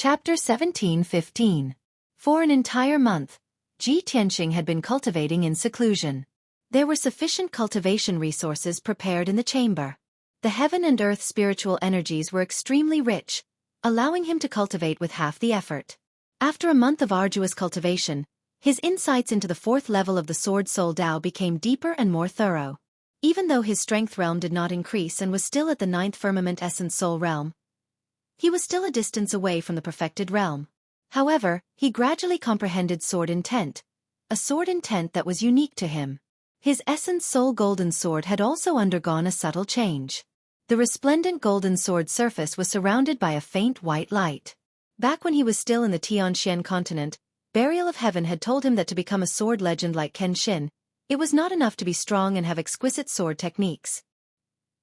Chapter 17:15. For an entire month, Ji Tianxing had been cultivating in seclusion. There were sufficient cultivation resources prepared in the chamber. The heaven and earth spiritual energies were extremely rich, allowing him to cultivate with half the effort. After a month of arduous cultivation, his insights into the fourth level of the Sword Soul Dao became deeper and more thorough. Even though his strength realm did not increase and was still at the ninth firmament essence soul realm, he was still a distance away from the perfected realm. However, he gradually comprehended sword intent, a sword intent that was unique to him. His essence soul golden sword had also undergone a subtle change. The resplendent golden sword surface was surrounded by a faint white light. Back when he was still in the Tianxian continent, Burial of Heaven had told him that to become a sword legend like Kenshin, it was not enough to be strong and have exquisite sword techniques.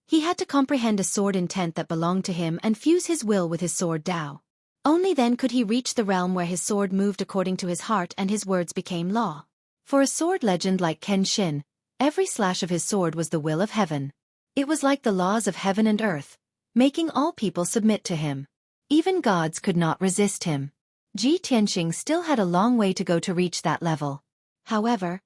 He had to comprehend a sword intent that belonged to him and fuse his will with his sword Dao. Only then could he reach the realm where his sword moved according to his heart and his words became law. For a sword legend like Kenshin, every slash of his sword was the will of heaven. It was like the laws of heaven and earth, making all people submit to him. Even gods could not resist him. Ji Tianxing still had a long way to go to reach that level. However,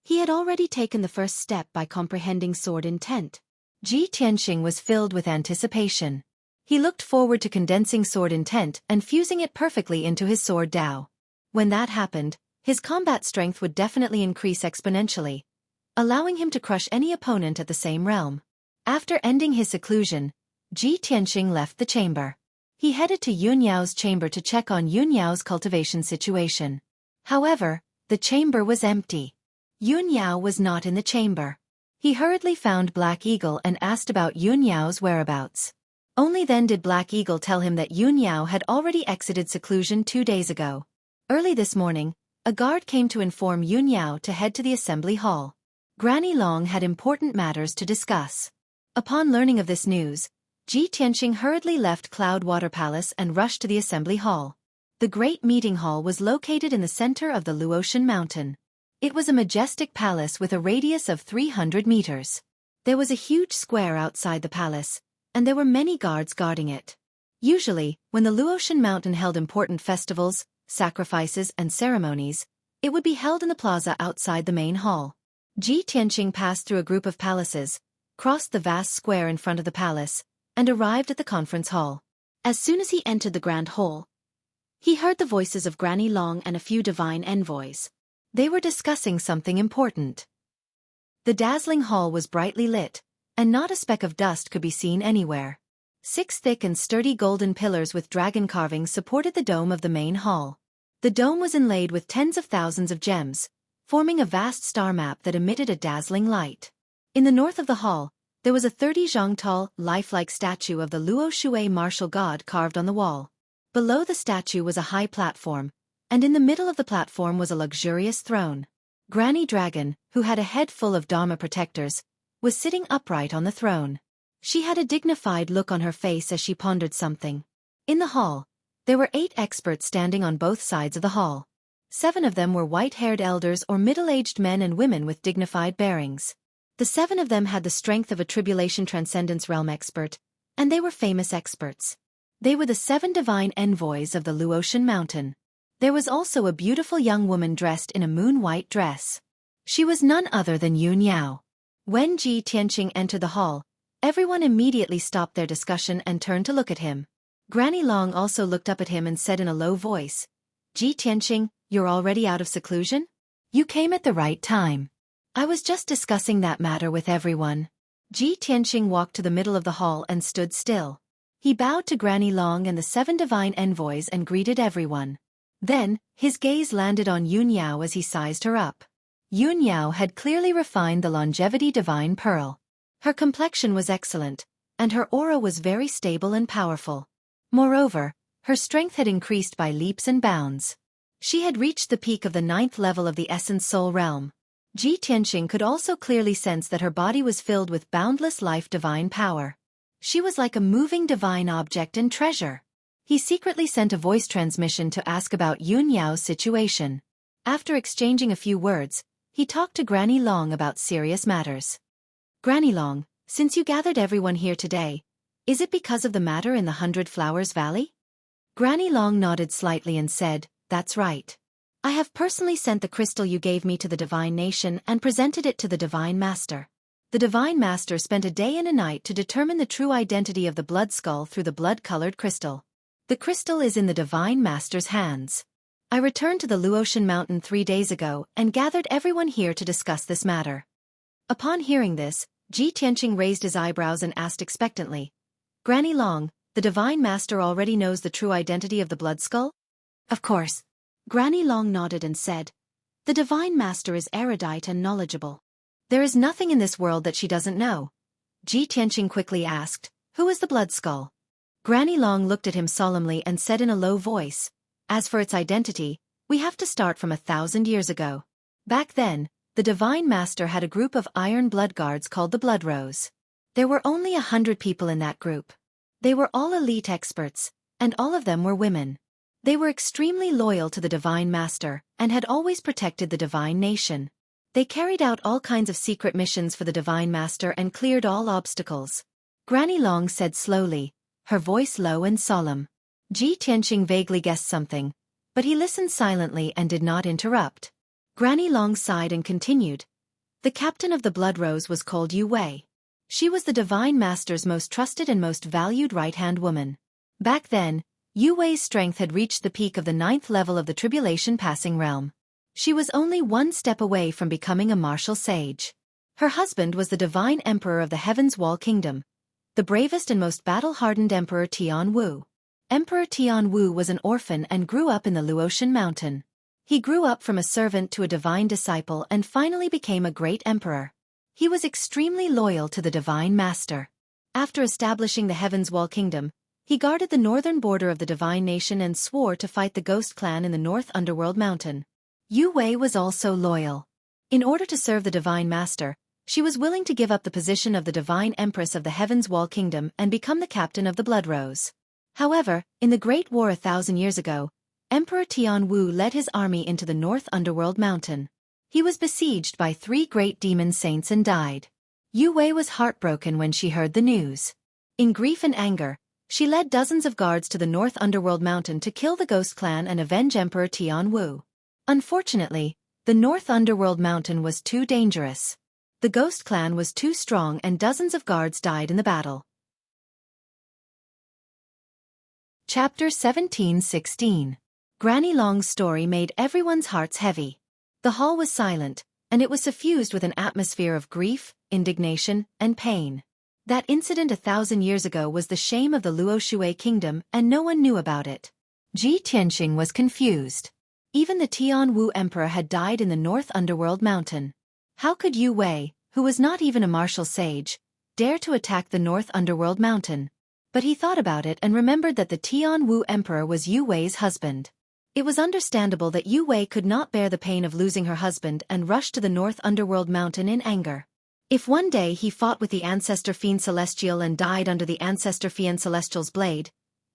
he had already taken the first step by comprehending sword intent. Ji Tianxing was filled with anticipation. He looked forward to condensing sword intent and fusing it perfectly into his sword Dao. When that happened, his combat strength would definitely increase exponentially, allowing him to crush any opponent at the same realm. After ending his seclusion, Ji Tianxing left the chamber. He headed to Yun Yao's chamber to check on Yun Yao's cultivation situation. However, the chamber was empty. Yun Yao was not in the chamber. He hurriedly found Black Eagle and asked about Yun Yao's whereabouts. Only then did Black Eagle tell him that Yun Yao had already exited seclusion 2 days ago. Early this morning, a guard came to inform Yun Yao to head to the assembly hall. Granny Long had important matters to discuss. Upon learning of this news, Ji Tianxing hurriedly left Cloudwater Palace and rushed to the assembly hall. The great meeting hall was located in the center of the Luotian Mountain. It was a majestic palace with a radius of 300 meters. There was a huge square outside the palace, and there were many guards guarding it. Usually, when the Luotian Mountain held important festivals, sacrifices and ceremonies, it would be held in the plaza outside the main hall. Ji Tianxing passed through a group of palaces, crossed the vast square in front of the palace, and arrived at the conference hall. As soon as he entered the grand hall, he heard the voices of Granny Long and a few divine envoys. They were discussing something important. The dazzling hall was brightly lit, and not a speck of dust could be seen anywhere. 6 thick and sturdy golden pillars with dragon carvings supported the dome of the main hall. The dome was inlaid with tens of thousands of gems, forming a vast star map that emitted a dazzling light. In the north of the hall, there was a 30-zhang tall, lifelike statue of the Luo Shui martial god carved on the wall. Below the statue was a high platform, and in the middle of the platform was a luxurious throne. Granny Dragon, who had a head full of Dharma protectors, was sitting upright on the throne. She had a dignified look on her face as she pondered something. In the hall, there were 8 experts standing on both sides of the hall. 7 of them were white-haired elders or middle-aged men and women with dignified bearings. The 7 of them had the strength of a tribulation transcendence realm expert, and they were famous experts. They were the 7 divine envoys of the Luotian Mountain. There was also a beautiful young woman dressed in a moon-white dress. She was none other than Yun Yao. When Ji Tianxing entered the hall, everyone immediately stopped their discussion and turned to look at him. Granny Long also looked up at him and said in a low voice, "Ji Tianxing, you're already out of seclusion? You came at the right time. I was just discussing that matter with everyone." Ji Tianxing walked to the middle of the hall and stood still. He bowed to Granny Long and the 7 divine envoys and greeted everyone. Then, his gaze landed on Yun Yao as he sized her up. Yun Yao had clearly refined the longevity divine pearl. Her complexion was excellent, and her aura was very stable and powerful. Moreover, her strength had increased by leaps and bounds. She had reached the peak of the 9th level of the Essence Soul Realm. Ji Tianxing could also clearly sense that her body was filled with boundless life divine power. She was like a moving divine object and treasure. He secretly sent a voice transmission to ask about Yun Yao's situation. After exchanging a few words, he talked to Granny Long about serious matters. "Granny Long, since you gathered everyone here today, is it because of the matter in the 100 Flowers Valley?" Granny Long nodded slightly and said, "That's right. I have personally sent the crystal you gave me to the Divine Nation and presented it to the Divine Master. The Divine Master spent a day and a night to determine the true identity of the blood skull through the blood-colored crystal. The crystal is in the Divine Master's hands. I returned to the Luotian Mountain 3 days ago and gathered everyone here to discuss this matter." Upon hearing this, Ji Tianqing raised his eyebrows and asked expectantly, "Granny Long, the Divine Master already knows the true identity of the blood skull?" "Of course." Granny Long nodded and said, "The Divine Master is erudite and knowledgeable. There is nothing in this world that she doesn't know." Ji Tianqing quickly asked, "Who is the blood skull?" Granny Long looked at him solemnly and said in a low voice, "As for its identity, we have to start from 1,000 years ago. Back then, the Divine Master had a group of iron blood guards called the Blood Rose. There were only 100 people in that group. They were all elite experts, and all of them were women. They were extremely loyal to the Divine Master, and had always protected the Divine Nation. They carried out all kinds of secret missions for the Divine Master and cleared all obstacles." Granny Long said slowly, her voice low and solemn. Ji Tianqing vaguely guessed something, but he listened silently and did not interrupt. Granny Long sighed and continued, "The captain of the Blood Rose was called Yu Wei. She was the Divine Master's most trusted and most valued right-hand woman. Back then, Yu Wei's strength had reached the peak of the 9th level of the Tribulation Passing Realm. She was only one step away from becoming a martial sage. Her husband was the Divine Emperor of the Heaven's Wall Kingdom, the bravest and most battle-hardened Emperor Tian Wu. Emperor Tian Wu was an orphan and grew up in the Luotian Mountain. He grew up from a servant to a divine disciple and finally became a great emperor. He was extremely loyal to the Divine Master. After establishing the Heaven's Wall Kingdom, he guarded the northern border of the Divine Nation and swore to fight the Ghost Clan in the North Underworld Mountain. Yu Wei was also loyal. In order to serve the Divine Master, she was willing to give up the position of the Divine Empress of the Heaven's Wall Kingdom and become the captain of the Blood Rose. However, in the Great War 1,000 years ago, Emperor Tian Wu led his army into the North Underworld Mountain. He was besieged by 3 great demon saints and died. Yu Wei was heartbroken when she heard the news. In grief and anger, she led dozens of guards to the North Underworld Mountain to kill the Ghost Clan and avenge Emperor Tian Wu. Unfortunately, the North Underworld Mountain was too dangerous. The Ghost Clan was too strong and dozens of guards died in the battle. Chapter 17:16. Granny Long's story made everyone's hearts heavy. The hall was silent, and it was suffused with an atmosphere of grief, indignation, and pain. That incident 1,000 years ago was the shame of the Luo Shui kingdom and no one knew about it. Ji Tianqing was confused. Even the Tian Wu Emperor had died in the North Underworld Mountain. How could Yu Wei, who was not even a martial sage, dare to attack the North Underworld Mountain? But he thought about it and remembered that the Tian Wu Emperor was Yu Wei's husband. It was understandable that Yu Wei could not bear the pain of losing her husband and rushed to the North Underworld Mountain in anger. If one day he fought with the Ancestor Fiend Celestial and died under the Ancestor Fiend Celestial's blade,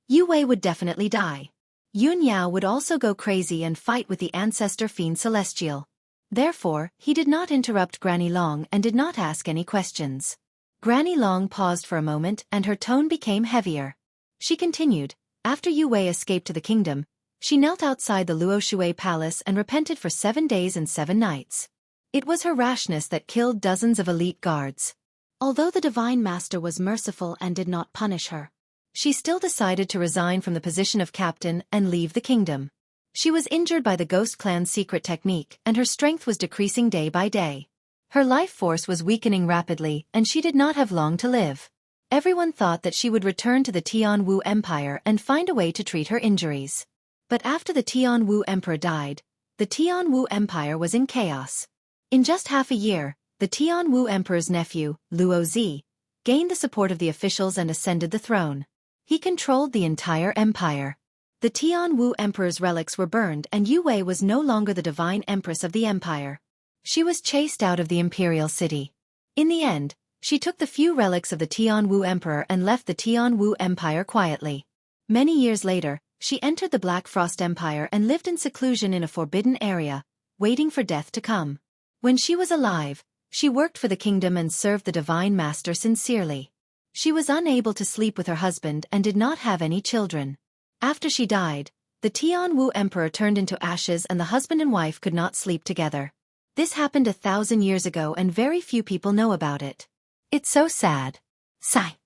Yu Wei would definitely die. Yun Yao would also go crazy and fight with the Ancestor Fiend Celestial. Therefore, he did not interrupt Granny Long and did not ask any questions. Granny Long paused for a moment and her tone became heavier. She continued, "After Yu Wei escaped to the kingdom, she knelt outside the Luo Shui palace and repented for 7 days and 7 nights. It was her rashness that killed dozens of elite guards. Although the Divine Master was merciful and did not punish her, she still decided to resign from the position of captain and leave the kingdom. She was injured by the Ghost Clan's secret technique and her strength was decreasing day by day. Her life force was weakening rapidly and she did not have long to live. Everyone thought that she would return to the Tian Wu Empire and find a way to treat her injuries. But after the Tian Wu Emperor died, the Tian Wu Empire was in chaos. In just half a year, the Tian Wu Emperor's nephew, Luo Zi, gained the support of the officials and ascended the throne. He controlled the entire empire. The Tian Wu Emperor's relics were burned and Yu Wei was no longer the divine empress of the empire. She was chased out of the imperial city. In the end, she took the few relics of the Tian Wu Emperor and left the Tian Wu Empire quietly. Many years later, she entered the Black Frost Empire and lived in seclusion in a forbidden area, waiting for death to come. When she was alive, she worked for the kingdom and served the Divine Master sincerely. She was unable to sleep with her husband and did not have any children. After she died, the Tianwu Emperor turned into ashes and the husband and wife could not sleep together. This happened 1,000 years ago and very few people know about it. It's so sad. Sigh.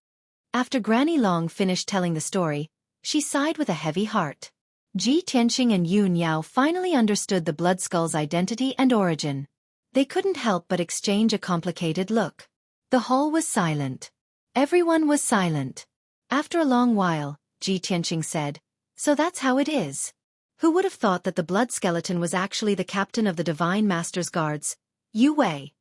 After Granny Long finished telling the story, she sighed with a heavy heart. Ji Tianqing and Yun Yao finally understood the Blood Skull's identity and origin. They couldn't help but exchange a complicated look. The hall was silent. Everyone was silent. After a long while, Ji Tianqing said, "So that's how it is. Who would have thought that the blood skeleton was actually the captain of the Divine Master's guards, Yu Wei?"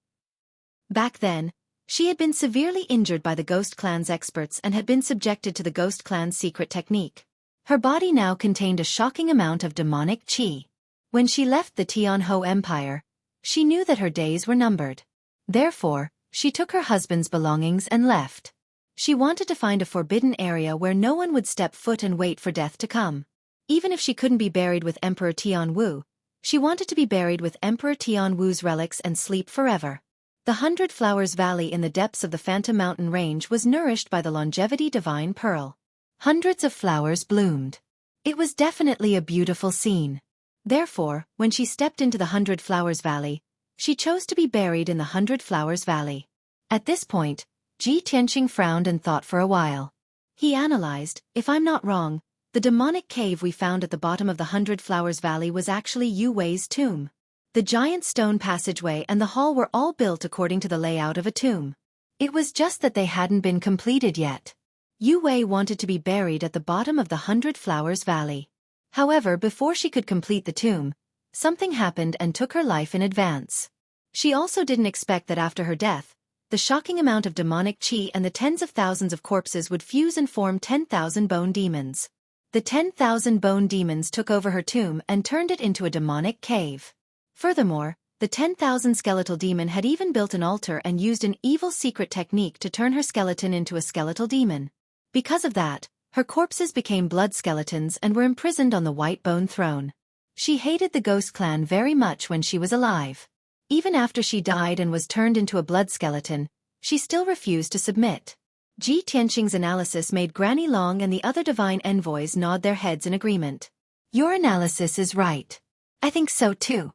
Back then, she had been severely injured by the Ghost Clan's experts and had been subjected to the Ghost Clan's secret technique. Her body now contained a shocking amount of demonic qi. When she left the Tianhou Empire, she knew that her days were numbered. Therefore, she took her husband's belongings and left. She wanted to find a forbidden area where no one would step foot and wait for death to come. Even if she couldn't be buried with Emperor Tianwu, she wanted to be buried with Emperor Tianwu's relics and sleep forever. The 100 Flowers Valley in the depths of the Phantom Mountain Range was nourished by the longevity divine pearl. Hundreds of flowers bloomed. It was definitely a beautiful scene. Therefore, when she stepped into the 100 Flowers Valley, she chose to be buried in the 100 Flowers Valley. At this point, Ji Tianqing frowned and thought for a while. He analyzed, if I'm not wrong, the demonic cave we found at the bottom of the 100 Flowers Valley was actually Yu Wei's tomb. The giant stone passageway and the hall were all built according to the layout of a tomb. It was just that they hadn't been completed yet. Yu Wei wanted to be buried at the bottom of the 100 Flowers Valley. However, before she could complete the tomb, something happened and took her life in advance. She also didn't expect that after her death, the shocking amount of demonic qi and the tens of thousands of corpses would fuse and form 10,000 bone demons. The 10,000 bone demons took over her tomb and turned it into a demonic cave. Furthermore, the 10,000 skeletal demon had even built an altar and used an evil secret technique to turn her skeleton into a skeletal demon. Because of that, her corpses became blood skeletons and were imprisoned on the White Bone Throne. She hated the Ghost Clan very much when she was alive. Even after she died and was turned into a blood skeleton, she still refused to submit. Ji Tianqing's analysis made Granny Long and the other divine envoys nod their heads in agreement. Your analysis is right. I think so too.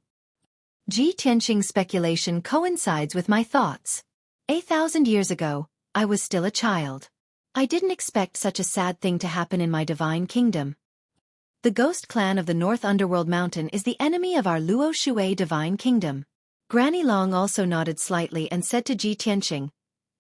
Ji Tianqing's speculation coincides with my thoughts. 1,000 years ago, I was still a child. I didn't expect such a sad thing to happen in my divine kingdom. The Ghost Clan of the North Underworld Mountain is the enemy of our Luo Shui divine kingdom. Granny Long also nodded slightly and said to Ji Tianqing,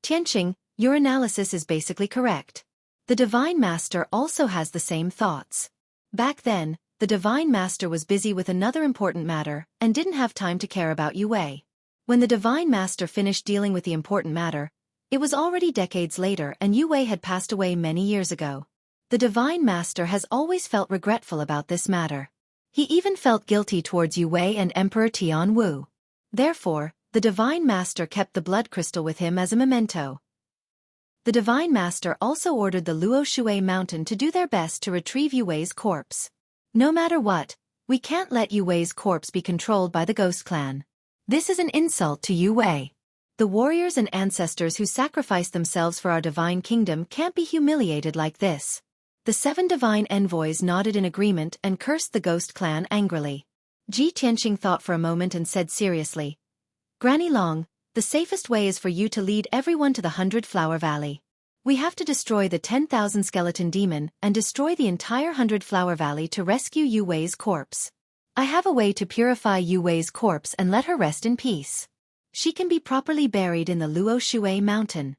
"Tianqing, your analysis is basically correct. The Divine Master also has the same thoughts." Back then, the Divine Master was busy with another important matter and didn't have time to care about Yu Wei. When the Divine Master finished dealing with the important matter, it was already decades later and Yu Wei had passed away many years ago. The Divine Master has always felt regretful about this matter. He even felt guilty towards Yu Wei and Emperor Tianwu. Therefore, the Divine Master kept the blood crystal with him as a memento. The Divine Master also ordered the Luo Shui Mountain to do their best to retrieve Yu Wei's corpse. No matter what, we can't let Yu Wei's corpse be controlled by the Ghost Clan. This is an insult to Yu Wei. The warriors and ancestors who sacrificed themselves for our divine kingdom can't be humiliated like this. The 7 divine envoys nodded in agreement and cursed the Ghost Clan angrily. Ji Tianqing thought for a moment and said seriously, "Granny Long, the safest way is for you to lead everyone to the 100 Flower Valley. We have to destroy the 10,000 skeleton demon and destroy the entire 100 Flower Valley to rescue Yu Wei's corpse. I have a way to purify Yu Wei's corpse and let her rest in peace. She can be properly buried in the Luo Shui Mountain."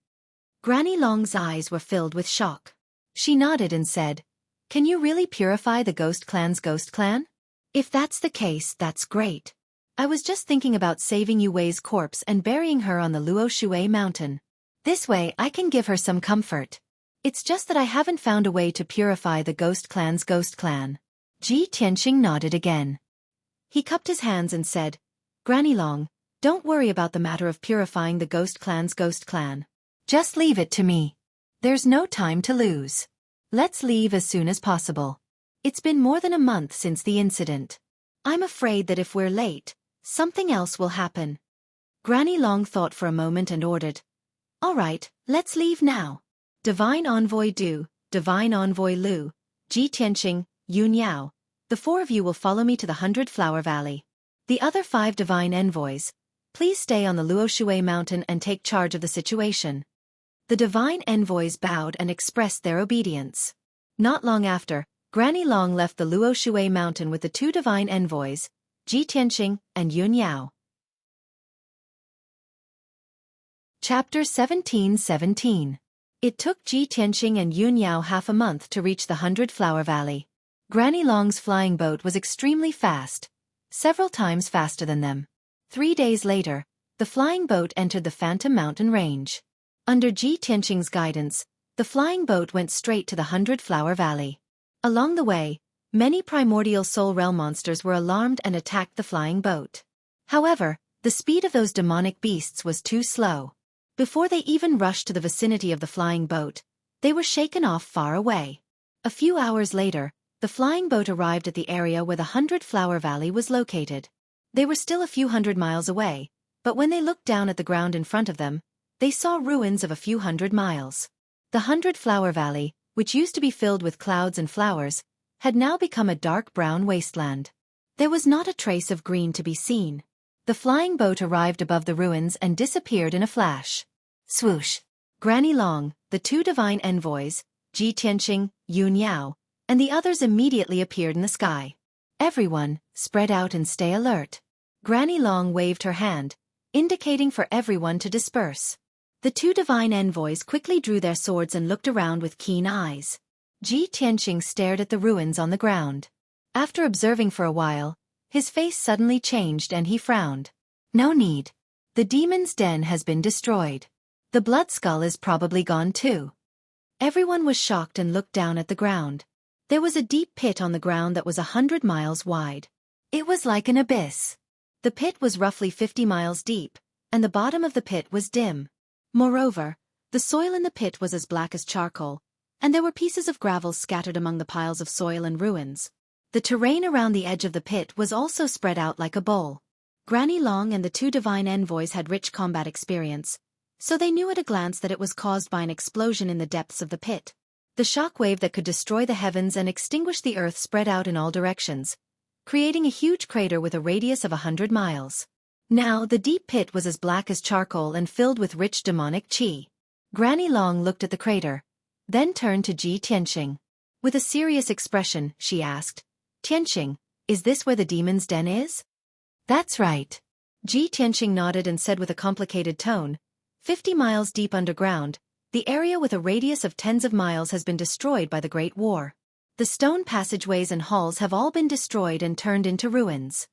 Granny Long's eyes were filled with shock. She nodded and said, "Can you really purify the Ghost Clan's Ghost Clan? If that's the case, that's great. I was just thinking about saving Yu Wei's corpse and burying her on the Luo Shui Mountain. This way I can give her some comfort. It's just that I haven't found a way to purify the Ghost Clan's Ghost Clan." Ji Tianqing nodded again. He cupped his hands and said, "Granny Long, don't worry about the matter of purifying the Ghost Clan's Ghost Clan. Just leave it to me. There's no time to lose. Let's leave as soon as possible. It's been more than a month since the incident. I'm afraid that if we're late, something else will happen." Granny Long thought for a moment and ordered, "All right, let's leave now. Divine Envoy Du, Divine Envoy Lu, Ji Tianqing, Yun Yao, the 4 of you will follow me to the 100-Flower Valley. The other 5 divine envoys, please stay on the Luoshui mountain and take charge of the situation. The divine envoys bowed and expressed their obedience. Not long after, Granny Long left the Luoshui mountain with the 2 divine envoys, Ji Tianqing and Yun Yao. Chapter 17:17. It took Ji Tianqing and Yun Yao half a month to reach the 100-Flower Valley. Granny Long's flying boat was extremely fast, several times faster than them. 3 days later, the flying boat entered the Phantom Mountain Range. Under Ji Tianqing's guidance, the flying boat went straight to the 100-Flower Valley. Along the way, many primordial soul realm monsters were alarmed and attacked the flying boat. However, the speed of those demonic beasts was too slow. Before they even rushed to the vicinity of the flying boat, they were shaken off far away. A few hours later, the flying boat arrived at the area where the 100-Flower Valley was located. They were still a few hundred miles away, but when they looked down at the ground in front of them, they saw ruins of a few hundred miles. The 100-Flower Valley, which used to be filled with clouds and flowers, had now become a dark brown wasteland. There was not a trace of green to be seen. The flying boat arrived above the ruins and disappeared in a flash. Swoosh! Granny Long, the 2 divine envoys, Ji Tianqing, Yun Yao, and the others immediately appeared in the sky. Everyone, spread out and stay alert. Granny Long waved her hand, indicating for everyone to disperse. The 2 divine envoys quickly drew their swords and looked around with keen eyes. Ji Tianqing stared at the ruins on the ground. After observing for a while, his face suddenly changed and he frowned. No need. The demon's den has been destroyed. The blood skull is probably gone too. Everyone was shocked and looked down at the ground. There was a deep pit on the ground that was 100 miles wide. It was like an abyss. The pit was roughly 50 miles deep, and the bottom of the pit was dim. Moreover, the soil in the pit was as black as charcoal, and there were pieces of gravel scattered among the piles of soil and ruins. The terrain around the edge of the pit was also spread out like a bowl. Granny Long and the 2 divine envoys had rich combat experience, so they knew at a glance that it was caused by an explosion in the depths of the pit. The shock wave that could destroy the heavens and extinguish the earth spread out in all directions, creating a huge crater with a radius of 100 miles. Now the deep pit was as black as charcoal and filled with rich demonic qi. Granny Long looked at the crater, then turned to Ji Tianqing. With a serious expression, she asked, "Tianqing, is this where the demon's den is?" "That's right." Ji Tianqing nodded and said with a complicated tone, 50 miles deep underground, the area with a radius of tens of miles has been destroyed by the Great War. The stone passageways and halls have all been destroyed and turned into ruins.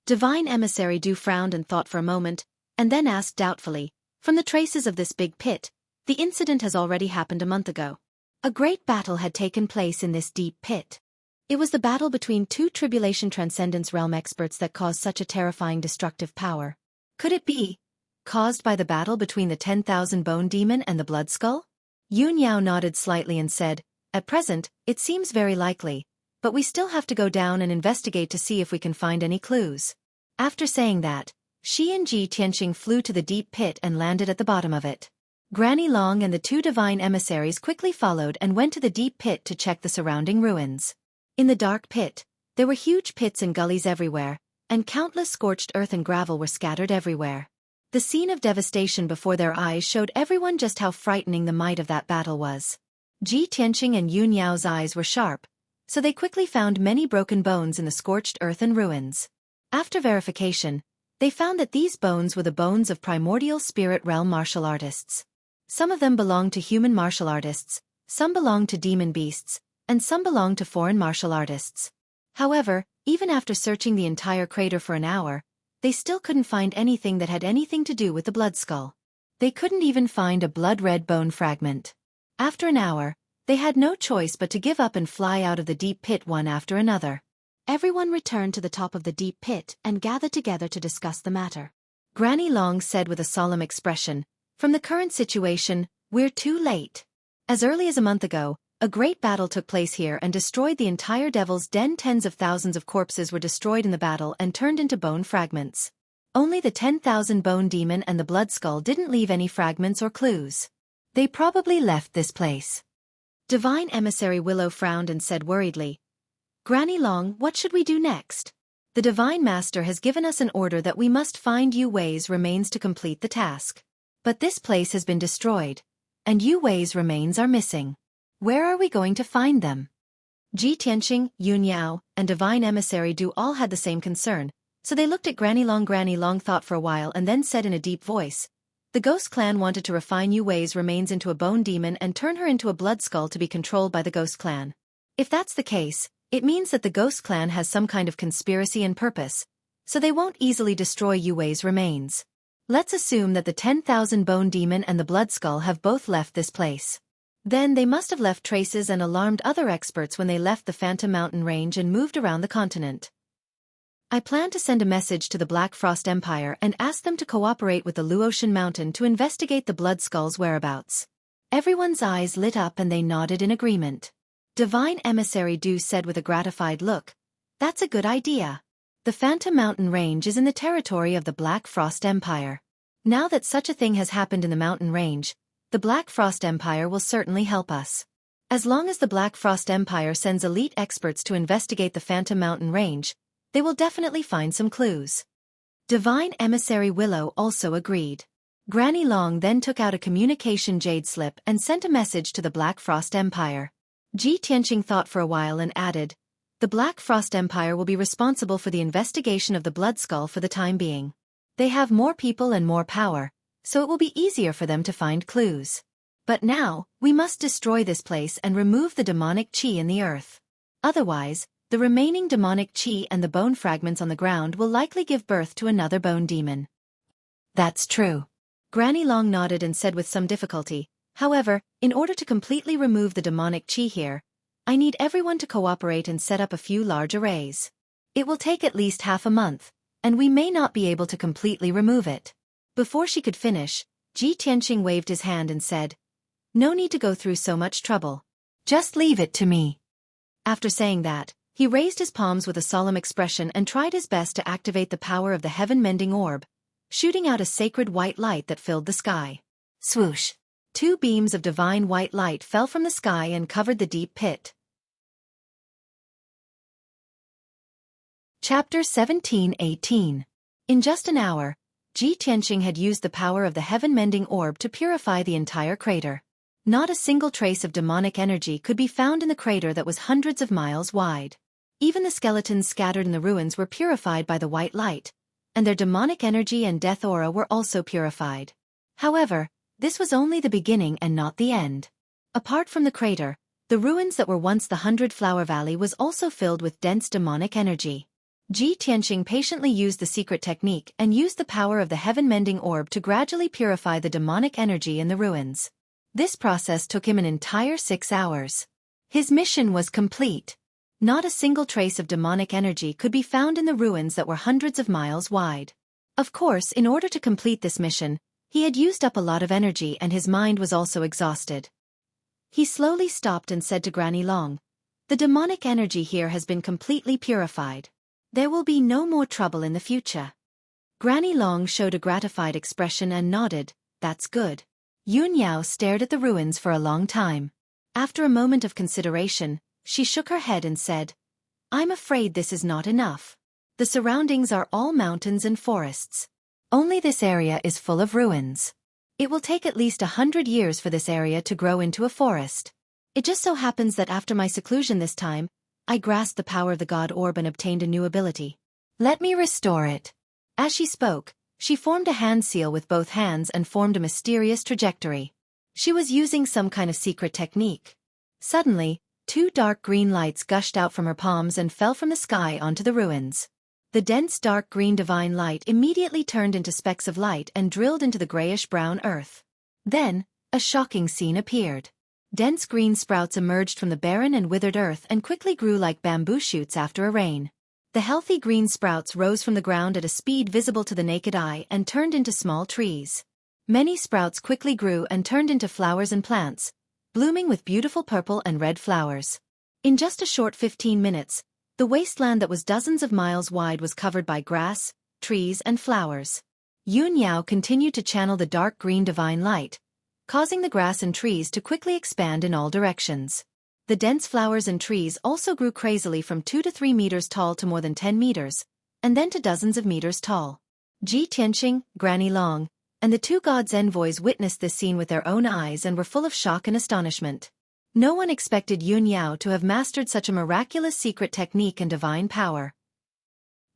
Divine Emissary Du frowned and thought for a moment, and then asked doubtfully, "From the traces of this big pit, the incident has already happened a month ago. A great battle had taken place in this deep pit. It was the battle between 2 Tribulation Transcendence Realm experts that caused such a terrifying destructive power. Could it be caused by the battle between the 10,000 Bone Demon and the Blood Skull?" Yun Yao nodded slightly and said, "At present, it seems very likely, but we still have to go down and investigate to see if we can find any clues." After saying that, she and Ji Tianqing flew to the deep pit and landed at the bottom of it. Granny Long and the 2 divine emissaries quickly followed and went to the deep pit to check the surrounding ruins. In the dark pit, there were huge pits and gullies everywhere, and countless scorched earth and gravel were scattered everywhere. The scene of devastation before their eyes showed everyone just how frightening the might of that battle was. Ji Tianqing and Yun Yao's eyes were sharp, so they quickly found many broken bones in the scorched earth and ruins. After verification, they found that these bones were the bones of primordial spirit realm martial artists. Some of them belonged to human martial artists, some belonged to demon beasts, and some belonged to foreign martial artists. However, even after searching the entire crater for an hour, they still couldn't find anything that had anything to do with the blood skull. They couldn't even find a blood-red bone fragment. After an hour, they had no choice but to give up and fly out of the deep pit one after another. Everyone returned to the top of the deep pit and gathered together to discuss the matter. Granny Long said with a solemn expression, "From the current situation, we're too late. As early as a month ago, a great battle took place here and destroyed the entire Devil's Den. Tens of thousands of corpses were destroyed in the battle and turned into bone fragments. Only the 10,000 Bone Demon and the Blood Skull didn't leave any fragments or clues. They probably left this place." Divine Emissary Willow frowned and said worriedly, "Granny Long, what should we do next? The Divine Master has given us an order that we must find Yu Wei's remains to complete the task. But this place has been destroyed, and Yu Wei's remains are missing. Where are we going to find them?" Ji Tianqing, Yun Yao, and Divine Emissary Du all had the same concern, so they looked at Granny Long. Granny Long thought for a while and then said in a deep voice, "The Ghost Clan wanted to refine Yu Wei's remains into a bone demon and turn her into a blood skull to be controlled by the Ghost Clan. If that's the case, it means that the Ghost Clan has some kind of conspiracy and purpose, so they won't easily destroy Yu Wei's remains. Let's assume that the 10,000 bone demon and the blood skull have both left this place. Then they must have left traces and alarmed other experts when they left the Phantom Mountain range and moved around the continent. I plan to send a message to the Black Frost Empire and ask them to cooperate with the Luotian Mountain to investigate the blood skull's whereabouts." Everyone's eyes lit up and they nodded in agreement. Divine Emissary Du said with a gratified look, "That's a good idea. The Phantom Mountain range is in the territory of the Black Frost Empire. Now that such a thing has happened in the mountain range, the Black Frost Empire will certainly help us. As long as the Black Frost Empire sends elite experts to investigate the Phantom Mountain range, they will definitely find some clues." Divine Emissary Willow also agreed. Granny Long then took out a communication jade slip and sent a message to the Black Frost Empire. Ji Tianqing thought for a while and added, "The Black Frost Empire will be responsible for the investigation of the blood skull for the time being. They have more people and more power, so it will be easier for them to find clues. But now, we must destroy this place and remove the demonic qi in the earth. Otherwise, the remaining demonic qi and the bone fragments on the ground will likely give birth to another bone demon." "That's true." Granny Long nodded and said with some difficulty, "However, in order to completely remove the demonic qi here, I need everyone to cooperate and set up a few large arrays. It will take at least half a month, and we may not be able to completely remove it." Before she could finish, Ji Tianqing waved his hand and said, "No need to go through so much trouble. Just leave it to me." After saying that, he raised his palms with a solemn expression and tried his best to activate the power of the heaven-mending orb, shooting out a sacred white light that filled the sky. Swoosh! 2 beams of divine white light fell from the sky and covered the deep pit. Chapter 17:18. In just an hour, Ji Tianqing had used the power of the heaven-mending orb to purify the entire crater. Not a single trace of demonic energy could be found in the crater that was hundreds of miles wide. Even the skeletons scattered in the ruins were purified by the white light, and their demonic energy and death aura were also purified. However, this was only the beginning and not the end. Apart from the crater, the ruins that were once the 100-Flower Valley was also filled with dense demonic energy. Ji Tianqing patiently used the secret technique and used the power of the heaven-mending orb to gradually purify the demonic energy in the ruins. This process took him an entire 6 hours. His mission was complete. Not a single trace of demonic energy could be found in the ruins that were hundreds of miles wide. Of course, in order to complete this mission, he had used up a lot of energy and his mind was also exhausted. He slowly stopped and said to Granny Long, "The demonic energy here has been completely purified. There will be no more trouble in the future." Granny Long showed a gratified expression and nodded, "That's good." Yun Yao stared at the ruins for a long time. After a moment of consideration, she shook her head and said, "I'm afraid this is not enough. The surroundings are all mountains and forests. Only this area is full of ruins. It will take at least 100 years for this area to grow into a forest. It just so happens that after my seclusion this time, I grasped the power of the God Orb and obtained a new ability. Let me restore it." As she spoke, she formed a hand seal with both hands and formed a mysterious trajectory. She was using some kind of secret technique. Suddenly, 2 dark green lights gushed out from her palms and fell from the sky onto the ruins. The dense dark green divine light immediately turned into specks of light and drilled into the grayish-brown earth. Then, a shocking scene appeared. Dense green sprouts emerged from the barren and withered earth and quickly grew like bamboo shoots after a rain. The healthy green sprouts rose from the ground at a speed visible to the naked eye and turned into small trees. Many sprouts quickly grew and turned into flowers and plants, blooming with beautiful purple and red flowers. In just a short 15 minutes, the wasteland that was dozens of miles wide was covered by grass, trees and flowers. Yun Yao continued to channel the dark green divine light, causing the grass and trees to quickly expand in all directions. The dense flowers and trees also grew crazily from 2 to 3 meters tall to more than 10 meters, and then to dozens of meters tall. Ji Tianqing, Granny Long, and the two gods' envoys witnessed this scene with their own eyes and were full of shock and astonishment. No one expected Yun Yao to have mastered such a miraculous secret technique and divine power.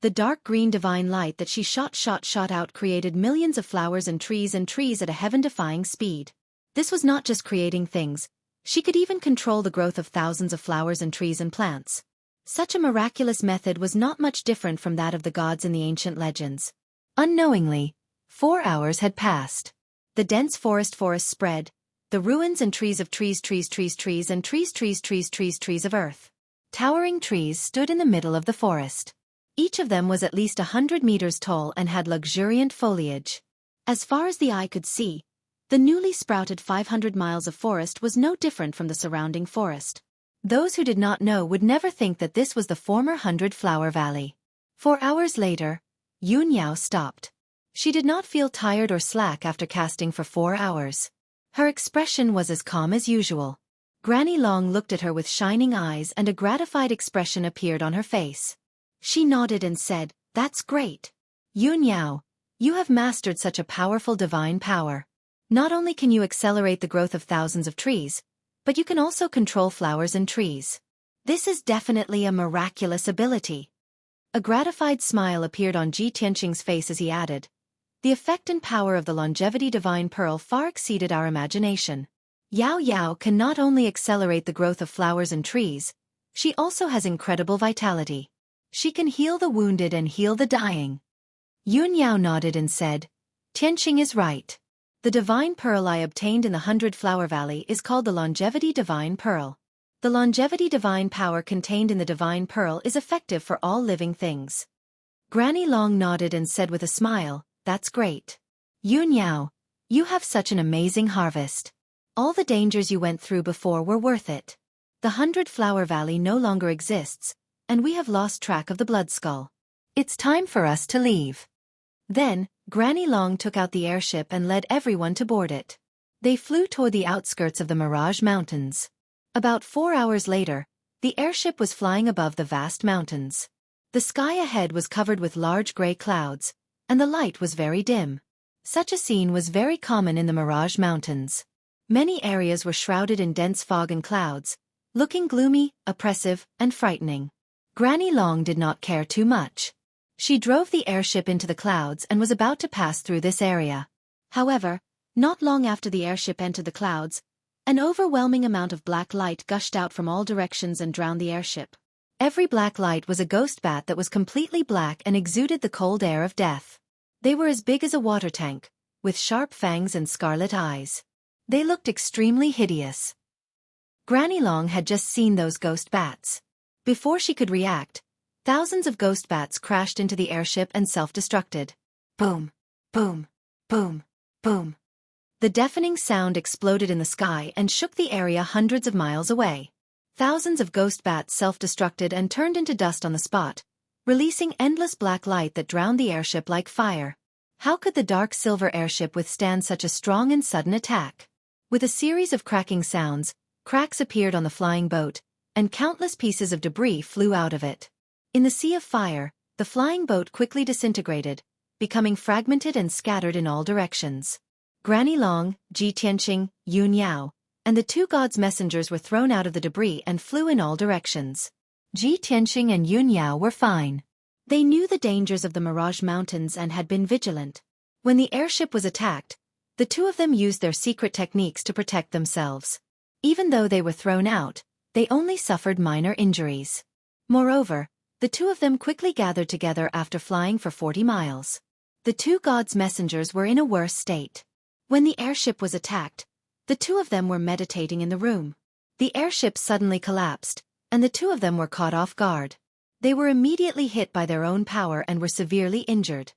The dark green divine light that she shot out created millions of flowers and trees at a heaven-defying speed. This was not just creating things. She could even control the growth of thousands of flowers and trees and plants. Such a miraculous method was not much different from that of the gods in the ancient legends. Unknowingly, 4 hours had passed. The dense forest spread, the ruins and trees of trees and trees of earth. Towering trees stood in the middle of the forest. Each of them was at least 100 meters tall and had luxuriant foliage. As far as the eye could see, the newly sprouted 500 miles of forest was no different from the surrounding forest. Those who did not know would never think that this was the former 100-flower valley. 4 hours later, Yun Yao stopped. She did not feel tired or slack after casting for 4 hours. Her expression was as calm as usual. Granny Long looked at her with shining eyes and a gratified expression appeared on her face. She nodded and said, "That's great. Yun Yao, you have mastered such a powerful divine power. Not only can you accelerate the growth of thousands of trees, but you can also control flowers and trees. This is definitely a miraculous ability." A gratified smile appeared on Ji Tianqing's face as he added, "The effect and power of the longevity divine pearl far exceeded our imagination. Yao Yao can not only accelerate the growth of flowers and trees, she also has incredible vitality. She can heal the wounded and heal the dying." Yun Yao nodded and said, "Tianqing is right. The divine pearl I obtained in the 100-flower valley is called the longevity divine pearl. The longevity divine power contained in the divine pearl is effective for all living things." Granny Long nodded and said with a smile, "That's great. Yun Yao, you have such an amazing harvest. All the dangers you went through before were worth it. The 100-flower valley no longer exists, and we have lost track of the blood skull. It's time for us to leave." Then, Granny Long took out the airship and led everyone to board it. They flew toward the outskirts of the Mirage Mountains. About 4 hours later, the airship was flying above the vast mountains. The sky ahead was covered with large gray clouds, and the light was very dim. Such a scene was very common in the Mirage Mountains. Many areas were shrouded in dense fog and clouds, looking gloomy, oppressive, and frightening. Granny Long did not care too much. She drove the airship into the clouds and was about to pass through this area. However, not long after the airship entered the clouds, an overwhelming amount of black light gushed out from all directions and drowned the airship. Every black light was a ghost bat that was completely black and exuded the cold air of death. They were as big as a water tank, with sharp fangs and scarlet eyes. They looked extremely hideous. Granny Long had just seen those ghost bats. Before she could react, thousands of ghost bats crashed into the airship and self-destructed. Boom, boom, boom, boom. The deafening sound exploded in the sky and shook the area hundreds of miles away. Thousands of ghost bats self-destructed and turned into dust on the spot, releasing endless black light that drowned the airship like fire. How could the dark silver airship withstand such a strong and sudden attack? With a series of cracking sounds, cracks appeared on the flying boat, and countless pieces of debris flew out of it. In the sea of fire, the flying boat quickly disintegrated, becoming fragmented and scattered in all directions. Granny Long, Ji Tianqing, Yun Yao, and the two gods' messengers were thrown out of the debris and flew in all directions. Ji Tianqing and Yun Yao were fine. They knew the dangers of the Mirage Mountains and had been vigilant. When the airship was attacked, the two of them used their secret techniques to protect themselves. Even though they were thrown out, they only suffered minor injuries. Moreover, the two of them quickly gathered together after flying for 40 miles. The two gods' messengers were in a worse state. When the airship was attacked, the two of them were meditating in the room. The airship suddenly collapsed, and the two of them were caught off guard. They were immediately hit by their own power and were severely injured.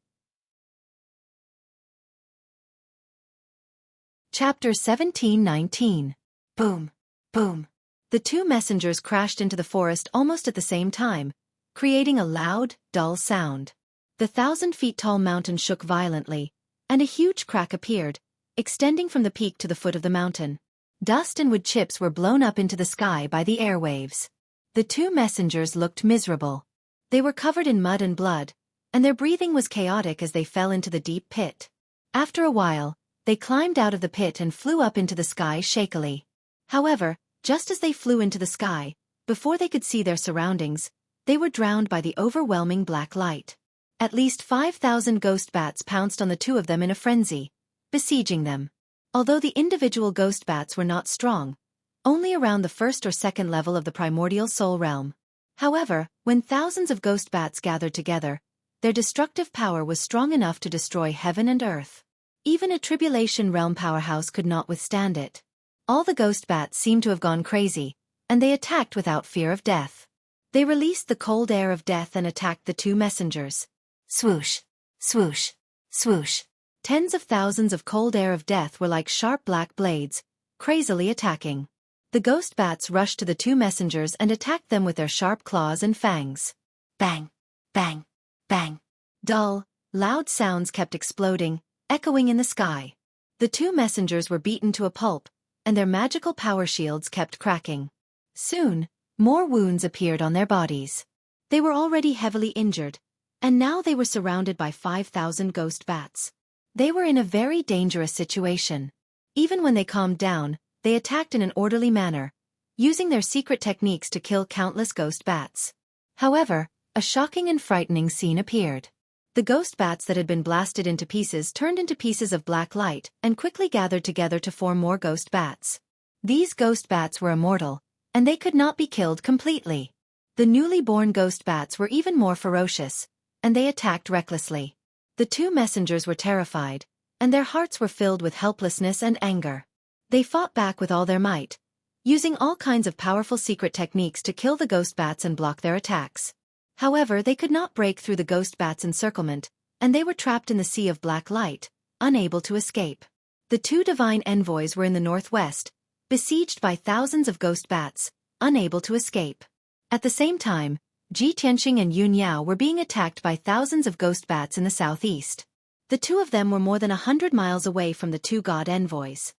Chapter 17:19. Boom, boom. The two messengers crashed into the forest almost at the same time, creating a loud, dull sound. The 1,000 feet tall mountain shook violently, and a huge crack appeared, extending from the peak to the foot of the mountain. Dust and wood chips were blown up into the sky by the airwaves. The two messengers looked miserable. They were covered in mud and blood, and their breathing was chaotic as they fell into the deep pit. After a while, they climbed out of the pit and flew up into the sky shakily. However, just as they flew into the sky, before they could see their surroundings, they were drowned by the overwhelming black light. At least 5,000 ghost bats pounced on the two of them in a frenzy, besieging them. Although the individual ghost bats were not strong, only around the first or second level of the primordial soul realm. However, when thousands of ghost bats gathered together, their destructive power was strong enough to destroy heaven and earth. Even a tribulation realm powerhouse could not withstand it. All the ghost bats seemed to have gone crazy, and they attacked without fear of death. They released the cold air of death and attacked the two messengers. Swoosh, swoosh, swoosh. Tens of thousands of cold air of death were like sharp black blades, crazily attacking. The ghost bats rushed to the two messengers and attacked them with their sharp claws and fangs. Bang, bang, bang. Dull, loud sounds kept exploding, echoing in the sky. The two messengers were beaten to a pulp, and their magical power shields kept cracking. Soon, more wounds appeared on their bodies. They were already heavily injured, and now they were surrounded by 5,000 ghost bats. They were in a very dangerous situation. Even when they calmed down, they attacked in an orderly manner, using their secret techniques to kill countless ghost bats. However, a shocking and frightening scene appeared. The ghost bats that had been blasted into pieces turned into pieces of black light and quickly gathered together to form more ghost bats. These ghost bats were immortal, and they could not be killed completely. The newly born ghost bats were even more ferocious, and they attacked recklessly. The two messengers were terrified, and their hearts were filled with helplessness and anger. They fought back with all their might, using all kinds of powerful secret techniques to kill the ghost bats and block their attacks. However, they could not break through the ghost bats' encirclement, and they were trapped in the sea of black light, unable to escape. The two divine envoys were in the northwest, besieged by thousands of ghost bats, unable to escape. At the same time, Ji Tianqing and Yun Yao were being attacked by thousands of ghost bats in the southeast. The two of them were more than 100 miles away from the two god envoys.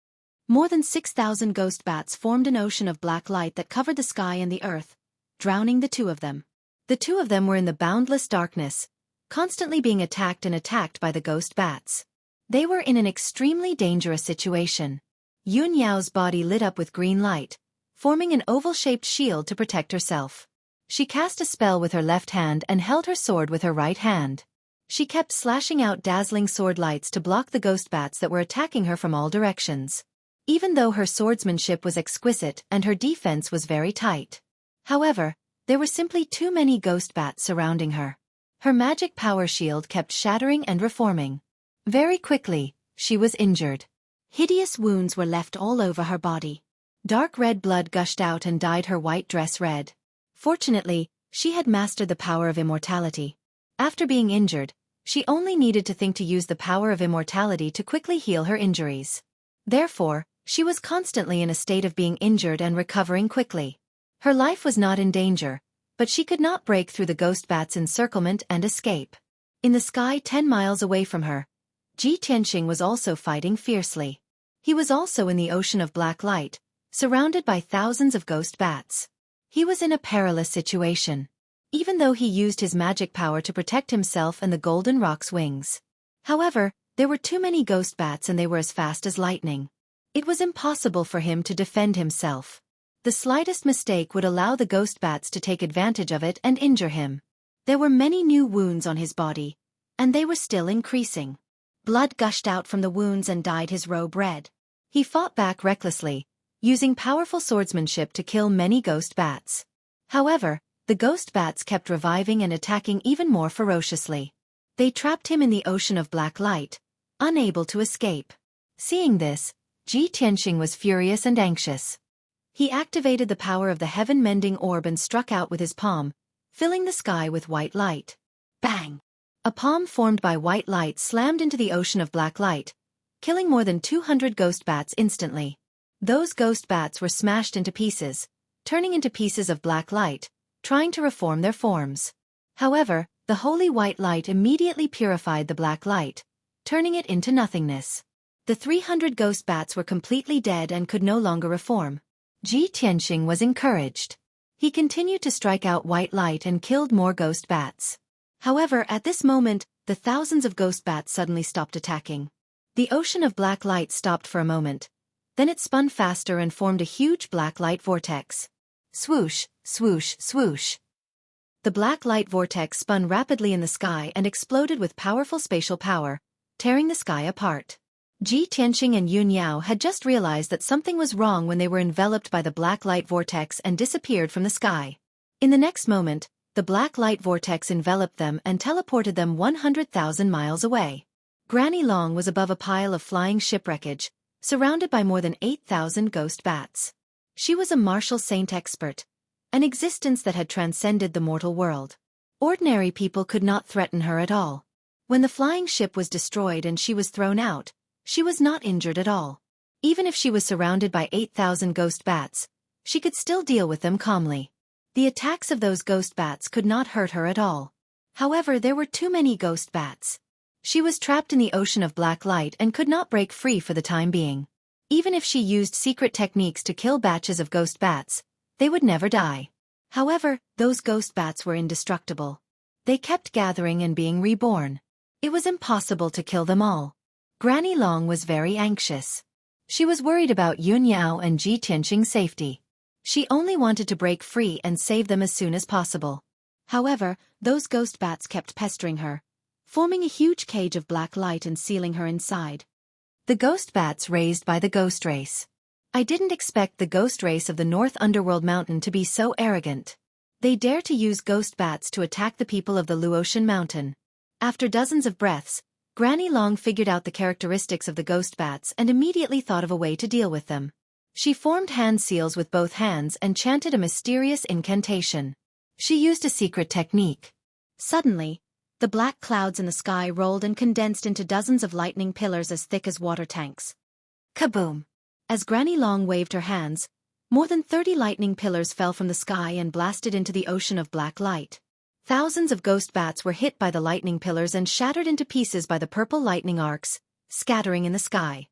More than 6,000 ghost bats formed an ocean of black light that covered the sky and the earth, drowning the two of them. The two of them were in the boundless darkness, constantly being attacked by the ghost bats. They were in an extremely dangerous situation. Yun Yao's body lit up with green light, forming an oval-shaped shield to protect herself. She cast a spell with her left hand and held her sword with her right hand. She kept slashing out dazzling sword lights to block the ghost bats that were attacking her from all directions. Even though her swordsmanship was exquisite and her defense was very tight. However, there were simply too many ghost bats surrounding her. Her magic power shield kept shattering and reforming. Very quickly, she was injured. Hideous wounds were left all over her body. Dark red blood gushed out and dyed her white dress red. Fortunately, she had mastered the power of immortality. After being injured, she only needed to think to use the power of immortality to quickly heal her injuries. Therefore, she was constantly in a state of being injured and recovering quickly. Her life was not in danger, but she could not break through the ghost bat's encirclement and escape. In the sky 10 miles away from her, Ji Tianqing was also fighting fiercely. He was also in the ocean of black light, surrounded by thousands of ghost bats. He was in a perilous situation. Even though he used his magic power to protect himself and the golden rock's wings. However, there were too many ghost bats and they were as fast as lightning. It was impossible for him to defend himself. The slightest mistake would allow the ghost bats to take advantage of it and injure him. There were many new wounds on his body, and they were still increasing. Blood gushed out from the wounds and dyed his robe red. He fought back recklessly, using powerful swordsmanship to kill many ghost bats. However, the ghost bats kept reviving and attacking even more ferociously. They trapped him in the ocean of black light, unable to escape. Seeing this, Ji Tianqing was furious and anxious. He activated the power of the heaven-mending orb and struck out with his palm, filling the sky with white light. Bang! A palm formed by white light slammed into the ocean of black light, killing more than 200 ghost bats instantly. Those ghost bats were smashed into pieces, turning into pieces of black light, trying to reform their forms. However, the holy white light immediately purified the black light, turning it into nothingness. The 300 ghost bats were completely dead and could no longer reform. Ji Tianxing was encouraged. He continued to strike out white light and killed more ghost bats. However, at this moment, the thousands of ghost bats suddenly stopped attacking. The ocean of black light stopped for a moment. Then it spun faster and formed a huge black light vortex. Swoosh, swoosh, swoosh. The black light vortex spun rapidly in the sky and exploded with powerful spatial power, tearing the sky apart. Ji Tianxing and Yun Yao had just realized that something was wrong when they were enveloped by the black light vortex and disappeared from the sky. In the next moment, the black light vortex enveloped them and teleported them 100,000 miles away. Granny Long was above a pile of flying shipwreckage, surrounded by more than 8,000 ghost bats. She was a martial saint expert, an existence that had transcended the mortal world. Ordinary people could not threaten her at all. When the flying ship was destroyed and she was thrown out, she was not injured at all. Even if she was surrounded by 8,000 ghost bats, she could still deal with them calmly. The attacks of those ghost bats could not hurt her at all. However, there were too many ghost bats. She was trapped in the ocean of black light and could not break free for the time being. Even if she used secret techniques to kill batches of ghost bats, they would never die. However, those ghost bats were indestructible. They kept gathering and being reborn. It was impossible to kill them all. Granny Long was very anxious. She was worried about Yun Yao and Ji Tianxing's safety. She only wanted to break free and save them as soon as possible. However, those ghost bats kept pestering her, forming a huge cage of black light and sealing her inside. The ghost bats raised by the ghost race. I didn't expect the ghost race of the North Underworld Mountain to be so arrogant. They dare to use ghost bats to attack the people of the Luotian Mountain. After dozens of breaths, Granny Long figured out the characteristics of the ghost bats and immediately thought of a way to deal with them. She formed hand seals with both hands and chanted a mysterious incantation. She used a secret technique. Suddenly, the black clouds in the sky rolled and condensed into dozens of lightning pillars as thick as water tanks. Kaboom! As Granny Long waved her hands, more than 30 lightning pillars fell from the sky and blasted into the ocean of black light. Thousands of ghost bats were hit by the lightning pillars and shattered into pieces by the purple lightning arcs, scattering in the sky.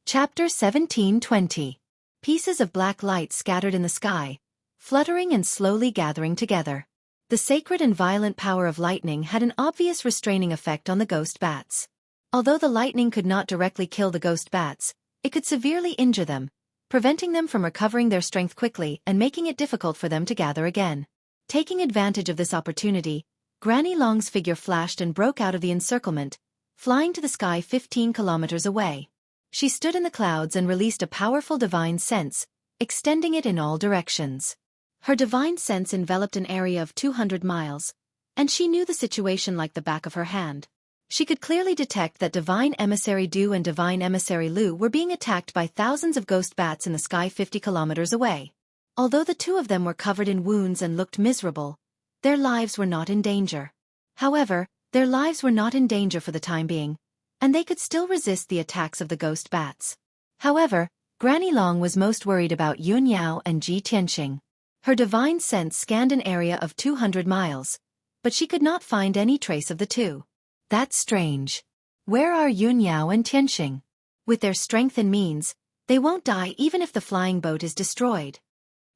Chapter 17:20. Pieces of black light scattered in the sky, fluttering and slowly gathering together. The sacred and violent power of lightning had an obvious restraining effect on the ghost bats. Although the lightning could not directly kill the ghost bats, it could severely injure them, preventing them from recovering their strength quickly and making it difficult for them to gather again. Taking advantage of this opportunity, Granny Long's figure flashed and broke out of the encirclement, flying to the sky 15 kilometers away. She stood in the clouds and released a powerful divine sense, extending it in all directions. Her divine sense enveloped an area of 200 miles, and she knew the situation like the back of her hand. She could clearly detect that Divine Emissary Du and Divine Emissary Lu were being attacked by thousands of ghost bats in the sky 50 kilometers away. Although the two of them were covered in wounds and looked miserable, their lives were not in danger. However, their lives were not in danger for the time being, and they could still resist the attacks of the ghost bats. However, Granny Long was most worried about Yun Yao and Ji Tianxing. Her divine sense scanned an area of 200 miles, but she could not find any trace of the two. That's strange. Where are Yun Yao and Tianxing? With their strength and means, they won't die even if the flying boat is destroyed.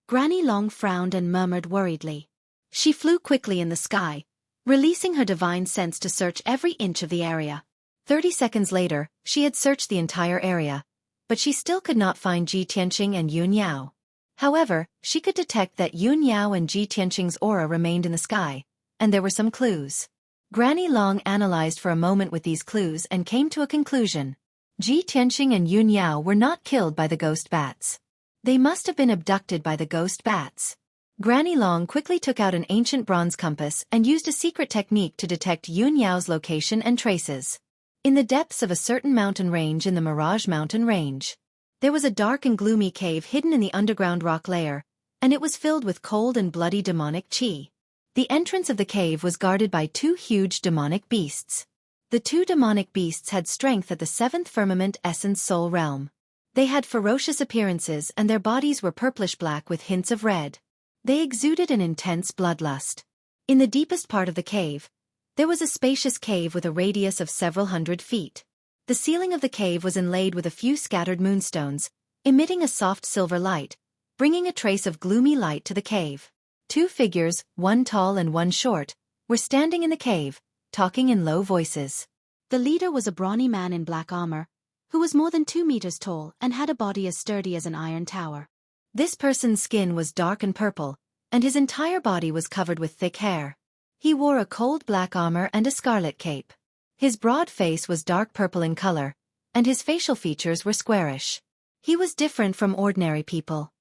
Granny Long frowned and murmured worriedly. She flew quickly in the sky, releasing her divine sense to search every inch of the area. 30 seconds later, she had searched the entire area, but she still could not find Ji Tianxing and Yun Yao. However, she could detect that Yun Yao and Ji Tianxing's aura remained in the sky, and there were some clues. Granny Long analyzed for a moment with these clues and came to a conclusion. Ji Tianxing and Yun Yao were not killed by the ghost bats. They must have been abducted by the ghost bats. Granny Long quickly took out an ancient bronze compass and used a secret technique to detect Yun Yao's location and traces. In the depths of a certain mountain range in the Mirage Mountain Range, there was a dark and gloomy cave hidden in the underground rock layer, and it was filled with cold and bloody demonic chi. The entrance of the cave was guarded by two huge demonic beasts. The two demonic beasts had strength at the seventh firmament essence soul realm. They had ferocious appearances and their bodies were purplish-black with hints of red. They exuded an intense bloodlust. In the deepest part of the cave, There was a spacious cave with a radius of several hundred feet. The ceiling of the cave was inlaid with a few scattered moonstones, emitting a soft silver light, bringing a trace of gloomy light to the cave. Two figures, one tall and one short, were standing in the cave, talking in low voices. The leader was a brawny man in black armor, who was more than 2 meters tall and had a body as sturdy as an iron tower. This person's skin was dark and purple, and his entire body was covered with thick hair. He wore a cold black armor and a scarlet cape. His broad face was dark purple in color, and his facial features were squarish. He was different from ordinary people.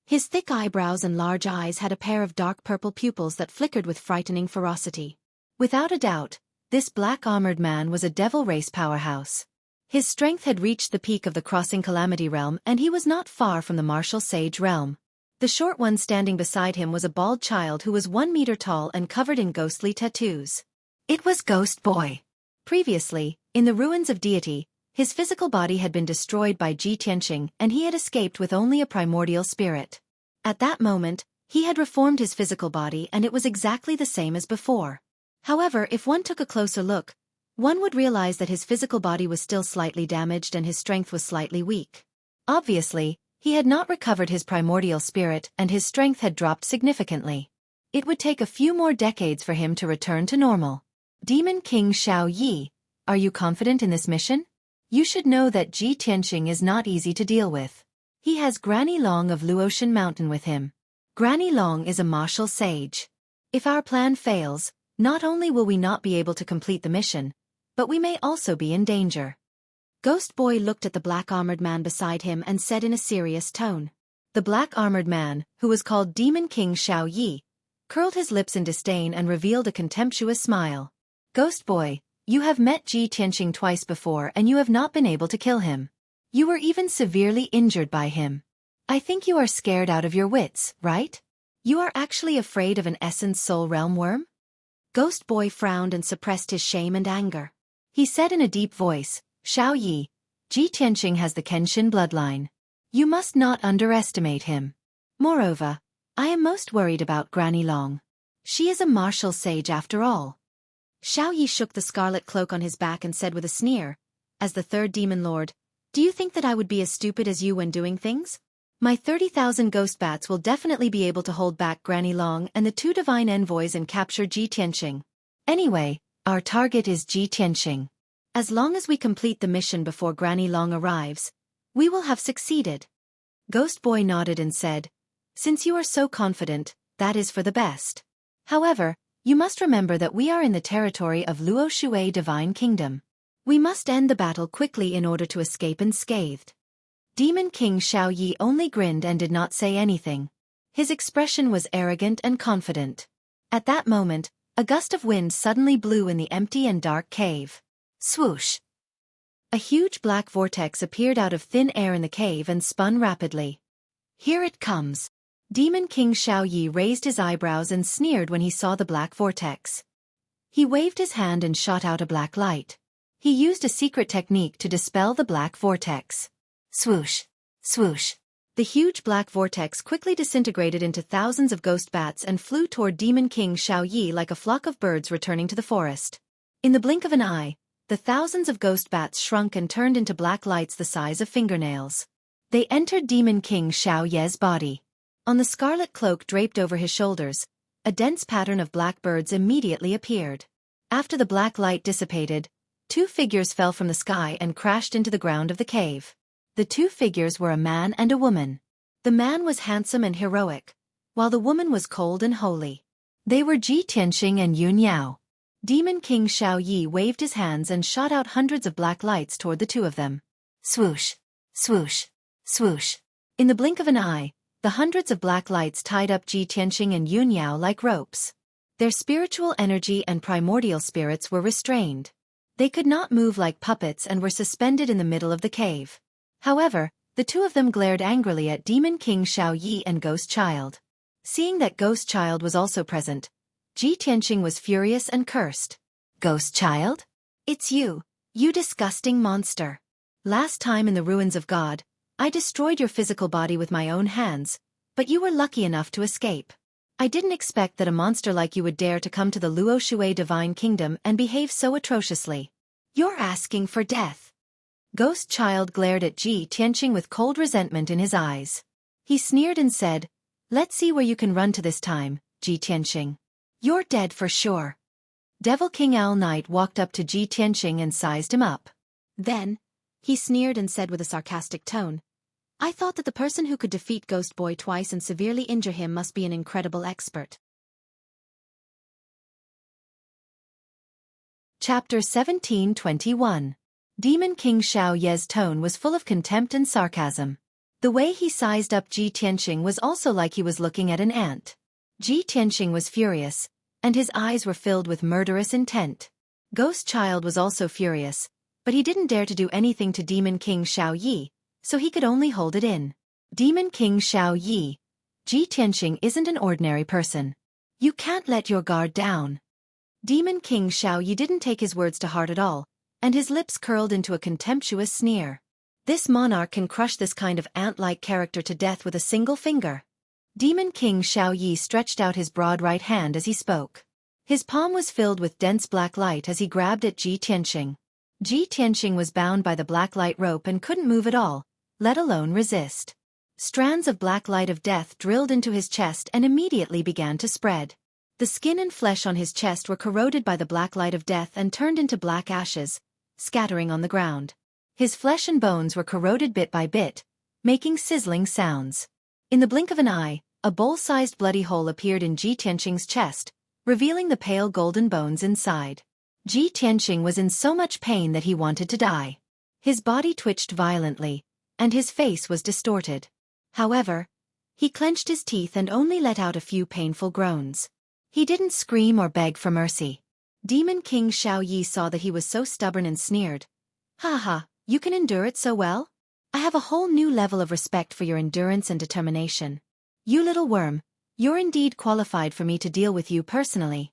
His thick eyebrows and large eyes had a pair of dark purple pupils that flickered with frightening ferocity. Without a doubt, this black-armored man was a devil race powerhouse. His strength had reached the peak of the crossing calamity realm, and he was not far from the martial sage realm. The short one standing beside him was a bald child who was 1 meter tall and covered in ghostly tattoos. It was Ghost Boy. Previously, in the ruins of deity, his physical body had been destroyed by Ji Tianqing and he had escaped with only a primordial spirit. At that moment, he had reformed his physical body and it was exactly the same as before. However, if one took a closer look, one would realize that his physical body was still slightly damaged and his strength was slightly weak. Obviously, he had not recovered his primordial spirit and his strength had dropped significantly. It would take a few more decades for him to return to normal. Demon King Xueqi, are you confident in this mission? You should know that Ji Tianqing is not easy to deal with. He has Granny Long of Luotian Mountain with him. Granny Long is a martial sage. If our plan fails, not only will we not be able to complete the mission, but we may also be in danger. Ghost Boy looked at the black-armored man beside him and said in a serious tone. The black-armored man, who was called Demon King Xueqi, curled his lips in disdain and revealed a contemptuous smile. Ghost Boy, you have met Ji Tianqing twice before and you have not been able to kill him. You were even severely injured by him. I think you are scared out of your wits, right? You are actually afraid of an Essence Soul Realm worm? Ghost Boy frowned and suppressed his shame and anger. He said in a deep voice, Xueqi, Ji Tianqing has the Kenshin bloodline. You must not underestimate him. Moreover, I am most worried about Granny Long. She is a martial sage after all. Xueqi shook the scarlet cloak on his back and said with a sneer, as the third demon lord, do you think that I would be as stupid as you when doing things? My 30,000 ghost bats will definitely be able to hold back Granny Long and the 2 divine envoys and capture Ji Tianqing. Anyway, our target is Ji Tianqing. As long as we complete the mission before Granny Long arrives, we will have succeeded. Ghost Boy nodded and said, since you are so confident, that is for the best. However, you must remember that we are in the territory of Luo Shui Divine Kingdom. We must end the battle quickly in order to escape unscathed. Demon King Xueqi only grinned and did not say anything. His expression was arrogant and confident. At that moment, a gust of wind suddenly blew in the empty and dark cave. Swoosh! A huge black vortex appeared out of thin air in the cave and spun rapidly. Here it comes. Demon King Xueqi raised his eyebrows and sneered when he saw the black vortex. He waved his hand and shot out a black light. He used a secret technique to dispel the black vortex. Swoosh! Swoosh! The huge black vortex quickly disintegrated into thousands of ghost bats and flew toward Demon King Xueqi like a flock of birds returning to the forest. In the blink of an eye, the thousands of ghost bats shrunk and turned into black lights the size of fingernails. They entered Demon King Xueqi's body. On the scarlet cloak draped over his shoulders, a dense pattern of black birds immediately appeared. After the black light dissipated, 2 figures fell from the sky and crashed into the ground of the cave. The 2 figures were a man and a woman. The man was handsome and heroic, while the woman was cold and holy. They were Ji Tianqing and Yun Yao. Demon King Xueqi waved his hands and shot out hundreds of black lights toward the 2 of them. Swoosh! Swoosh! Swoosh! In the blink of an eye, the hundreds of black lights tied up Ji Tianqing and Yun Yao like ropes. Their spiritual energy and primordial spirits were restrained. They could not move like puppets and were suspended in the middle of the cave. However, the 2 of them glared angrily at Demon King Xueqi and Ghost Child. Seeing that Ghost Child was also present, Ji Tianqing was furious and cursed. Ghost Child? It's you, you disgusting monster. Last time in the ruins of God, I destroyed your physical body with my own hands, but you were lucky enough to escape. I didn't expect that a monster like you would dare to come to the Luo Shui Divine Kingdom and behave so atrociously. You're asking for death. Ghost Child glared at Ji Tianqing with cold resentment in his eyes. He sneered and said, "Let's see where you can run to this time, Ji Tianqing. You're dead for sure." Devil King Owl Knight walked up to Ji Tianqing and sized him up. Then, he sneered and said with a sarcastic tone, "I thought that the person who could defeat Ghost Boy twice and severely injure him must be an incredible expert." Chapter 17:21. Demon King Xiao Ye's tone was full of contempt and sarcasm. The way he sized up Ji Tianqing was also like he was looking at an ant. Ji Tianqing was furious, and his eyes were filled with murderous intent. Ghost Child was also furious, but he didn't dare to do anything to Demon King Xiao Yi, so he could only hold it in. Demon King Xiao Yi, Ji Tianqing isn't an ordinary person. You can't let your guard down. Demon King Xiao Yi didn't take his words to heart at all, and his lips curled into a contemptuous sneer. This monarch can crush this kind of ant-like character to death with a single finger. Demon King Xiao Yi stretched out his broad right hand as he spoke. His palm was filled with dense black light as he grabbed at Ji Tianqing. Ji Tianqing was bound by the black light rope and couldn't move at all, let alone resist. Strands of black light of death drilled into his chest and immediately began to spread. The skin and flesh on his chest were corroded by the black light of death and turned into black ashes, scattering on the ground. His flesh and bones were corroded bit by bit, making sizzling sounds. In the blink of an eye, a bowl-sized bloody hole appeared in Ji Tianqing's chest, revealing the pale golden bones inside. Ji Tianqing was in so much pain that he wanted to die. His body twitched violently, and his face was distorted. However, he clenched his teeth and only let out a few painful groans. He didn't scream or beg for mercy. Demon King Xiao Yi saw that he was so stubborn and sneered. "Ha ha, you can endure it so well? I have a whole new level of respect for your endurance and determination. You little worm, you're indeed qualified for me to deal with you personally."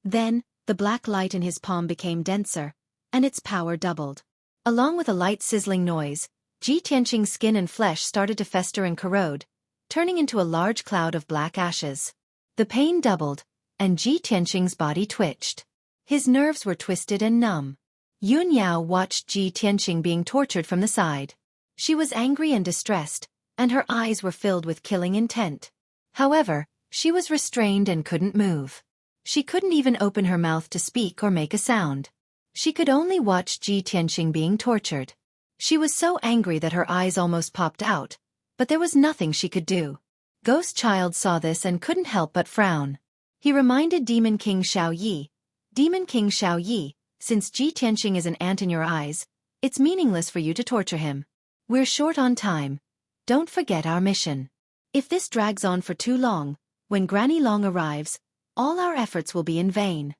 Then, the black light in his palm became denser, and its power doubled. Along with a light sizzling noise, Ji Tianqing's skin and flesh started to fester and corrode, turning into a large cloud of black ashes. The pain doubled, and Ji Tianqing's body twitched. His nerves were twisted and numb. Yun Yao watched Ji Tianqing being tortured from the side. She was angry and distressed, and her eyes were filled with killing intent. However, she was restrained and couldn't move. She couldn't even open her mouth to speak or make a sound. She could only watch Ji Tianqing being tortured. She was so angry that her eyes almost popped out, but there was nothing she could do. Ghost Child saw this and couldn't help but frown. He reminded Demon King Xiao Yi, "Demon King Xiao Yi, since Ji Tianqing is an ant in your eyes, it's meaningless for you to torture him. We're short on time. Don't forget our mission. If this drags on for too long, when Granny Long arrives, all our efforts will be in vain."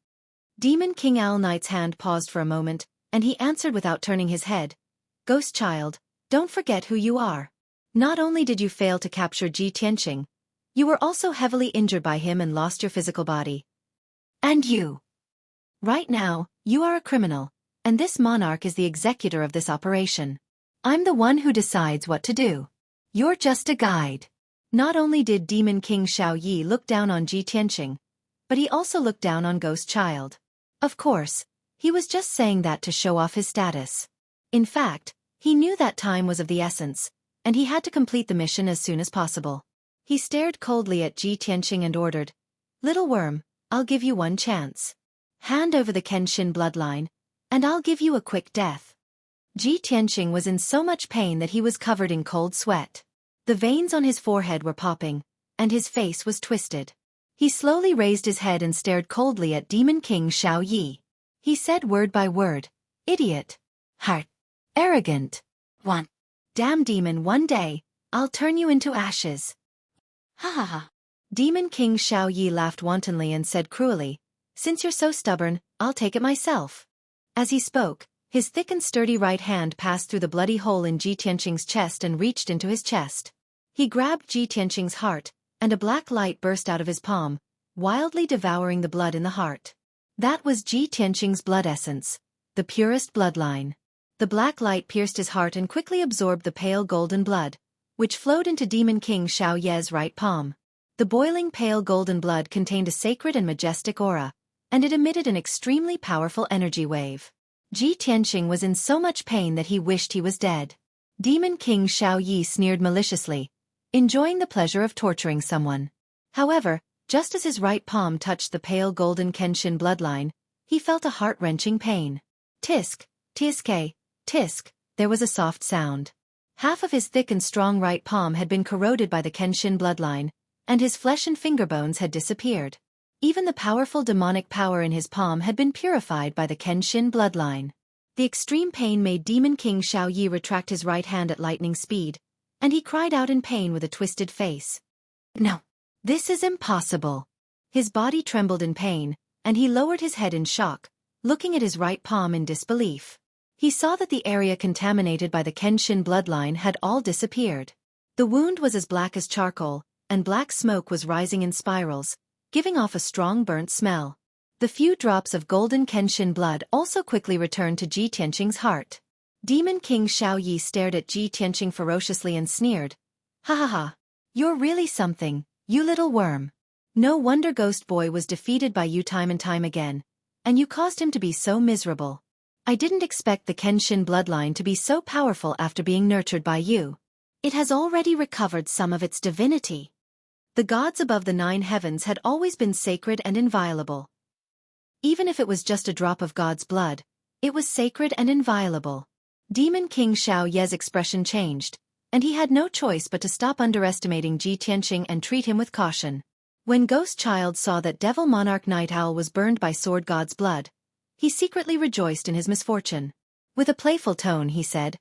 Demon King Owl Knight's hand paused for a moment, and he answered without turning his head, "Ghost Child, don't forget who you are. Not only did you fail to capture Ji Tianqing, you were also heavily injured by him and lost your physical body. And you. Right now, you are a criminal, and this monarch is the executor of this operation. I'm the one who decides what to do. You're just a guide." Not only did Demon King Xiao Yi look down on Ji Tianqing, but he also looked down on Ghost Child. Of course, he was just saying that to show off his status. In fact, he knew that time was of the essence, and he had to complete the mission as soon as possible. He stared coldly at Ji Tianqing and ordered, "Little worm, I'll give you one chance. Hand over the Kenshin bloodline, and I'll give you a quick death." Ji Tianqing was in so much pain that he was covered in cold sweat. The veins on his forehead were popping, and his face was twisted. He slowly raised his head and stared coldly at Demon King Xiao Yi. He said word by word, "Idiot. Heart. Arrogant. One. Damn demon, one day, I'll turn you into ashes." Ha ha ha. Demon King Xiao Yi laughed wantonly and said cruelly, "Since you're so stubborn, I'll take it myself." As he spoke, his thick and sturdy right hand passed through the bloody hole in Ji Tianqing's chest and reached into his chest. He grabbed Ji Tianqing's heart, and a black light burst out of his palm, wildly devouring the blood in the heart. That was Ji Tianqing's blood essence, the purest bloodline. The black light pierced his heart and quickly absorbed the pale golden blood, which flowed into Demon King Xiao Ye's right palm. The boiling pale golden blood contained a sacred and majestic aura, and it emitted an extremely powerful energy wave. Ji Tianqing was in so much pain that he wished he was dead. Demon King Xueqi sneered maliciously, enjoying the pleasure of torturing someone. However, just as his right palm touched the pale golden Kenshin bloodline, he felt a heart-wrenching pain. Tisk, tiske, tisk, there was a soft sound. Half of his thick and strong right palm had been corroded by the Kenshin bloodline, and his flesh and finger bones had disappeared. Even the powerful demonic power in his palm had been purified by the Kenshin bloodline. The extreme pain made Demon King Xueqi retract his right hand at lightning speed, and he cried out in pain with a twisted face. No, this is impossible. His body trembled in pain, and he lowered his head in shock, looking at his right palm in disbelief. He saw that the area contaminated by the Kenshin bloodline had all disappeared. The wound was as black as charcoal, and black smoke was rising in spirals, giving off a strong burnt smell. The few drops of golden Kenshin blood also quickly returned to Ji Tianqing's heart. Demon King Xueqi stared at Ji Tianqing ferociously and sneered. Ha ha ha. You're really something, you little worm. No wonder Ghost Boy was defeated by you time and time again, and you caused him to be so miserable. I didn't expect the Kenshin bloodline to be so powerful after being nurtured by you. It has already recovered some of its divinity. The gods above the 9 heavens had always been sacred and inviolable. Even if it was just a drop of God's blood, it was sacred and inviolable. Demon King Xueqi's expression changed, and he had no choice but to stop underestimating Ji Tianqing and treat him with caution. When Ghost Child saw that Devil Monarch Night Owl was burned by Sword God's blood, he secretly rejoiced in his misfortune. With a playful tone he said,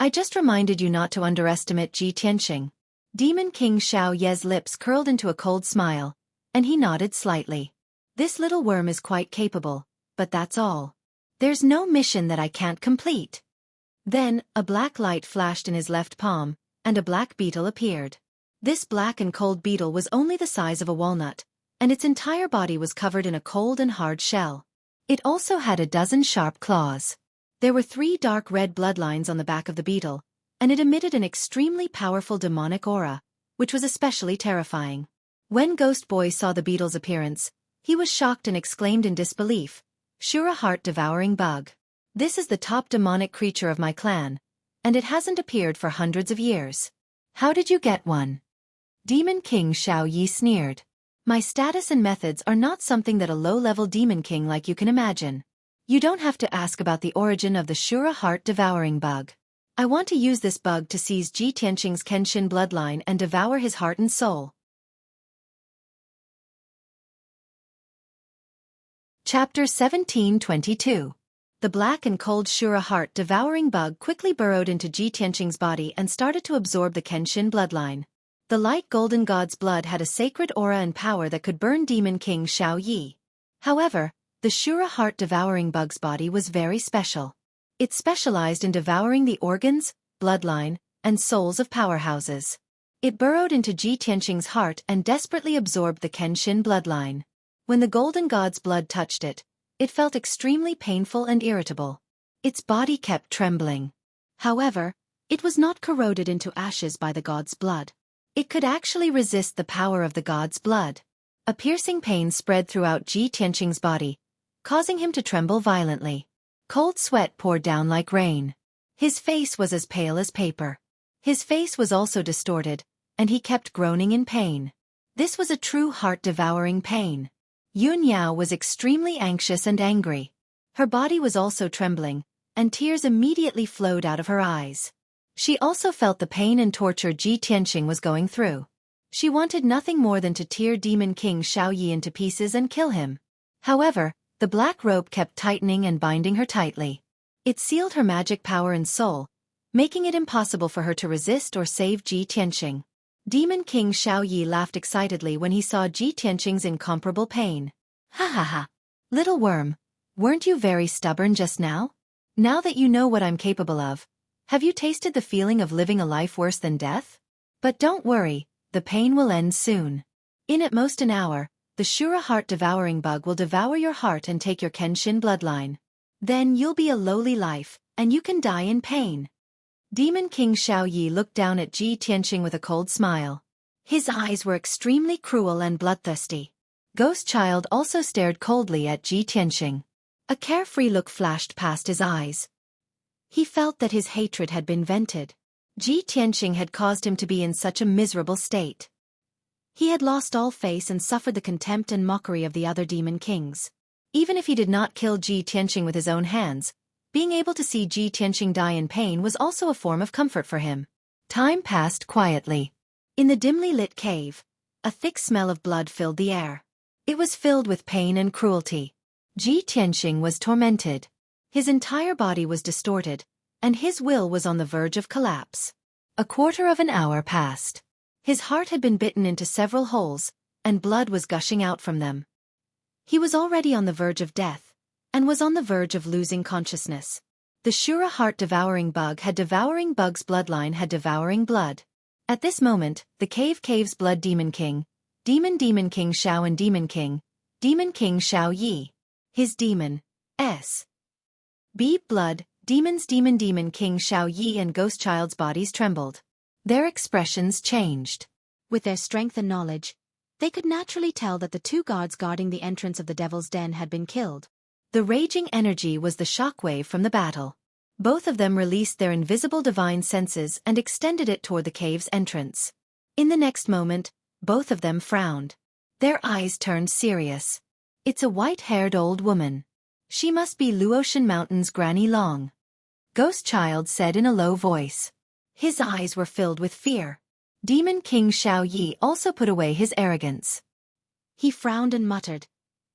I just reminded you not to underestimate Ji Tianqing. Demon King Xueqi's lips curled into a cold smile, and he nodded slightly. This little worm is quite capable, but that's all. There's no mission that I can't complete. Then, a black light flashed in his left palm, and a black beetle appeared. This black and cold beetle was only the size of a walnut, and its entire body was covered in a cold and hard shell. It also had a dozen sharp claws. There were 3 dark red bloodlines on the back of the beetle, and it emitted an extremely powerful demonic aura, which was especially terrifying. When Ghost Boy saw the beetle's appearance, he was shocked and exclaimed in disbelief, Sure, a heart-devouring bug. This is the top demonic creature of my clan, and it hasn't appeared for hundreds of years. How did you get one? Demon King Xueqi sneered. My status and methods are not something that a low-level demon king like you can imagine. You don't have to ask about the origin of the Shura heart-devouring bug. I want to use this bug to seize Ji Tianqing's Kenshin bloodline and devour his heart and soul. Chapter 1722. The black and cold Shura heart-devouring bug quickly burrowed into Ji Tianqing's body and started to absorb the Kenshin bloodline. The light golden god's blood had a sacred aura and power that could burn Demon King Xueqi. However, the Shura heart-devouring bug's body was very special. It specialized in devouring the organs, bloodline, and souls of powerhouses. It burrowed into Ji Tianqing's heart and desperately absorbed the Kenshin bloodline. When the golden god's blood touched it, it felt extremely painful and irritable. Its body kept trembling. However, it was not corroded into ashes by the god's blood. It could actually resist the power of the god's blood. A piercing pain spread throughout Ji Tianqing's body, causing him to tremble violently. Cold sweat poured down like rain. His face was as pale as paper. His face was also distorted, and he kept groaning in pain. This was a true heart-devouring pain. Yun Yao was extremely anxious and angry. Her body was also trembling, and tears immediately flowed out of her eyes. She also felt the pain and torture Ji Tianqing was going through. She wanted nothing more than to tear Demon King Xueqi into pieces and kill him. However, the black rope kept tightening and binding her tightly. It sealed her magic power and soul, making it impossible for her to resist or save Ji Tianqing. Demon King Xueqi laughed excitedly when he saw Ji Tianqing's incomparable pain. Ha ha ha! Little worm, weren't you very stubborn just now? Now that you know what I'm capable of, have you tasted the feeling of living a life worse than death? But don't worry, the pain will end soon. In at most an hour, the Shura heart-devouring bug will devour your heart and take your Kenshin bloodline. Then you'll be a lowly life, and you can die in pain. Demon King Xueqi looked down at Ji Tianqing with a cold smile. His eyes were extremely cruel and bloodthirsty. Ghost Child also stared coldly at Ji Tianxing. A carefree look flashed past his eyes. He felt that his hatred had been vented. Ji Tianxing had caused him to be in such a miserable state. He had lost all face and suffered the contempt and mockery of the other demon kings. Even if he did not kill Ji Tianxing with his own hands, being able to see Ji Tianxing die in pain was also a form of comfort for him. Time passed quietly. In the dimly lit cave, a thick smell of blood filled the air. It was filled with pain and cruelty. Ji Tianxing was tormented. His entire body was distorted, and his will was on the verge of collapse. A quarter of an hour passed. His heart had been bitten into several holes, and blood was gushing out from them. He was already on the verge of death, and was on the verge of losing consciousness. The Shura heart-devouring bug had devouring bug's bloodline had devouring blood. At this moment, the cave's blood Demon King Xiao and Demon King Xiao his demon, blood, Demon King Xiao and Ghost Child's bodies trembled. Their expressions changed. With their strength and knowledge, they could naturally tell that the two guards guarding the entrance of the Devil's Den had been killed. The raging energy was the shockwave from the battle. Both of them released their invisible divine senses and extended it toward the cave's entrance. In the next moment, both of them frowned. Their eyes turned serious. It's a white-haired old woman. She must be Luotian Mountain's Granny Long. Ghost Child said in a low voice. His eyes were filled with fear. Demon King Xiao also put away his arrogance. He frowned and muttered,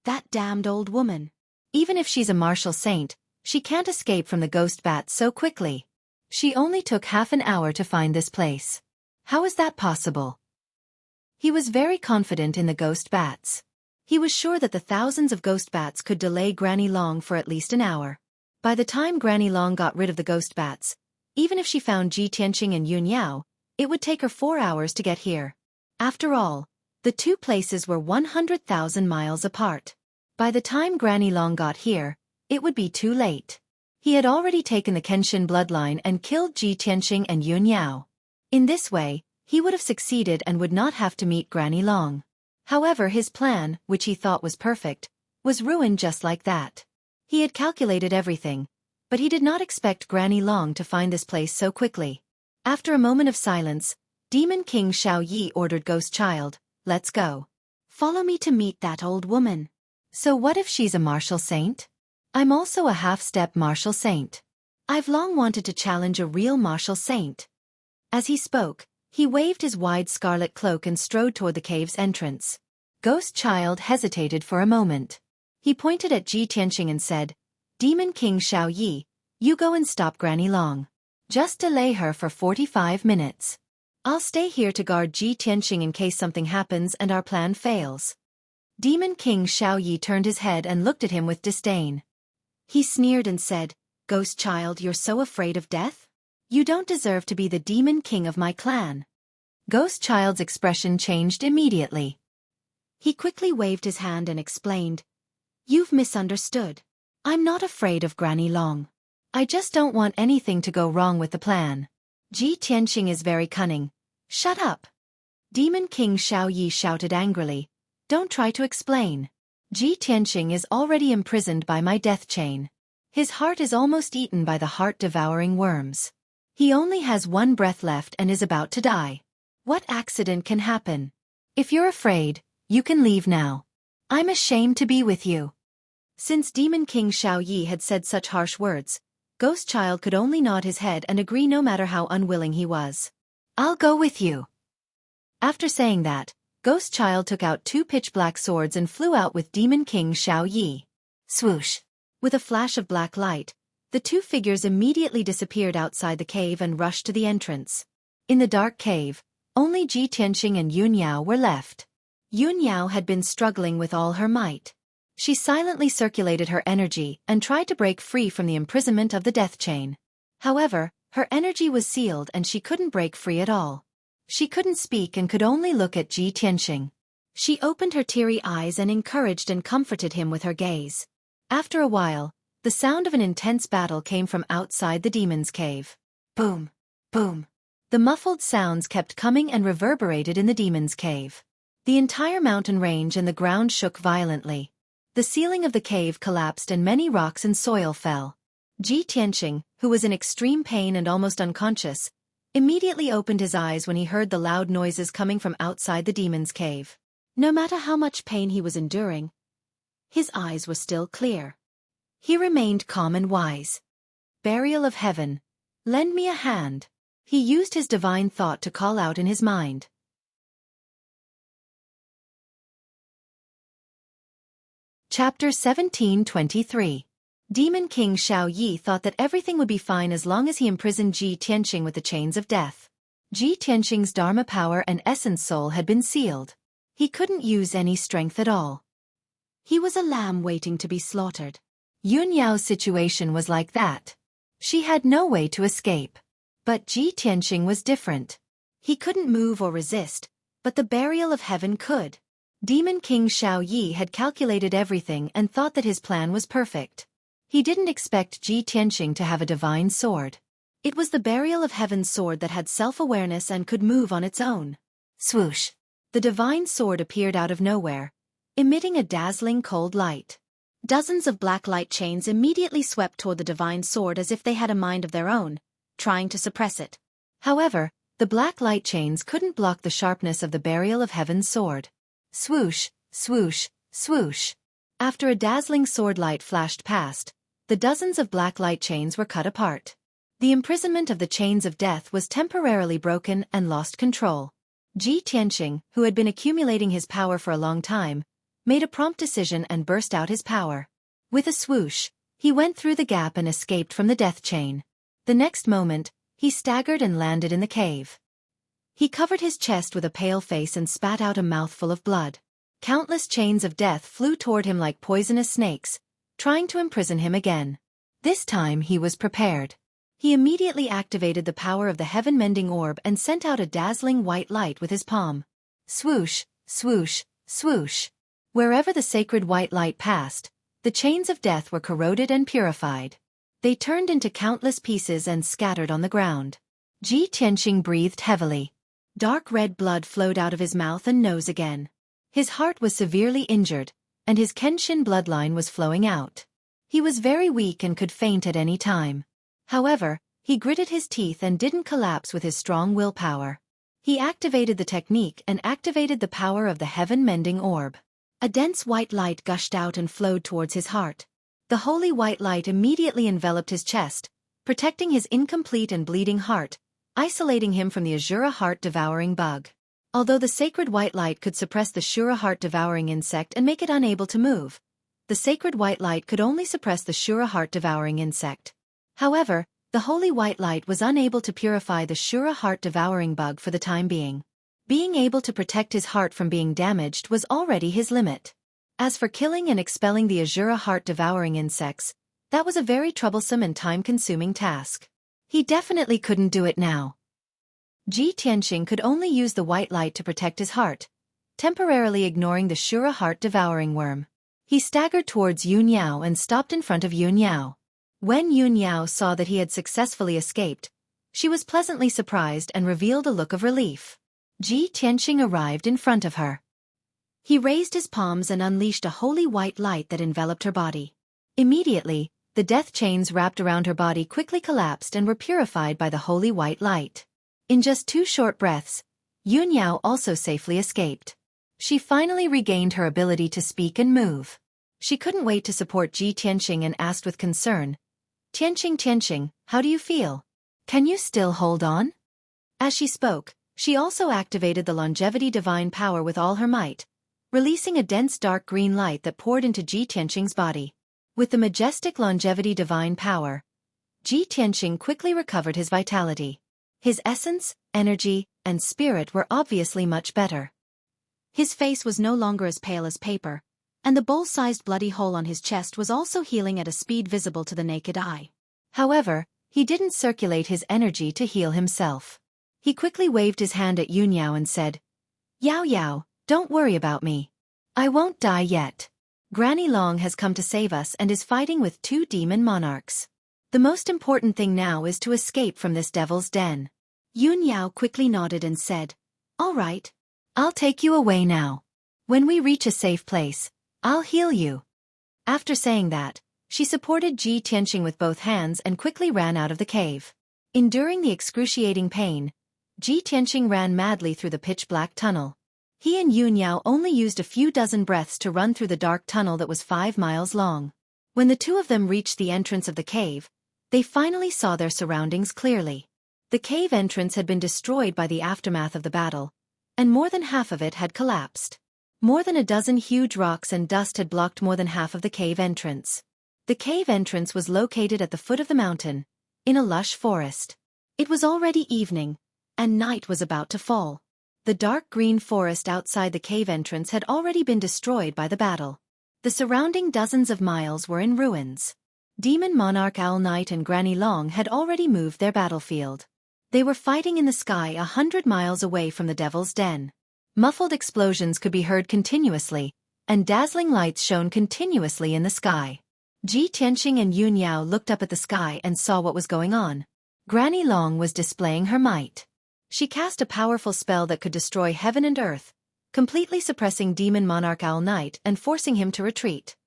"That damned old woman. Even if she's a martial saint, she can't escape from the ghost bats so quickly. She only took half an hour to find this place. How is that possible?" He was very confident in the ghost bats. He was sure that the thousands of ghost bats could delay Granny Long for at least an hour. By the time Granny Long got rid of the ghost bats, even if she found Ji Tianxing and Yun Yao, it would take her 4 hours to get here. After all, the two places were 100,000 miles apart. By the time Granny Long got here, it would be too late. He had already taken the Kenshin bloodline and killed Ji Tianxing and Yun Yao. In this way, he would have succeeded and would not have to meet Granny Long. However, his plan, which he thought was perfect, was ruined just like that. He had calculated everything, but he did not expect Granny Long to find this place so quickly. After a moment of silence, Demon King Xiao ordered Ghost Child, "Let's go. Follow me to meet that old woman." "So what if she's a martial saint? I'm also a half-step martial saint. I've long wanted to challenge a real martial saint." As he spoke, he waved his wide scarlet cloak and strode toward the cave's entrance. Ghost Child hesitated for a moment. He pointed at Ji Tianxing and said, "Demon King Xiao, you go and stop Granny Long. Just delay her for 45 minutes. I'll stay here to guard Ji Tianxing in case something happens and our plan fails." Demon King Xiao turned his head and looked at him with disdain. He sneered and said, "Ghost Child, you're so afraid of death? You don't deserve to be the Demon King of my clan." Ghost Child's expression changed immediately. He quickly waved his hand and explained, "You've misunderstood. I'm not afraid of Granny Long. I just don't want anything to go wrong with the plan. Ji Tianxing is very cunning. Shut up." Demon King Xiao shouted angrily, "Don't try to explain. Ji Tianxing is already imprisoned by my death chain. His heart is almost eaten by the heart-devouring worms. He only has one breath left and is about to die. What accident can happen? If you're afraid, you can leave now. I'm ashamed to be with you." Since Demon King Xiao had said such harsh words, Ghost Child could only nod his head and agree no matter how unwilling he was. "I'll go with you." After saying that, Ghost Child took out 2 pitch-black swords and flew out with Demon King Xiao. Swoosh! With a flash of black light, the 2 figures immediately disappeared outside the cave and rushed to the entrance. In the dark cave, only Ji Tianxing and Yun Yao were left. Yun Yao had been struggling with all her might. She silently circulated her energy and tried to break free from the imprisonment of the death chain. However, her energy was sealed and she couldn't break free at all. She couldn't speak and could only look at Ji Tianxing. She opened her teary eyes and encouraged and comforted him with her gaze. After a while, the sound of an intense battle came from outside the demon's cave. Boom! Boom! The muffled sounds kept coming and reverberated in the demon's cave. The entire mountain range and the ground shook violently. The ceiling of the cave collapsed and many rocks and soil fell. Ji Tianqing, who was in extreme pain and almost unconscious, immediately opened his eyes when he heard the loud noises coming from outside the demon's cave. No matter how much pain he was enduring, his eyes were still clear. He remained calm and wise. Burial of heaven. Lend me a hand. He used his divine thought to call out in his mind. Chapter 1723. Demon King Xueqi thought that everything would be fine as long as he imprisoned Ji Tianqing with the chains of death. Ji Tianqing's Dharma power and essence soul had been sealed. He couldn't use any strength at all. He was a lamb waiting to be slaughtered. Yun Yao's situation was like that. She had no way to escape. But Ji Tianqing was different. He couldn't move or resist, but the burial of heaven could. Demon King Xueqi had calculated everything and thought that his plan was perfect. He didn't expect Ji Tianqing to have a divine sword. It was the burial of heaven's sword that had self-awareness and could move on its own. Swoosh! The divine sword appeared out of nowhere, emitting a dazzling cold light. Dozens of black light chains immediately swept toward the divine sword as if they had a mind of their own, trying to suppress it. However, the black light chains couldn't block the sharpness of the burial of heaven's sword. Swoosh, swoosh, swoosh. After a dazzling sword light flashed past, the dozens of black light chains were cut apart. The imprisonment of the chains of death was temporarily broken and lost control. Ji Tianqing, who had been accumulating his power for a long time, made a prompt decision and burst out his power. With a swoosh, he went through the gap and escaped from the death chain. The next moment, he staggered and landed in the cave. He covered his chest with a pale face and spat out a mouthful of blood. Countless chains of death flew toward him like poisonous snakes, trying to imprison him again. This time he was prepared. He immediately activated the power of the heaven-mending orb and sent out a dazzling white light with his palm. Swoosh, swoosh, swoosh. Wherever the sacred white light passed, the chains of death were corroded and purified. They turned into countless pieces and scattered on the ground. Ji Tianqing breathed heavily. Dark red blood flowed out of his mouth and nose again. His heart was severely injured, and his Kenshin bloodline was flowing out. He was very weak and could faint at any time. However, he gritted his teeth and didn't collapse with his strong willpower. He activated the technique and activated the power of the heaven-mending orb. A dense white light gushed out and flowed towards his heart. The holy white light immediately enveloped his chest, protecting his incomplete and bleeding heart, isolating him from the Azura heart-devouring bug. Although the sacred white light could suppress the Shura heart-devouring insect and make it unable to move, the sacred white light could only suppress the Shura heart-devouring insect. However, the holy white light was unable to purify the Shura heart-devouring bug for the time being. Being able to protect his heart from being damaged was already his limit. As for killing and expelling the Azura heart-devouring insects, that was a very troublesome and time-consuming task. He definitely couldn't do it now. Ji Tianqing could only use the white light to protect his heart, temporarily ignoring the Shura heart-devouring worm. He staggered towards Yun Yao and stopped in front of Yun Yao. When Yun Yao saw that he had successfully escaped, she was pleasantly surprised and revealed a look of relief. Ji Tianqing arrived in front of her. He raised his palms and unleashed a holy white light that enveloped her body. Immediately, the death chains wrapped around her body quickly collapsed and were purified by the holy white light. In just 2 short breaths, Yun Yao also safely escaped. She finally regained her ability to speak and move. She couldn't wait to support Ji Tianqing and asked with concern, Tianqing, how do you feel? Can you still hold on?" As she spoke, she also activated the longevity divine power with all her might, releasing a dense dark green light that poured into Ji Tianqing's body. With the majestic longevity divine power, Ji Tianqing quickly recovered his vitality. His essence, energy, and spirit were obviously much better. His face was no longer as pale as paper, and the bowl-sized bloody hole on his chest was also healing at a speed visible to the naked eye. However, he didn't circulate his energy to heal himself. He quickly waved his hand at Yun Yao and said, "Yao Yao, don't worry about me. I won't die yet. Granny Long has come to save us and is fighting with 2 demon monarchs. The most important thing now is to escape from this devil's den. Yun Yao quickly nodded and said, "All right. I'll take you away now. When we reach a safe place, I'll heal you." After saying that, she supported Ji Tianqing with both hands and quickly ran out of the cave. Enduring the excruciating pain, Ji Tianqing ran madly through the pitch-black tunnel. He and Yun Yao only used a few dozen breaths to run through the dark tunnel that was 5 miles long. When the two of them reached the entrance of the cave, they finally saw their surroundings clearly. The cave entrance had been destroyed by the aftermath of the battle, and more than half of it had collapsed. More than a dozen huge rocks and dust had blocked more than half of the cave entrance. The cave entrance was located at the foot of the mountain, in a lush forest. It was already evening, and night was about to fall. The dark green forest outside the cave entrance had already been destroyed by the battle. The surrounding dozens of miles were in ruins. Demon Monarch Owl Knight and Granny Long had already moved their battlefield. They were fighting in the sky 100 miles away from the Devil's Den. Muffled explosions could be heard continuously, and dazzling lights shone continuously in the sky. Ji Tianqing and Yun Yao looked up at the sky and saw what was going on. Granny Long was displaying her might. She cast a powerful spell that could destroy heaven and earth, completely suppressing Demon Monarch Owl Knight and forcing him to retreat.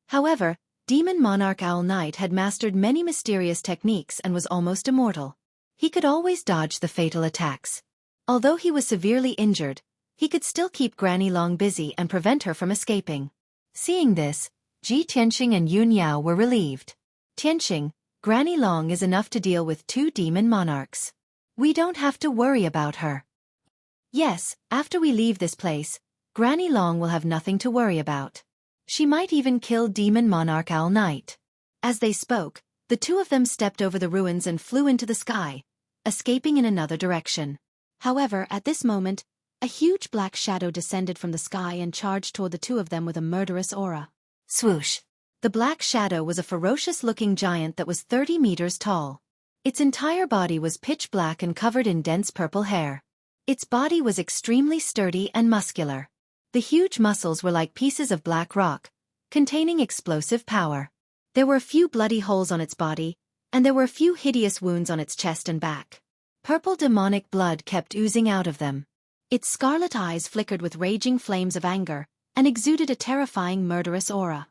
However, Demon Monarch Owl Knight had mastered many mysterious techniques and was almost immortal. He could always dodge the fatal attacks. Although he was severely injured, he could still keep Granny Long busy and prevent her from escaping. Seeing this, Ji Tianqing and Yun Yao were relieved. "Tianqing, Granny Long is enough to deal with 2 demon monarchs. We don't have to worry about her." "Yes, after we leave this place, Granny Long will have nothing to worry about. She might even kill Demon Monarch Owl Knight." As they spoke, the two of them stepped over the ruins and flew into the sky, escaping in another direction. However, at this moment, a huge black shadow descended from the sky and charged toward the two of them with a murderous aura. Swoosh! The black shadow was a ferocious-looking giant that was 30 meters tall. Its entire body was pitch black and covered in dense purple hair. Its body was extremely sturdy and muscular. The huge muscles were like pieces of black rock, containing explosive power. There were a few bloody holes on its body, and there were a few hideous wounds on its chest and back. Purple demonic blood kept oozing out of them. Its scarlet eyes flickered with raging flames of anger, and exuded a terrifying murderous aura.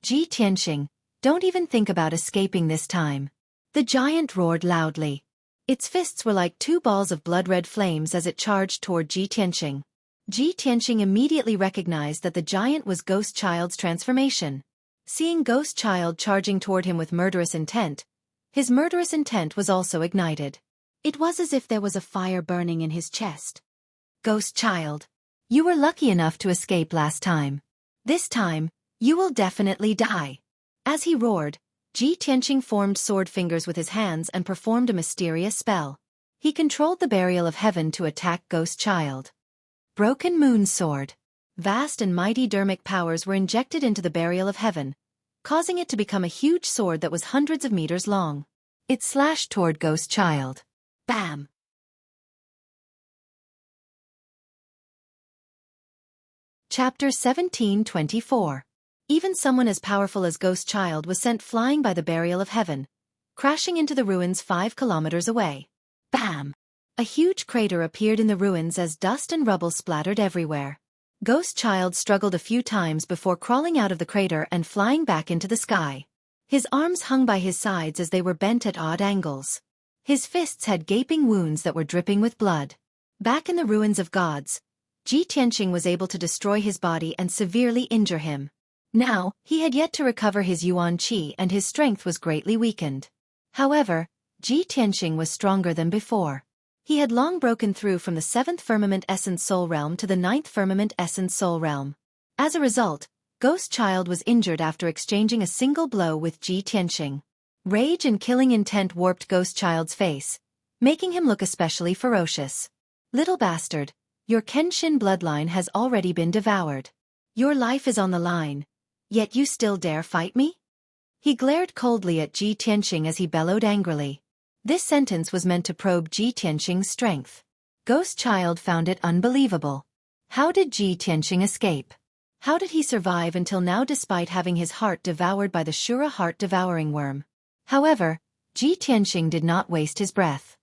"Ji Tianqing, don't even think about escaping this time." The giant roared loudly. Its fists were like 2 balls of blood-red flames as it charged toward Ji Tianqing. Ji Tianqing immediately recognized that the giant was Ghost Child's transformation. Seeing Ghost Child charging toward him with murderous intent, his murderous intent was also ignited. It was as if there was a fire burning in his chest. "Ghost Child, you were lucky enough to escape last time. This time, you will definitely die." As he roared, Ji Tianqing formed sword fingers with his hands and performed a mysterious spell. He controlled the Burial of Heaven to attack Ghost Child. Broken Moon Sword. Vast and mighty dermic powers were injected into the Burial of Heaven, causing it to become a huge sword that was hundreds of meters long. It slashed toward Ghost Child. Bam! Chapter 1724. Even someone as powerful as Ghost Child was sent flying by the Burial of Heaven, crashing into the ruins 5 kilometers away. Bam! A huge crater appeared in the ruins as dust and rubble splattered everywhere. Ghost Child struggled a few times before crawling out of the crater and flying back into the sky. His arms hung by his sides as they were bent at odd angles. His fists had gaping wounds that were dripping with blood. Back in the ruins of gods, Ji Tianqing was able to destroy his body and severely injure him. Now, he had yet to recover his Yuan Qi and his strength was greatly weakened. However, Ji Tianqing was stronger than before. He had long broken through from the 7th Firmament Essence Soul Realm to the 9th Firmament Essence Soul Realm. As a result, Ghost Child was injured after exchanging a single blow with Ji Tianqing. Rage and killing intent warped Ghost Child's face, making him look especially ferocious. "Little bastard, your Kenshin bloodline has already been devoured. Your life is on the line, yet you still dare fight me?" He glared coldly at Ji Tianqing as he bellowed angrily. This sentence was meant to probe Ji Tianqing's strength. Ghost Child found it unbelievable. How did Ji Tianqing escape? How did he survive until now despite having his heart devoured by the Shura heart-devouring worm? However, Ji Tianqing did not waste his breath.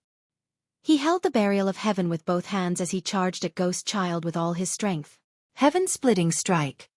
He held the barrier of heaven with both hands as he charged at Ghost Child with all his strength. Heaven-splitting strike.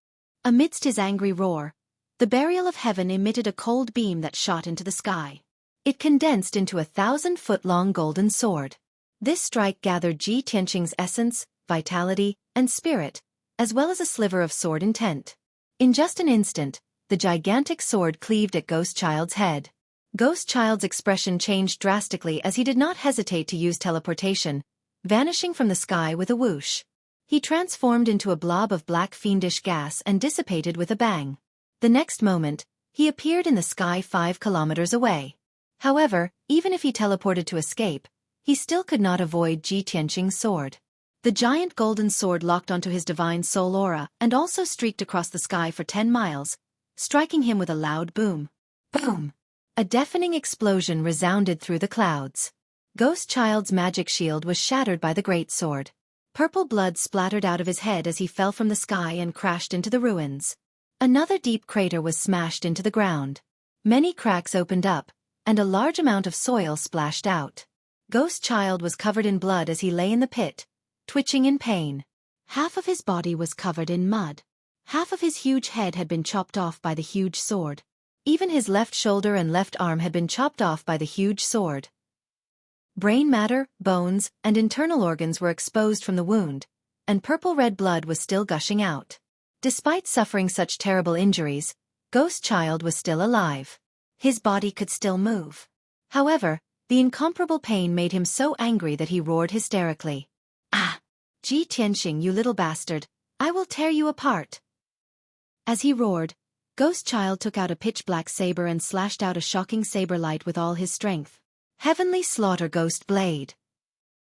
Amidst his angry roar, the barrier of heaven emitted a cold beam that shot into the sky. It condensed into a 1,000-foot-long golden sword. This strike gathered Ji Tianqing's essence, vitality, and spirit, as well as a sliver of sword intent. In just an instant, the gigantic sword cleaved at Ghost Child's head. Ghost Child's expression changed drastically as he did not hesitate to use teleportation, vanishing from the sky with a whoosh. He transformed into a blob of black fiendish gas and dissipated with a bang. The next moment, he appeared in the sky 5 kilometers away. However, even if he teleported to escape, he still could not avoid Ji Tianqing's sword. The giant golden sword locked onto his divine soul aura and also streaked across the sky for 10 miles, striking him with a loud boom. Boom! A deafening explosion resounded through the clouds. Ghost Child's magic shield was shattered by the great sword. Purple blood splattered out of his head as he fell from the sky and crashed into the ruins. Another deep crater was smashed into the ground. Many cracks opened up, and a large amount of soil splashed out. Ghost Child was covered in blood as he lay in the pit, twitching in pain. Half of his body was covered in mud. Half of his huge head had been chopped off by the huge sword. Even his left shoulder and left arm had been chopped off by the huge sword. Brain matter, bones, and internal organs were exposed from the wound, and purple-red blood was still gushing out. Despite suffering such terrible injuries, Ghost Child was still alive. His body could still move. However, the incomparable pain made him so angry that he roared hysterically. "Ah! Ji Tianqing, you little bastard, I will tear you apart!" As he roared, Ghost Child took out a pitch-black saber and slashed out a shocking saber light with all his strength. Heavenly Slaughter Ghost Blade.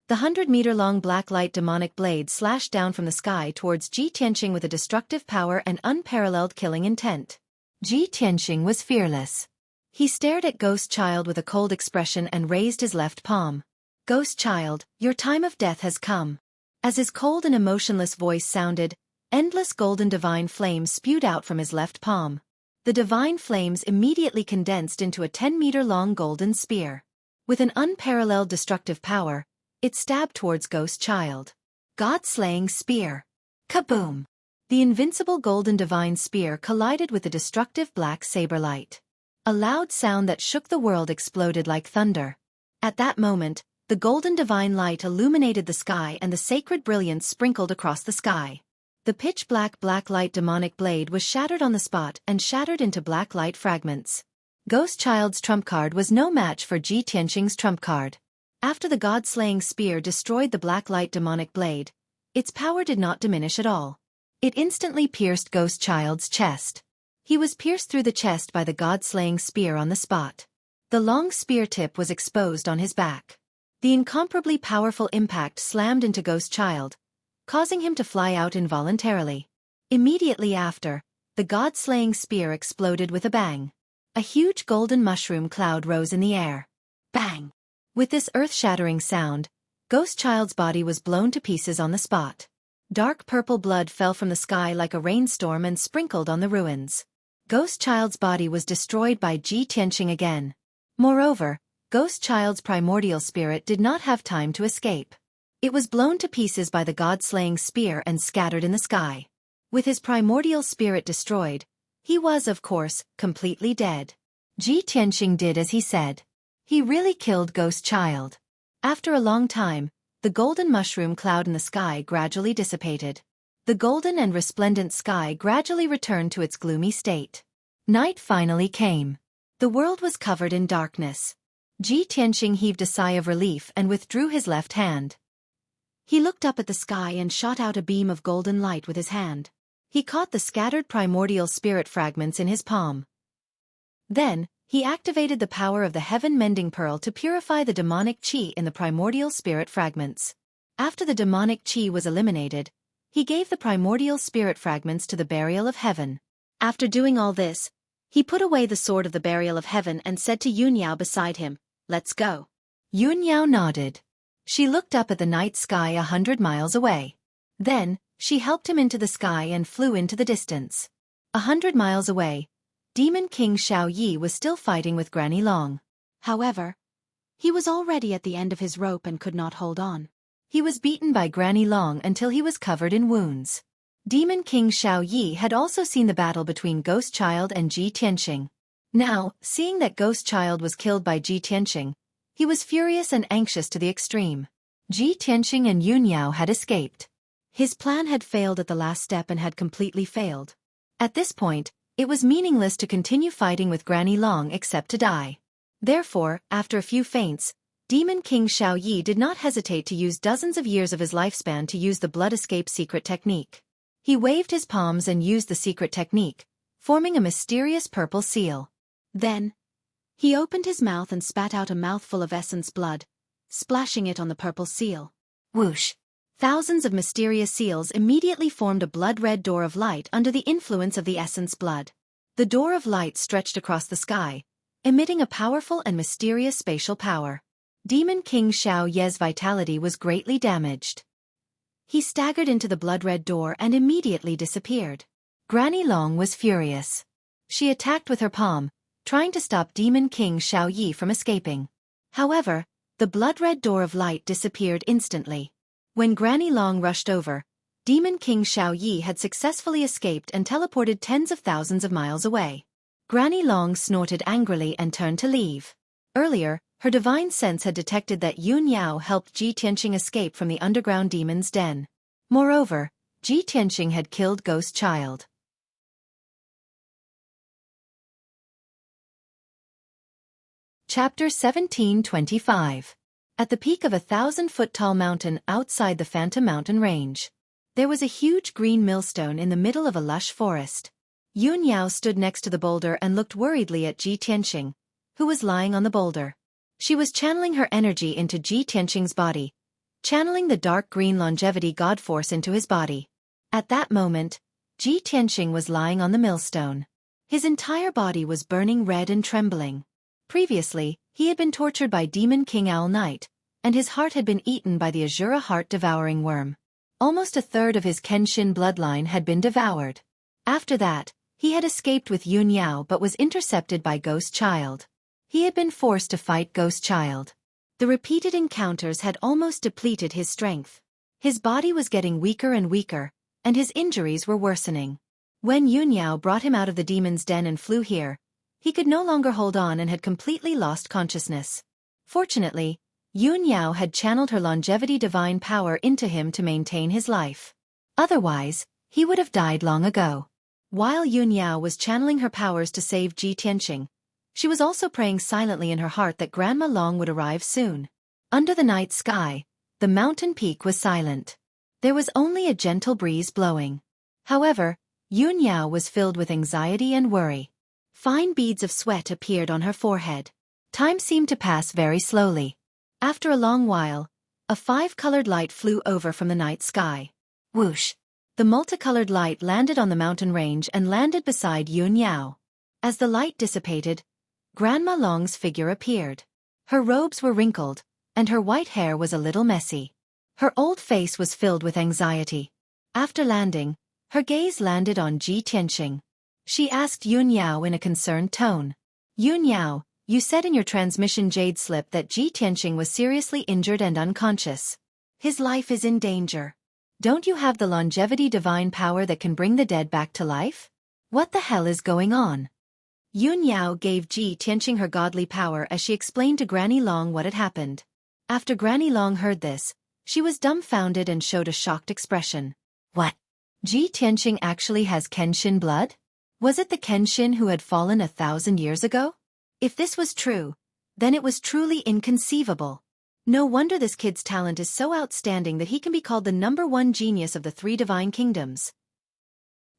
The 100-meter-long black light demonic blade slashed down from the sky towards Ji Tianqing with a destructive power and unparalleled killing intent. Ji Tianqing was fearless. He stared at Ghost Child with a cold expression and raised his left palm. "Ghost Child, your time of death has come." As his cold and emotionless voice sounded, endless golden divine flames spewed out from his left palm. The divine flames immediately condensed into a 10-meter-long golden spear. With an unparalleled destructive power, it stabbed towards Ghost Child. God-slaying spear. Kaboom! The invincible golden divine spear collided with the destructive black saber light. A loud sound that shook the world exploded like thunder. At that moment, the golden divine light illuminated the sky and the sacred brilliance sprinkled across the sky. The pitch-black black light demonic blade was shattered on the spot and shattered into black light fragments. Ghost Child's trump card was no match for Ji Tianqing's trump card. After the god-slaying spear destroyed the black light demonic blade, its power did not diminish at all. It instantly pierced Ghost Child's chest. He was pierced through the chest by the god-slaying spear on the spot. The long spear tip was exposed on his back. The incomparably powerful impact slammed into Ghost Child, causing him to fly out involuntarily. Immediately after, the god-slaying spear exploded with a bang. A huge golden mushroom cloud rose in the air. Bang! With this earth-shattering sound, Ghost Child's body was blown to pieces on the spot. Dark purple blood fell from the sky like a rainstorm and sprinkled on the ruins. Ghost Child's body was destroyed by Ji Tianqing again. Moreover, Ghost Child's primordial spirit did not have time to escape. It was blown to pieces by the god-slaying spear and scattered in the sky. With his primordial spirit destroyed, he was, of course, completely dead. Ji Tianqing did as he said. He really killed Ghost Child. After a long time, the golden mushroom cloud in the sky gradually dissipated. The golden and resplendent sky gradually returned to its gloomy state. Night finally came. The world was covered in darkness. Ji Tianqing heaved a sigh of relief and withdrew his left hand. He looked up at the sky and shot out a beam of golden light with his hand. He caught the scattered primordial spirit fragments in his palm. Then, he activated the power of the heaven-mending pearl to purify the demonic qi in the primordial spirit fragments. After the demonic qi was eliminated, he gave the primordial spirit fragments to the burial of heaven. After doing all this, he put away the sword of the burial of heaven and said to Yunyao beside him, "Let's go." Yunyao nodded. She looked up at the night sky 100 miles away. Then, she helped him into the sky and flew into the distance. 100 miles away, Demon King Xiaoyi was still fighting with Granny Long. However, He was already at the end of his rope and could not hold on. He was beaten by Granny Long until he was covered in wounds. Demon King Xueqi had also seen the battle between Ghost Child and Ji Tianqing. Now, seeing that Ghost Child was killed by Ji Tianqing, he was furious and anxious to the extreme. Ji Tianqing and Yun Yao had escaped. His plan had failed at the last step and had completely failed. At this point, it was meaningless to continue fighting with Granny Long except to die. Therefore, after a few feints, Demon King Xueqi did not hesitate to use dozens of years of his lifespan to use the blood escape secret technique. He waved his palms and used the secret technique, forming a mysterious purple seal. Then, he opened his mouth and spat out a mouthful of essence blood, splashing it on the purple seal. Whoosh! Thousands of mysterious seals immediately formed a blood-red door of light under the influence of the essence blood. The door of light stretched across the sky, emitting a powerful and mysterious spatial power. Demon King Xueqi's vitality was greatly damaged. He staggered into the blood-red door and immediately disappeared. Granny Long was furious. She attacked with her palm, trying to stop Demon King Xueqi from escaping. However, the blood-red door of light disappeared instantly. When Granny Long rushed over, Demon King Xueqi had successfully escaped and teleported tens of thousands of miles away. Granny Long snorted angrily and turned to leave. Earlier, her divine sense had detected that Yun Yao helped Ji Tianqing escape from the underground demon's den. Moreover, Ji Tianqing had killed Ghost Child. Chapter 1725. At the peak of a 1,000-foot-tall mountain outside the Phantom Mountain Range, there was a huge green millstone in the middle of a lush forest. Yun Yao stood next to the boulder and looked worriedly at Ji Tianqing, who was lying on the boulder. She was channeling her energy into Ji Tianqing's body, channeling the dark green longevity god force into his body. At that moment, Ji Tianqing was lying on the millstone. His entire body was burning red and trembling. Previously, he had been tortured by Demon King Owl Knight, and his heart had been eaten by the Azura heart-devouring worm. Almost a third of his Kenshin bloodline had been devoured. After that, he had escaped with Yun Yao but was intercepted by Ghost Child. He had been forced to fight Ghost Child. The repeated encounters had almost depleted his strength. His body was getting weaker and weaker, and his injuries were worsening. When Yun Yao brought him out of the demon's den and flew here, he could no longer hold on and had completely lost consciousness. Fortunately, Yun Yao had channeled her longevity divine power into him to maintain his life. Otherwise, he would have died long ago. While Yun Yao was channeling her powers to save Ji Tianqing, she was also praying silently in her heart that Grandma Long would arrive soon. Under the night sky, the mountain peak was silent. There was only a gentle breeze blowing. However, Yun Yao was filled with anxiety and worry. Fine beads of sweat appeared on her forehead. Time seemed to pass very slowly. After a long while, a 5-colored light flew over from the night sky. Whoosh! The multicolored light landed on the mountain range and landed beside Yun Yao. As the light dissipated, Grandma Long's figure appeared. Her robes were wrinkled, and her white hair was a little messy. Her old face was filled with anxiety. After landing, her gaze landed on Ji Tianqing. She asked Yun Yao in a concerned tone. Yun Yao, you said in your transmission jade slip that Ji Tianqing was seriously injured and unconscious. His life is in danger. Don't you have the longevity divine power that can bring the dead back to life? What the hell is going on? Yun Yao gave Ji Tianqing her godly power as she explained to Granny Long what had happened. After Granny Long heard this, she was dumbfounded and showed a shocked expression. What? Ji Tianqing actually has Kenshin blood? Was it the Kenshin who had fallen 1,000 years ago? If this was true, then it was truly inconceivable. No wonder this kid's talent is so outstanding that he can be called the #1 genius of the 3 divine kingdoms.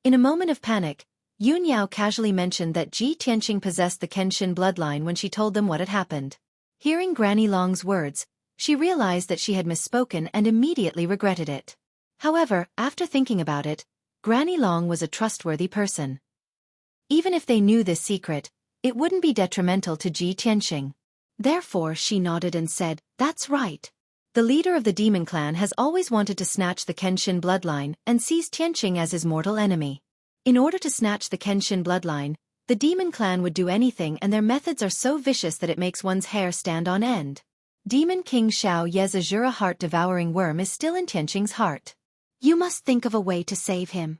In a moment of panic, Yun Yao casually mentioned that Ji Tianqing possessed the Kenshin bloodline when she told them what had happened. Hearing Granny Long's words, she realized that she had misspoken and immediately regretted it. However, after thinking about it, Granny Long was a trustworthy person. Even if they knew this secret, it wouldn't be detrimental to Ji Tianqing. Therefore she nodded and said, "That's right. The leader of the demon clan has always wanted to snatch the Kenshin bloodline and sees Tianqing as his mortal enemy. In order to snatch the Kenshin bloodline, the demon clan would do anything, and their methods are so vicious that it makes one's hair stand on end." Demon King Xiao Ye's Azura heart-devouring worm is still in Tianqing's heart. You must think of a way to save him.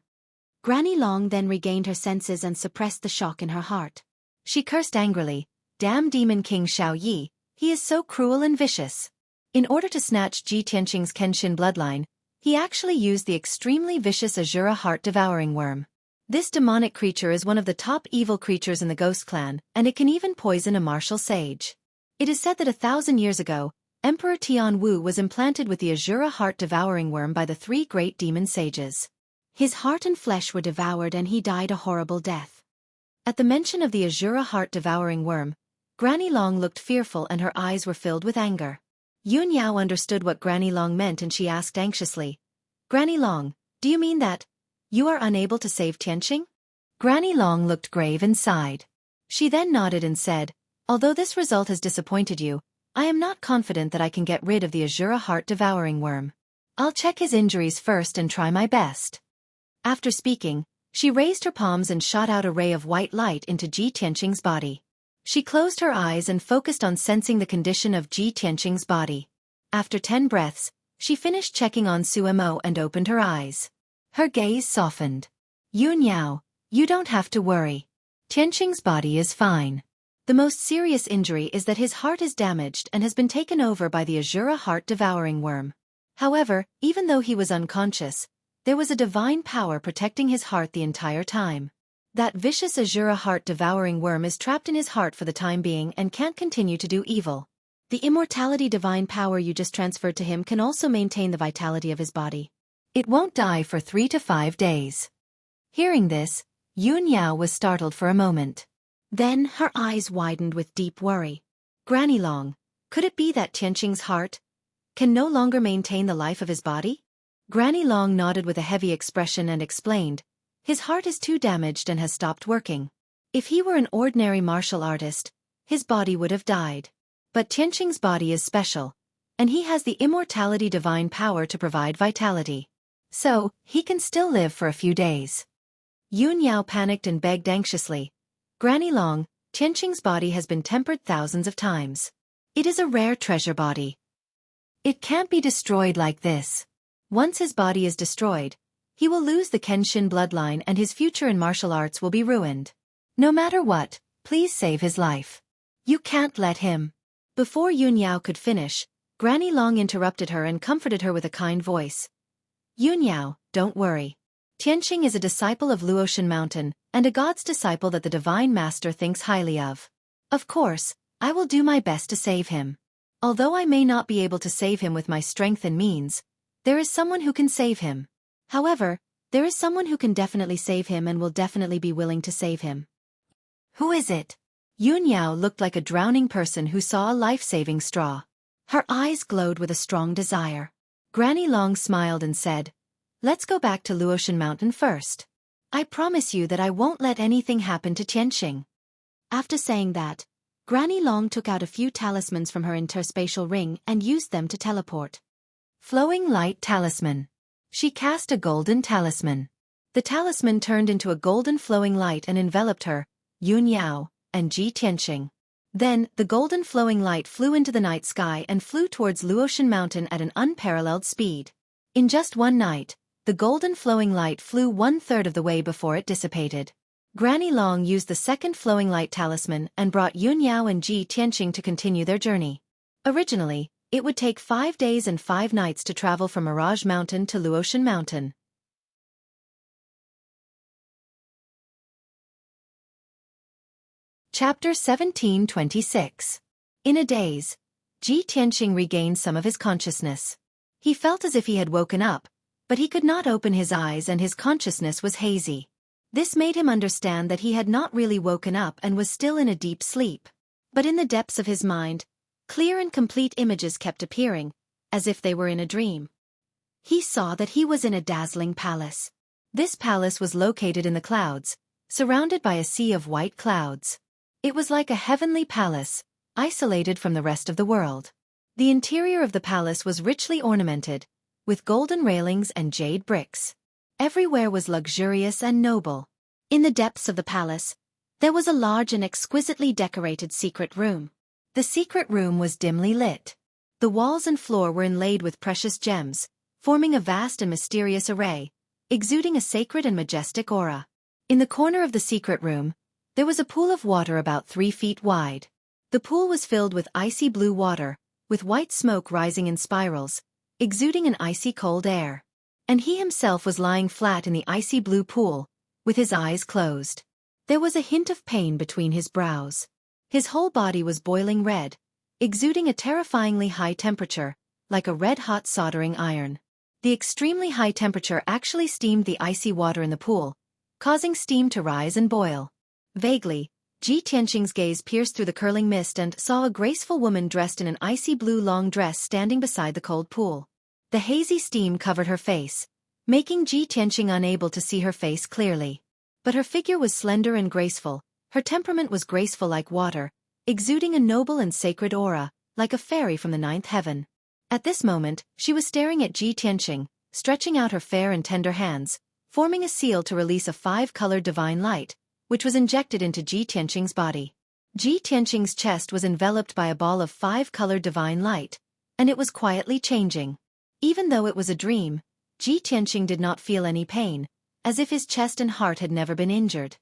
Granny Long then regained her senses and suppressed the shock in her heart. She cursed angrily, "Damn Demon King Xiao Yi, he is so cruel and vicious." In order to snatch Ji Tianqing's Kenshin bloodline, he actually used the extremely vicious Azura heart-devouring worm. This demonic creature is one of the top evil creatures in the Ghost Clan, and it can even poison a martial sage. It is said that 1,000 years ago, Emperor Tian Wu was implanted with the Azura heart-devouring worm by the 3 great demon sages. His heart and flesh were devoured and he died a horrible death. At the mention of the Azura heart-devouring worm, Granny Long looked fearful and her eyes were filled with anger. Yun Yao understood what Granny Long meant and she asked anxiously, "Granny Long, do you mean that you are unable to save Tianqing?" Granny Long looked grave and sighed. She then nodded and said, "Although this result has disappointed you, I am not confident that I can get rid of the Azura heart-devouring worm. I'll check his injuries first and try my best." After speaking, she raised her palms and shot out a ray of white light into Ji Tianqing's body. She closed her eyes and focused on sensing the condition of Ji Tianqing's body. After 10 breaths, she finished checking on Suemo and opened her eyes. Her gaze softened. "Yun Yao, you don't have to worry. Tianqing's body is fine. The most serious injury is that his heart is damaged and has been taken over by the Azura heart-devouring worm. However, even though he was unconscious, there was a divine power protecting his heart the entire time. That vicious Azura heart-devouring worm is trapped in his heart for the time being and can't continue to do evil. The immortality divine power you just transferred to him can also maintain the vitality of his body. It won't die for 3 to 5 days." Hearing this, Yun Yao was startled for a moment. Then her eyes widened with deep worry. "Granny Long, could it be that Tianqing's heart can no longer maintain the life of his body?" Granny Long nodded with a heavy expression and explained, "His heart is too damaged and has stopped working. If he were an ordinary martial artist, his body would have died. But Tianqing's body is special, and he has the immortality divine power to provide vitality. So, he can still live for a few days." Yun Yao panicked and begged anxiously, "Granny Long, Tianqing's body has been tempered thousands of times. It is a rare treasure body. It can't be destroyed like this. Once his body is destroyed, he will lose the Kenshin bloodline and his future in martial arts will be ruined. No matter what, please save his life. You can't let him." Before Yun Yao could finish, Granny Long interrupted her and comforted her with a kind voice. "Yun Yao, don't worry. Tianqing is a disciple of Luotian Mountain, and a god's disciple that the Divine Master thinks highly of. Of course, I will do my best to save him. Although I may not be able to save him with my strength and means, there is someone who can save him. However, there is someone who can definitely save him and will definitely be willing to save him." "Who is it?" Yun Yao looked like a drowning person who saw a life-saving straw. Her eyes glowed with a strong desire. Granny Long smiled and said, "Let's go back to Luotian Mountain first. I promise you that I won't let anything happen to Tianqing." After saying that, Granny Long took out a few talismans from her interspatial ring and used them to teleport. Flowing Light Talisman. She cast a golden talisman. The talisman turned into a golden flowing light and enveloped her, Yun Yao, and Ji Tianqing. Then, the golden flowing light flew into the night sky and flew towards Luotian Mountain at an unparalleled speed. In just one night, the golden flowing light flew 1/3 of the way before it dissipated. Granny Long used the second flowing light talisman and brought Yun Yao and Ji Tianqing to continue their journey. Originally, it would take 5 days and 5 nights to travel from Mirage Mountain to Luotian Mountain. Chapter 1726. In a daze, Ji Tianqing regained some of his consciousness. He felt as if he had woken up, but he could not open his eyes and his consciousness was hazy. This made him understand that he had not really woken up and was still in a deep sleep. But in the depths of his mind, clear and complete images kept appearing, as if they were in a dream. He saw that he was in a dazzling palace. This palace was located in the clouds, surrounded by a sea of white clouds. It was like a heavenly palace, isolated from the rest of the world. The interior of the palace was richly ornamented, with golden railings and jade bricks. Everywhere was luxurious and noble. In the depths of the palace, there was a large and exquisitely decorated secret room. The secret room was dimly lit. The walls and floor were inlaid with precious gems, forming a vast and mysterious array, exuding a sacred and majestic aura. In the corner of the secret room, there was a pool of water about 3 feet wide. The pool was filled with icy blue water, with white smoke rising in spirals, exuding an icy cold air. And he himself was lying flat in the icy blue pool, with his eyes closed. There was a hint of pain between his brows. His whole body was boiling red, exuding a terrifyingly high temperature, like a red-hot soldering iron. The extremely high temperature actually steamed the icy water in the pool, causing steam to rise and boil. Vaguely, Ji Tianqing's gaze pierced through the curling mist and saw a graceful woman dressed in an icy blue long dress standing beside the cold pool. The hazy steam covered her face, making Ji Tianqing unable to see her face clearly. But her figure was slender and graceful, her temperament was graceful like water, exuding a noble and sacred aura, like a fairy from the 9th heaven. At this moment, she was staring at Ji Tianqing, stretching out her fair and tender hands, forming a seal to release a 5-colored divine light, which was injected into Ji Tianqing's body. Ji Tianqing's chest was enveloped by a ball of 5-colored divine light, and it was quietly changing. Even though it was a dream, Ji Tianqing did not feel any pain, as if his chest and heart had never been injured.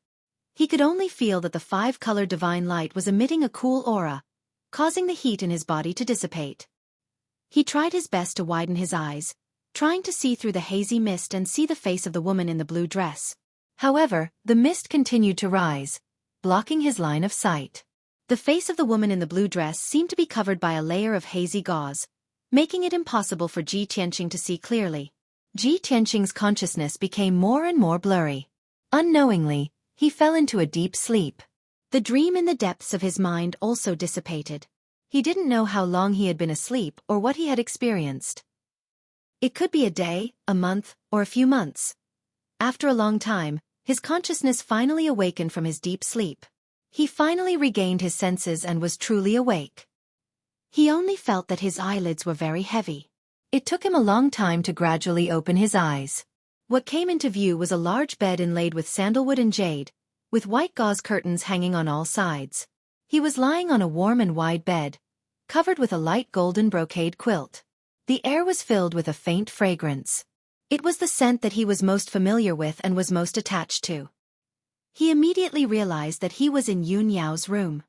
He could only feel that the 5-colored divine light was emitting a cool aura, causing the heat in his body to dissipate. He tried his best to widen his eyes, trying to see through the hazy mist and see the face of the woman in the blue dress. However, the mist continued to rise, blocking his line of sight. The face of the woman in the blue dress seemed to be covered by a layer of hazy gauze, making it impossible for Ji Tianqing to see clearly. Ji Tianqing's consciousness became more and more blurry. Unknowingly, he fell into a deep sleep. The dream in the depths of his mind also dissipated. He didn't know how long he had been asleep or what he had experienced. It could be a day, a month, or a few months. After a long time, his consciousness finally awakened from his deep sleep. He finally regained his senses and was truly awake. He only felt that his eyelids were very heavy. It took him a long time to gradually open his eyes. What came into view was a large bed inlaid with sandalwood and jade, with white gauze curtains hanging on all sides. He was lying on a warm and wide bed, covered with a light golden brocade quilt. The air was filled with a faint fragrance. It was the scent that he was most familiar with and was most attached to. He immediately realized that he was in Yun Yao's room.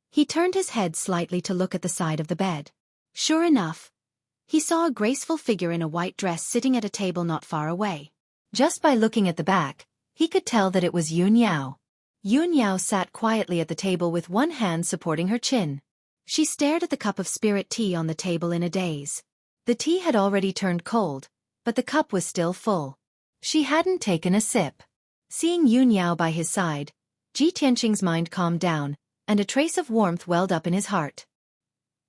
He turned his head slightly to look at the side of the bed. Sure enough, he saw a graceful figure in a white dress sitting at a table not far away. Just by looking at the back, he could tell that it was Yun Yao. Yun Yao sat quietly at the table with one hand supporting her chin. She stared at the cup of spirit tea on the table in a daze. The tea had already turned cold, but the cup was still full. She hadn't taken a sip. Seeing Yun Yao by his side, Ji Tianqing's mind calmed down, and a trace of warmth welled up in his heart.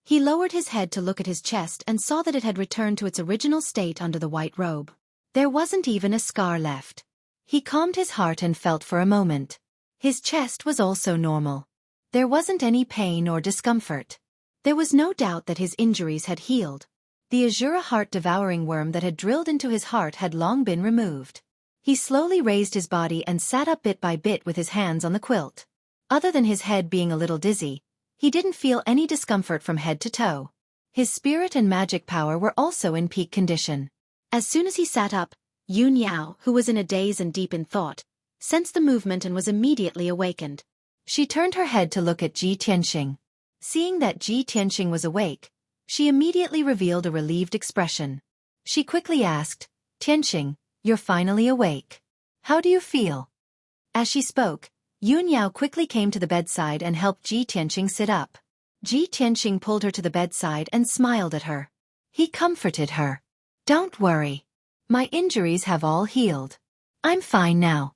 He lowered his head to look at his chest and saw that it had returned to its original state under the white robe. There wasn't even a scar left. He calmed his heart and felt for a moment. His chest was also normal. There wasn't any pain or discomfort. There was no doubt that his injuries had healed. The Azura heart-devouring worm that had drilled into his heart had long been removed. He slowly raised his body and sat up bit by bit with his hands on the quilt. Other than his head being a little dizzy, he didn't feel any discomfort from head to toe. His spirit and magic power were also in peak condition. As soon as he sat up, Yun Yao, who was in a daze and deep in thought, sensed the movement and was immediately awakened. She turned her head to look at Ji Tianqing. Seeing that Ji Tianqing was awake, she immediately revealed a relieved expression. She quickly asked, "Tianqing, you're finally awake. How do you feel?" As she spoke, Yun Yao quickly came to the bedside and helped Ji Tianqing sit up. Ji Tianqing pulled her to the bedside and smiled at her. He comforted her. "Don't worry. My injuries have all healed. I'm fine now."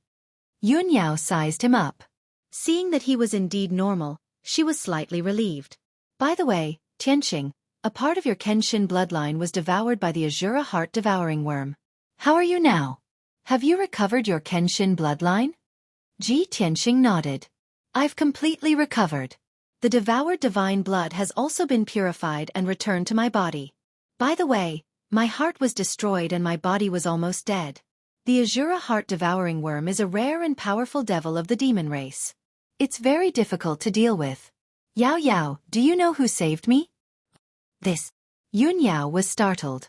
Yun Yao sized him up. Seeing that he was indeed normal, she was slightly relieved. "By the way, Tianqing, a part of your Kenshin bloodline was devoured by the Azura heart-devouring worm. How are you now? Have you recovered your Kenshin bloodline?" Ji Tianqing nodded. "I've completely recovered. The devoured divine blood has also been purified and returned to my body. By the way, my heart was destroyed and my body was almost dead. The Azura heart-devouring worm is a rare and powerful devil of the demon race. It's very difficult to deal with. Yao Yao, do you know who saved me?" This Yun Yao was startled.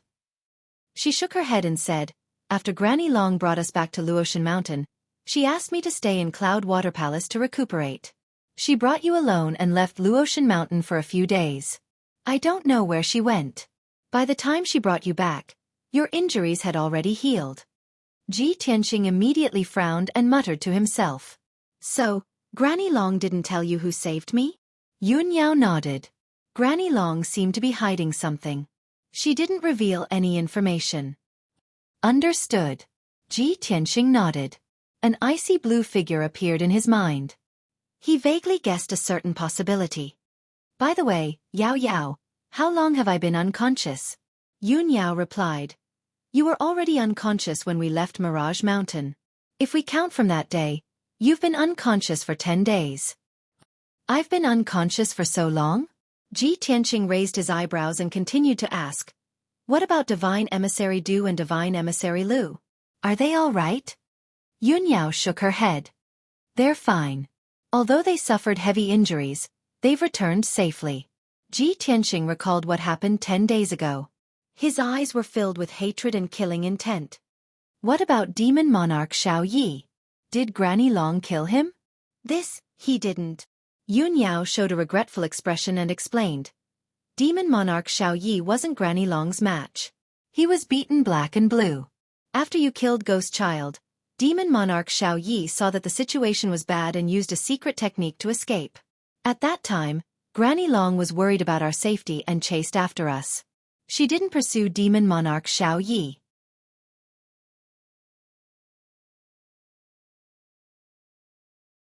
She shook her head and said, "After Granny Long brought us back to Luotian Mountain, she asked me to stay in Cloud Water Palace to recuperate. She brought you alone and left Luotian Mountain for a few days. I don't know where she went. By the time she brought you back, your injuries had already healed." Ji Tianxing immediately frowned and muttered to himself. "So, Granny Long didn't tell you who saved me?" Yun Yao nodded. Granny Long seemed to be hiding something. She didn't reveal any information. Understood. Ji Tianxing nodded. An icy blue figure appeared in his mind. He vaguely guessed a certain possibility. "By the way, Yao Yao, how long have I been unconscious?" Yun Yao replied. "You were already unconscious when we left Mirage Mountain. If we count from that day, you've been unconscious for 10 days. "I've been unconscious for so long?" Ji Tianxing raised his eyebrows and continued to ask, "What about Divine Emissary Du and Divine Emissary Lu? Are they all right?" Yun Yao shook her head. "They're fine. Although they suffered heavy injuries, they've returned safely." Ji Tianxing recalled what happened 10 days ago. His eyes were filled with hatred and killing intent. "What about Demon Monarch Xueqi? Did Granny Long kill him?" "This, he didn't." Yun Yao showed a regretful expression and explained. "Demon Monarch Xueqi wasn't Granny Long's match. He was beaten black and blue. After you killed Ghost Child, Demon Monarch Xueqi saw that the situation was bad and used a secret technique to escape. At that time, Granny Long was worried about our safety and chased after us. She didn't pursue Demon Monarch Xueqi."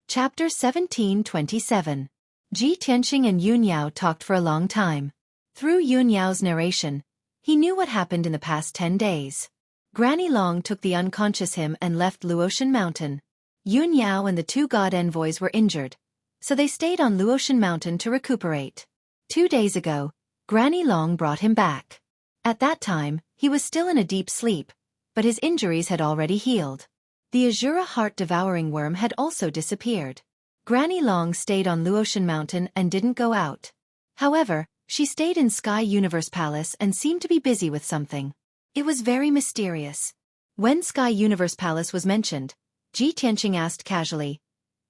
Chapter 1727. Ji Tianxing and Yun Yao talked for a long time. Through Yun Yao's narration, he knew what happened in the past 10 days. Granny Long took the unconscious him and left Luotian Mountain. Yun Yao and the 2 god envoys were injured, so they stayed on Luotian Mountain to recuperate. 2 days ago, Granny Long brought him back. At that time, he was still in a deep sleep, but his injuries had already healed. The Azura heart-devouring worm had also disappeared. Granny Long stayed on Luotian Mountain and didn't go out. However, she stayed in Sky Universe Palace and seemed to be busy with something. It was very mysterious. When Sky Universe Palace was mentioned, Ji Tianxing asked casually,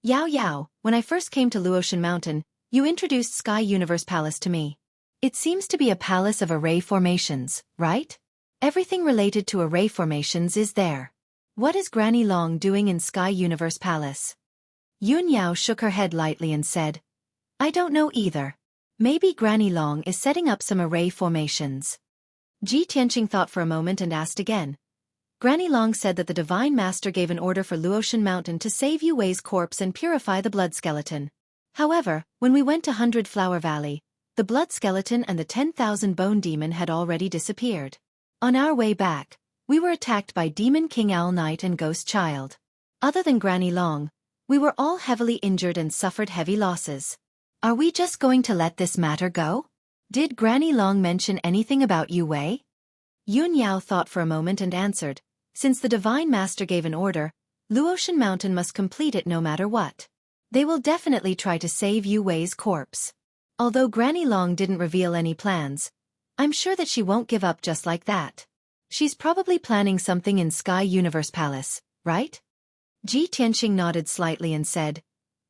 "Yao Yao, when I first came to Luotian Mountain, you introduced Sky Universe Palace to me. It seems to be a palace of array formations, right? Everything related to array formations is there. What is Granny Long doing in Sky Universe Palace?" Yun Yao shook her head lightly and said, "I don't know either. Maybe Granny Long is setting up some array formations." Ji Tianxing thought for a moment and asked again. "Granny Long said that the Divine Master gave an order for Luotian Mountain to save Yu Wei's corpse and purify the blood skeleton. However, when we went to 100 Flower Valley, the blood skeleton and the 10,000 bone demon had already disappeared. On our way back, we were attacked by Demon King Owl Knight and Ghost Child. Other than Granny Long, we were all heavily injured and suffered heavy losses. Are we just going to let this matter go? Did Granny Long mention anything about Yu Wei?" Yun Yao thought for a moment and answered, "Since the Divine Master gave an order, Luotian Mountain must complete it no matter what. They will definitely try to save Yu Wei's corpse. Although Granny Long didn't reveal any plans, I'm sure that she won't give up just like that. She's probably planning something in Sky Universe Palace, right?" Ji Tianxing nodded slightly and said,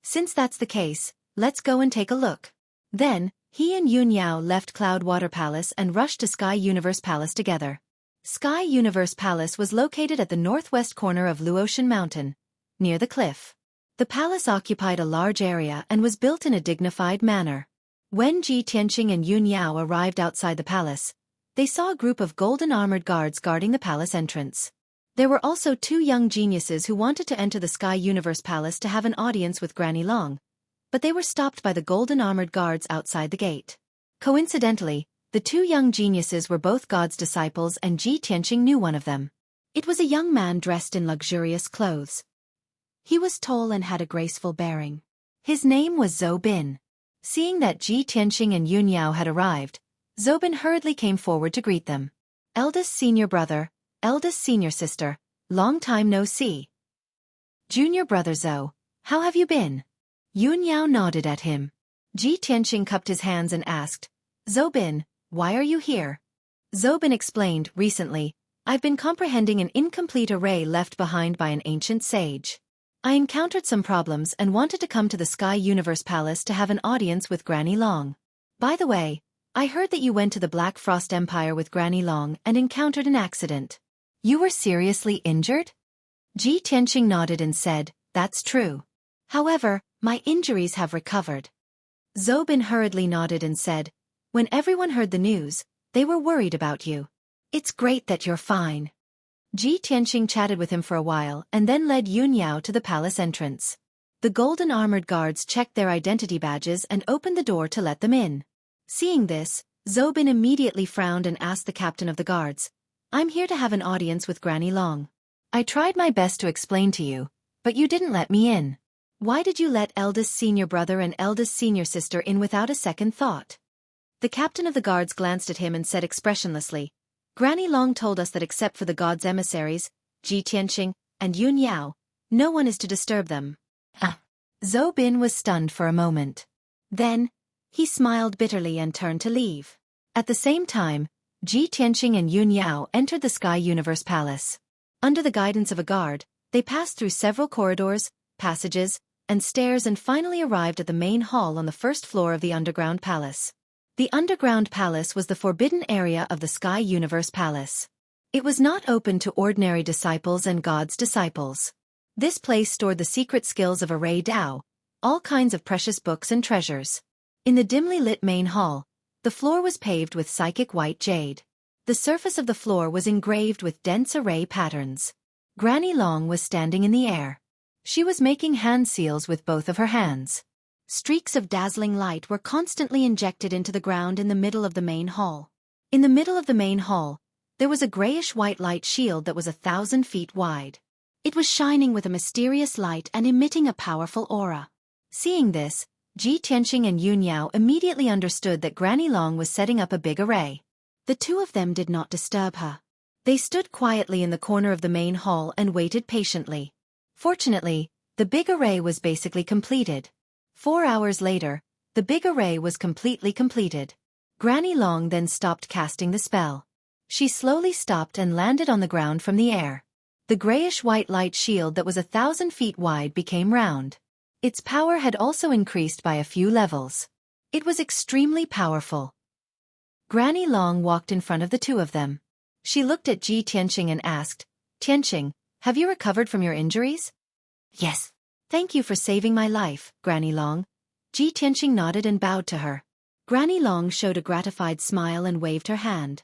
"Since that's the case, let's go and take a look." Then, he and Yun Yao left Cloud Water Palace and rushed to Sky Universe Palace together. Sky Universe Palace was located at the northwest corner of Luotian Mountain, near the cliff. The palace occupied a large area and was built in a dignified manner. When Ji Tianxing and Yun Yao arrived outside the palace, they saw a group of golden-armored guards guarding the palace entrance. There were also 2 young geniuses who wanted to enter the Sky Universe Palace to have an audience with Granny Long, but they were stopped by the golden-armored guards outside the gate. Coincidentally, the 2 young geniuses were both God's disciples and Ji Tianxing knew one of them. It was a young man dressed in luxurious clothes. He was tall and had a graceful bearing. His name was Zhou Bin. Seeing that Ji Tianxing and Yun Yao had arrived, Zhou Bin hurriedly came forward to greet them. "Eldest senior brother, eldest senior sister, long time no see. Junior brother Zhou, how have you been?" Yun Yao nodded at him. Ji Tianxing cupped his hands and asked, "Zhou Bin, why are you here? Zobin explained, recently, I've been comprehending an incomplete array left behind by an ancient sage. I encountered some problems and wanted to come to the Sky Universe Palace to have an audience with Granny Long. By the way, I heard that you went to the Black Frost Empire with Granny Long and encountered an accident. You were seriously injured? Ji Tianqing nodded and said, that's true. However, my injuries have recovered. Zobin hurriedly nodded and said, when everyone heard the news, they were worried about you. It's great that you're fine. Ji Tianqing chatted with him for a while and then led Yun Yao to the palace entrance. The golden armored guards checked their identity badges and opened the door to let them in. Seeing this, Zobin immediately frowned and asked the captain of the guards, I'm here to have an audience with Granny Long. I tried my best to explain to you, but you didn't let me in. Why did you let eldest senior brother and eldest senior sister in without a second thought? The captain of the guards glanced at him and said expressionlessly, Granny Long told us that except for the god's emissaries, Ji Tianqing, and Yun Yao, no one is to disturb them. Zobin was stunned for a moment. Then, he smiled bitterly and turned to leave. At the same time, Ji Tianqing and Yun Yao entered the Sky Universe Palace. Under the guidance of a guard, they passed through several corridors, passages, and stairs and finally arrived at the main hall on the first floor of the underground palace. The underground palace was the forbidden area of the Sky Universe Palace. It was not open to ordinary disciples and God's disciples. This place stored the secret skills of Array Dao, all kinds of precious books and treasures. In the dimly lit main hall, the floor was paved with psychic white jade. The surface of the floor was engraved with dense array patterns. Granny Long was standing in the air. She was making hand seals with both of her hands. Streaks of dazzling light were constantly injected into the ground in the middle of the main hall. In the middle of the main hall, there was a grayish-white light shield that was 1,000 feet wide. It was shining with a mysterious light and emitting a powerful aura. Seeing this, Ji Tianqing and Yun Yao immediately understood that Granny Long was setting up a big array. The two of them did not disturb her. They stood quietly in the corner of the main hall and waited patiently. Fortunately, the big array was basically completed. 4 hours later, the big array was completely completed. Granny Long then stopped casting the spell. She slowly stopped and landed on the ground from the air. The grayish-white light shield that was 1,000 feet wide became round. Its power had also increased by a few levels. It was extremely powerful. Granny Long walked in front of the two of them. She looked at Ji Tianqing and asked, Tianqing, have you recovered from your injuries? Yes. Thank you for saving my life, Granny Long. Ji Tianqing nodded and bowed to her. Granny Long showed a gratified smile and waved her hand.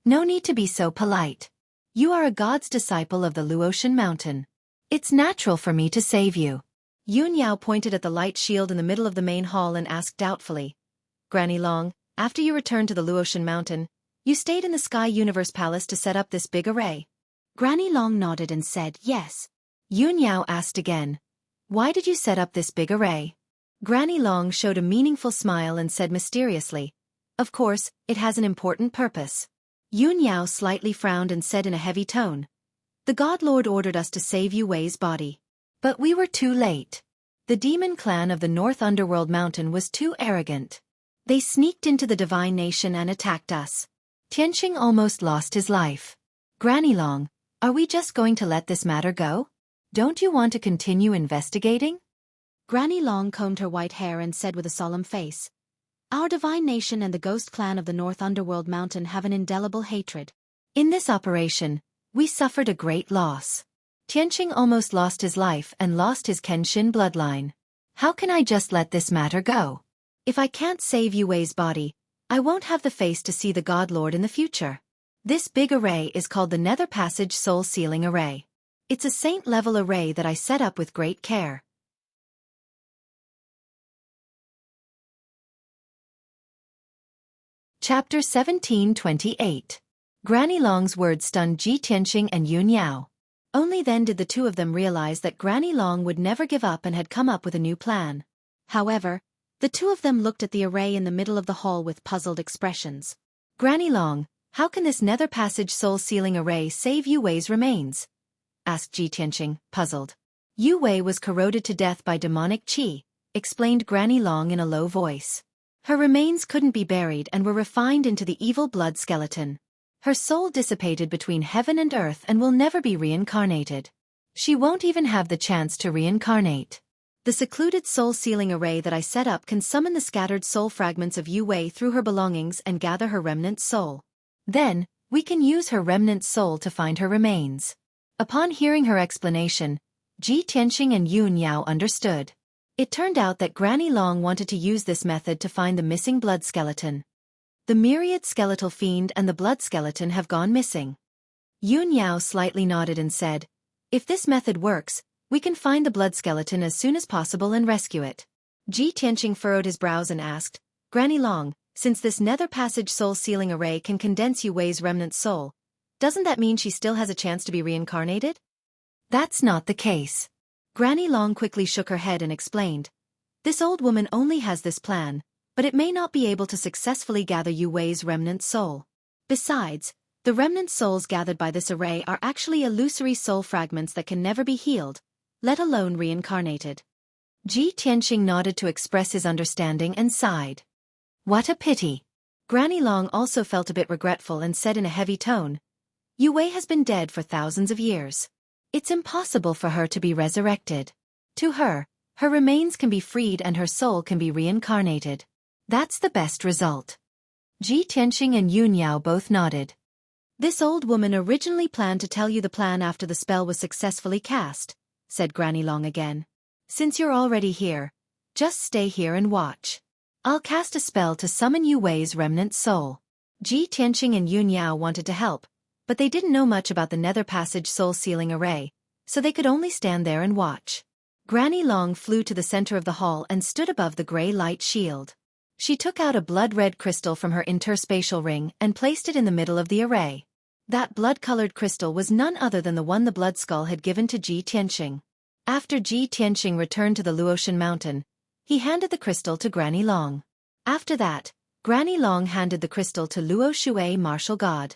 No need to be so polite. You are a god's disciple of the Luotian Mountain. It's natural for me to save you. Yun Yao pointed at the light shield in the middle of the main hall and asked doubtfully, Granny Long, after you returned to the Luotian Mountain, you stayed in the Sky Universe Palace to set up this big array. Granny Long nodded and said yes. Yun Yao asked again, why did you set up this big array? Granny Long showed a meaningful smile and said mysteriously, of course, it has an important purpose. Yun Yao slightly frowned and said in a heavy tone, the God Lord ordered us to save Yu Wei's body. But we were too late. The demon clan of the North Underworld Mountain was too arrogant. They sneaked into the divine nation and attacked us. Tianqing almost lost his life. Granny Long, are we just going to let this matter go? Don't you want to continue investigating? Granny Long combed her white hair and said with a solemn face, our divine nation and the ghost clan of the North Underworld Mountain have an indelible hatred. In this operation, we suffered a great loss. Tianqing almost lost his life and lost his Kenshin bloodline. How can I just let this matter go? If I can't save Yu Wei's body, I won't have the face to see the God Lord in the future. This big array is called the Nether Passage Soul Sealing Array. It's a saint-level array that I set up with great care. Chapter 1728. Granny Long's words stunned Ji Tianqing and Yun Yao. Only then did the two of them realize that Granny Long would never give up and had come up with a new plan. However, the two of them looked at the array in the middle of the hall with puzzled expressions. Granny Long, how can this Nether Passage Soul Sealing Array save Yu Wei's remains? Asked Ji Tianqing, puzzled. Yu Wei was corroded to death by demonic qi, explained Granny Long in a low voice. Her remains couldn't be buried and were refined into the evil blood skeleton. Her soul dissipated between heaven and earth and will never be reincarnated. She won't even have the chance to reincarnate. The secluded soul sealing array that I set up can summon the scattered soul fragments of Yu Wei through her belongings and gather her remnant soul. Then, we can use her remnant soul to find her remains. Upon hearing her explanation, Ji Tianqing and Yun Yao understood. It turned out that Granny Long wanted to use this method to find the missing blood skeleton. The myriad skeletal fiend and the blood skeleton have gone missing. Yun Yao slightly nodded and said, "If this method works, we can find the blood skeleton as soon as possible and rescue it." Ji Tianqing furrowed his brows and asked, "Granny Long, since this nether passage soul sealing array can condense Yu Wei's remnant soul, doesn't that mean she still has a chance to be reincarnated?" "That's not the case." Granny Long quickly shook her head and explained, "This old woman only has this plan, but it may not be able to successfully gather Yu Wei's remnant soul. Besides, the remnant souls gathered by this array are actually illusory soul fragments that can never be healed, let alone reincarnated." Ji Tianqing nodded to express his understanding and sighed. "What a pity." Granny Long also felt a bit regretful and said in a heavy tone, "Yu Wei has been dead for thousands of years. It's impossible for her to be resurrected. To her, her remains can be freed and her soul can be reincarnated. That's the best result." Ji Tianqing and Yun Yao both nodded. "This old woman originally planned to tell you the plan after the spell was successfully cast," said Granny Long again. "Since you're already here, just stay here and watch. I'll cast a spell to summon Yu Wei's remnant soul." Ji Tianqing and Yun Yao wanted to help, but they didn't know much about the nether passage soul sealing array, so they could only stand there and watch. Granny Long flew to the center of the hall and stood above the gray light shield. She took out a blood-red crystal from her interspatial ring and placed it in the middle of the array. That blood-colored crystal was none other than the one the blood skull had given to Ji Tianqing. After Ji Tianqing returned to the Luotian mountain, he handed the crystal to Granny Long. After that, Granny Long handed the crystal to Luo Xueqi martial god.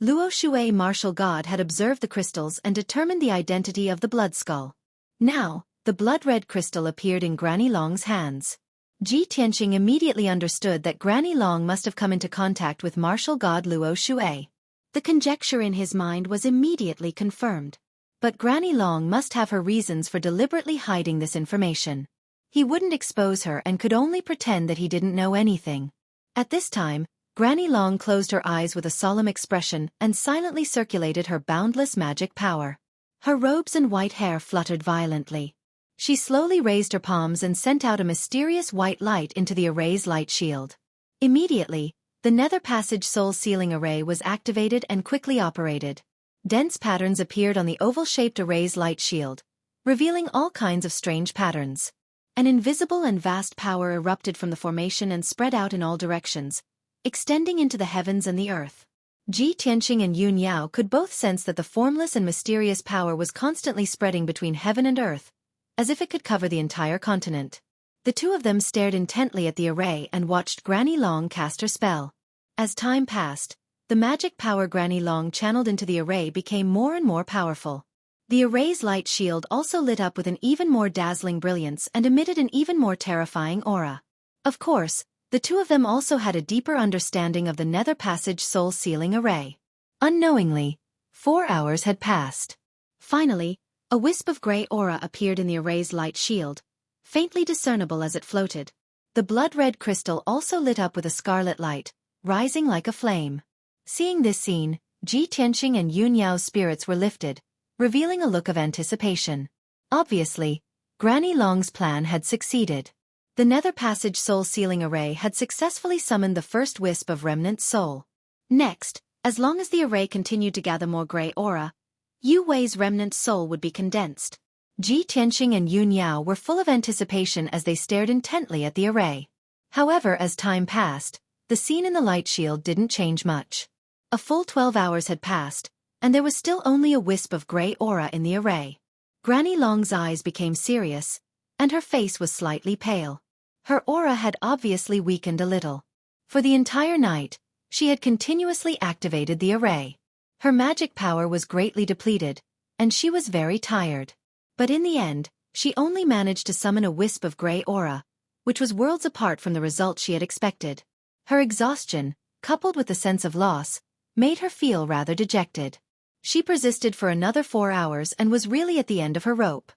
Luo Xueqi martial god had observed the crystals and determined the identity of the blood skull. Now, the blood-red crystal appeared in Granny Long's hands. Ji Tianqing immediately understood that Granny Long must have come into contact with martial god Luo Xueqi. The conjecture in his mind was immediately confirmed. But Granny Long must have her reasons for deliberately hiding this information. He wouldn't expose her and could only pretend that he didn't know anything. At this time, Granny Long closed her eyes with a solemn expression and silently circulated her boundless magic power. Her robes and white hair fluttered violently. She slowly raised her palms and sent out a mysterious white light into the array's light shield. Immediately, the nether passage soul sealing array was activated and quickly operated. Dense patterns appeared on the oval-shaped array's light shield, revealing all kinds of strange patterns. An invisible and vast power erupted from the formation and spread out in all directions, extending into the heavens and the earth. Ji Tianqing and Yun Yao could both sense that the formless and mysterious power was constantly spreading between heaven and earth, as if it could cover the entire continent. The two of them stared intently at the array and watched Granny Long cast her spell. As time passed, the magic power Granny Long channeled into the array became more and more powerful. The array's light shield also lit up with an even more dazzling brilliance and emitted an even more terrifying aura. Of course, the two of them also had a deeper understanding of the nether passage soul sealing array. Unknowingly, 4 hours had passed. Finally, a wisp of gray aura appeared in the array's light shield, faintly discernible as it floated. The blood-red crystal also lit up with a scarlet light, rising like a flame. Seeing this scene, Ji Tianqing and Yun Yao's spirits were lifted, revealing a look of anticipation. Obviously, Granny Long's plan had succeeded. The nether passage soul sealing array had successfully summoned the first wisp of remnant soul. Next, as long as the array continued to gather more gray aura, Yu Wei's remnant soul would be condensed. Ji Tianqing and Yun Yao were full of anticipation as they stared intently at the array. However, as time passed, the scene in the light shield didn't change much. A full 12 hours had passed, and there was still only a wisp of gray aura in the array. Granny Long's eyes became serious, and her face was slightly pale. Her aura had obviously weakened a little. For the entire night, she had continuously activated the array. Her magic power was greatly depleted, and she was very tired. But in the end, she only managed to summon a wisp of gray aura, which was worlds apart from the result she had expected. Her exhaustion, coupled with the sense of loss, made her feel rather dejected. She persisted for another 4 hours and was really at the end of her rope.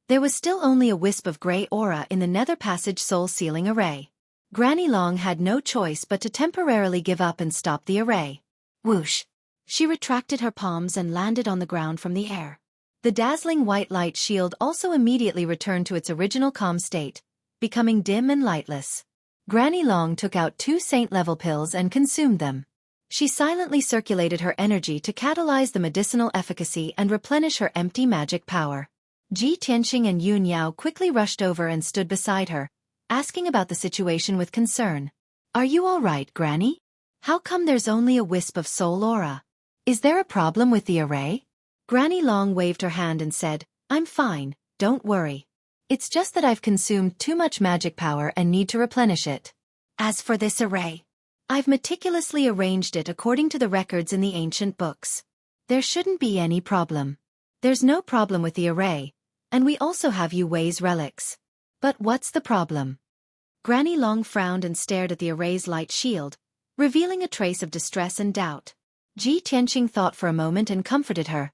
There was still only a wisp of gray aura in the nether passage soul-sealing array. Granny Long had no choice but to temporarily give up and stop the array. Whoosh! She retracted her palms and landed on the ground from the air. The dazzling white light shield also immediately returned to its original calm state, becoming dim and lightless. Granny Long took out 2 saint-level pills and consumed them. She silently circulated her energy to catalyze the medicinal efficacy and replenish her empty magic power. Ji Tianqing and Yun Yao quickly rushed over and stood beside her, asking about the situation with concern. "Are you all right, Granny? How come there's only a wisp of soul aura? Is there a problem with the array?" Granny Long waved her hand and said, "I'm fine, don't worry. It's just that I've consumed too much magic power and need to replenish it. As for this array, I've meticulously arranged it according to the records in the ancient books. There shouldn't be any problem. There's no problem with the array, and we also have Yu Wei's relics. But what's the problem?" Granny Long frowned and stared at the array's light shield, revealing a trace of distress and doubt. Ji Tianqing thought for a moment and comforted her.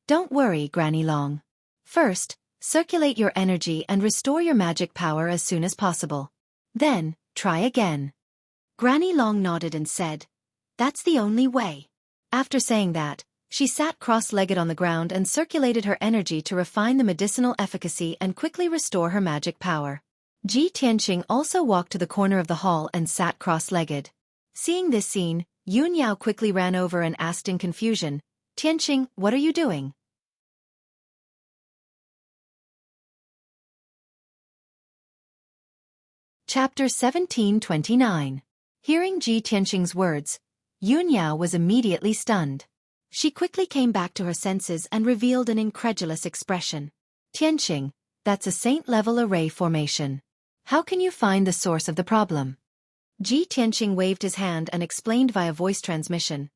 "Don't worry, Granny Long. First, circulate your energy and restore your magic power as soon as possible. Then, try again." Granny Long nodded and said, "That's the only way." After saying that, she sat cross-legged on the ground and circulated her energy to refine the medicinal efficacy and quickly restore her magic power. Ji Tianqing also walked to the corner of the hall and sat cross-legged. Seeing this scene, Yun Yao quickly ran over and asked in confusion, "Tianqing, what are you doing?" Chapter 1729. Hearing Ji Tianqing's words, Yun Yao was immediately stunned. She quickly came back to her senses and revealed an incredulous expression. "Tianqing, that's a saint-level array formation. How can you find the source of the problem?" Ji Tianqing waved his hand and explained via voice transmission.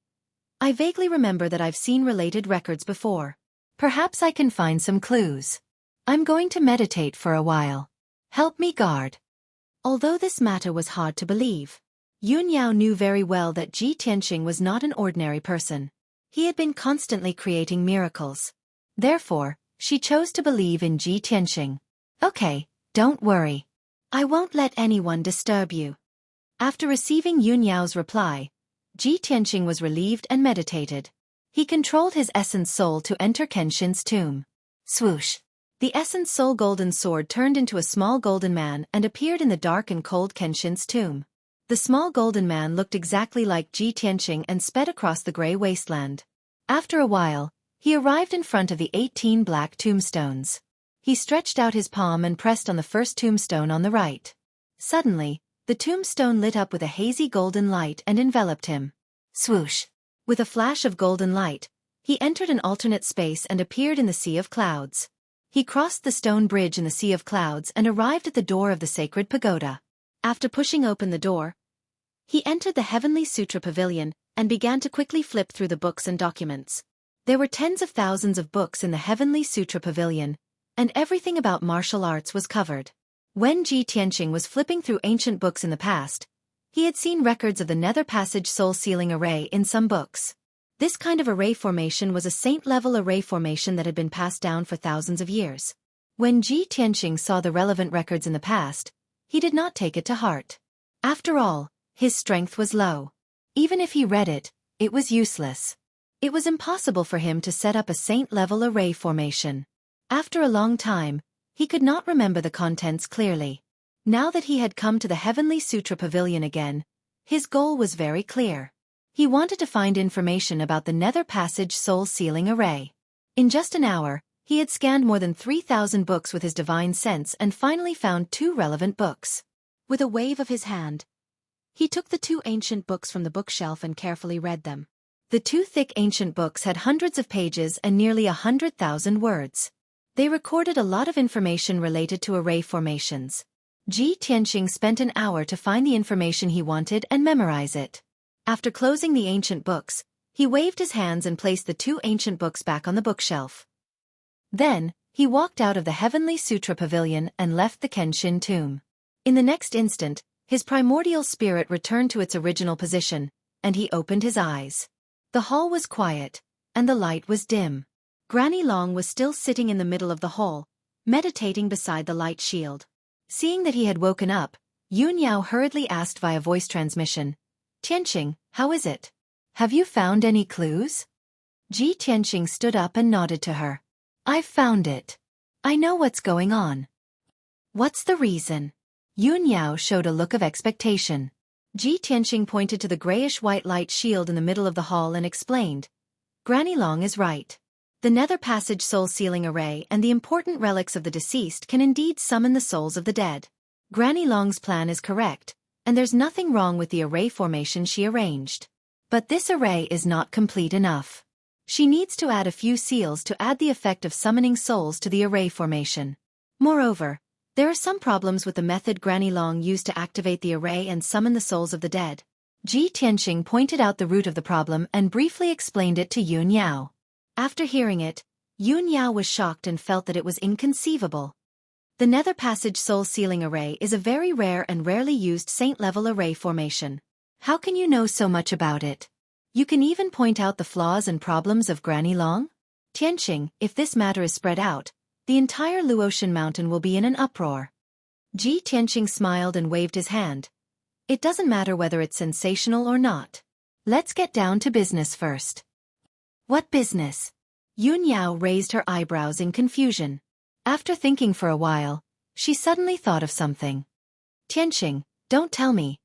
"I vaguely remember that I've seen related records before. Perhaps I can find some clues. I'm going to meditate for a while. Help me guard." Although this matter was hard to believe, Yun Yao knew very well that Ji Tianqing was not an ordinary person. He had been constantly creating miracles. Therefore, she chose to believe in Ji Tianqing. "Okay, don't worry. I won't let anyone disturb you." After receiving Yun Yao's reply, Ji Tianqing was relieved and meditated. He controlled his essence soul to enter Kenshin's tomb. Swoosh! The essence soul golden sword turned into a small golden man and appeared in the dark and cold Kenshin's tomb. The small golden man looked exactly like Ji Tianqing and sped across the gray wasteland. After a while, he arrived in front of the 18 black tombstones. He stretched out his palm and pressed on the first tombstone on the right. Suddenly, the tombstone lit up with a hazy golden light and enveloped him. Swoosh! With a flash of golden light, he entered an alternate space and appeared in the sea of clouds. He crossed the stone bridge in the sea of clouds and arrived at the door of the sacred pagoda. After pushing open the door, he entered the Heavenly Sutra Pavilion and began to quickly flip through the books and documents. There were tens of thousands of books in the Heavenly Sutra Pavilion, and everything about martial arts was covered. When Ji Tianqing was flipping through ancient books in the past, he had seen records of the Nether Passage soul-sealing array in some books. This kind of array formation was a saint-level array formation that had been passed down for thousands of years. When Ji Tianqing saw the relevant records in the past, he did not take it to heart. After all, his strength was low. Even if he read it, it was useless. It was impossible for him to set up a saint-level array formation. After a long time, he could not remember the contents clearly. Now that he had come to the Heavenly Sutra Pavilion again, his goal was very clear. He wanted to find information about the Nether Passage soul-sealing array. In just an hour, he had scanned more than 3,000 books with his divine sense and finally found 2 relevant books. With a wave of his hand, he took the 2 ancient books from the bookshelf and carefully read them. The 2 thick ancient books had hundreds of pages and nearly 100,000 words. They recorded a lot of information related to array formations. Ji Tianqing spent an hour to find the information he wanted and memorize it. After closing the ancient books, he waved his hands and placed the 2 ancient books back on the bookshelf. Then, he walked out of the Heavenly Sutra Pavilion and left the Kenshin tomb. In the next instant, his primordial spirit returned to its original position, and he opened his eyes. The hall was quiet, and the light was dim. Granny Long was still sitting in the middle of the hall, meditating beside the light shield. Seeing that he had woken up, Yun Yao hurriedly asked via voice transmission, "Tianqing, how is it? Have you found any clues?" Ji Tianqing stood up and nodded to her. "I've found it. I know what's going on." "What's the reason?" Yun Yao showed a look of expectation. Ji Tianqing pointed to the grayish-white light shield in the middle of the hall and explained, "Granny Long is right. The Nether Passage soul-sealing array and the important relics of the deceased can indeed summon the souls of the dead. Granny Long's plan is correct, and there's nothing wrong with the array formation she arranged. But this array is not complete enough. She needs to add a few seals to add the effect of summoning souls to the array formation. Moreover, there are some problems with the method Granny Long used to activate the array and summon the souls of the dead." Ji Tianqing pointed out the root of the problem and briefly explained it to Yun Yao. After hearing it, Yun Yao was shocked and felt that it was inconceivable. The Nether Passage soul-sealing array is a very rare and rarely used saint-level array formation. How can you know so much about it? You can even point out the flaws and problems of Granny Long? Tianqing, if this matter is spread out, the entire Luotian mountain will be in an uproar." Ji Tianqing smiled and waved his hand. "It doesn't matter whether it's sensational or not. Let's get down to business first." "What business?" Yun Yao raised her eyebrows in confusion. After thinking for a while, she suddenly thought of something. "Tianqing, don't tell me.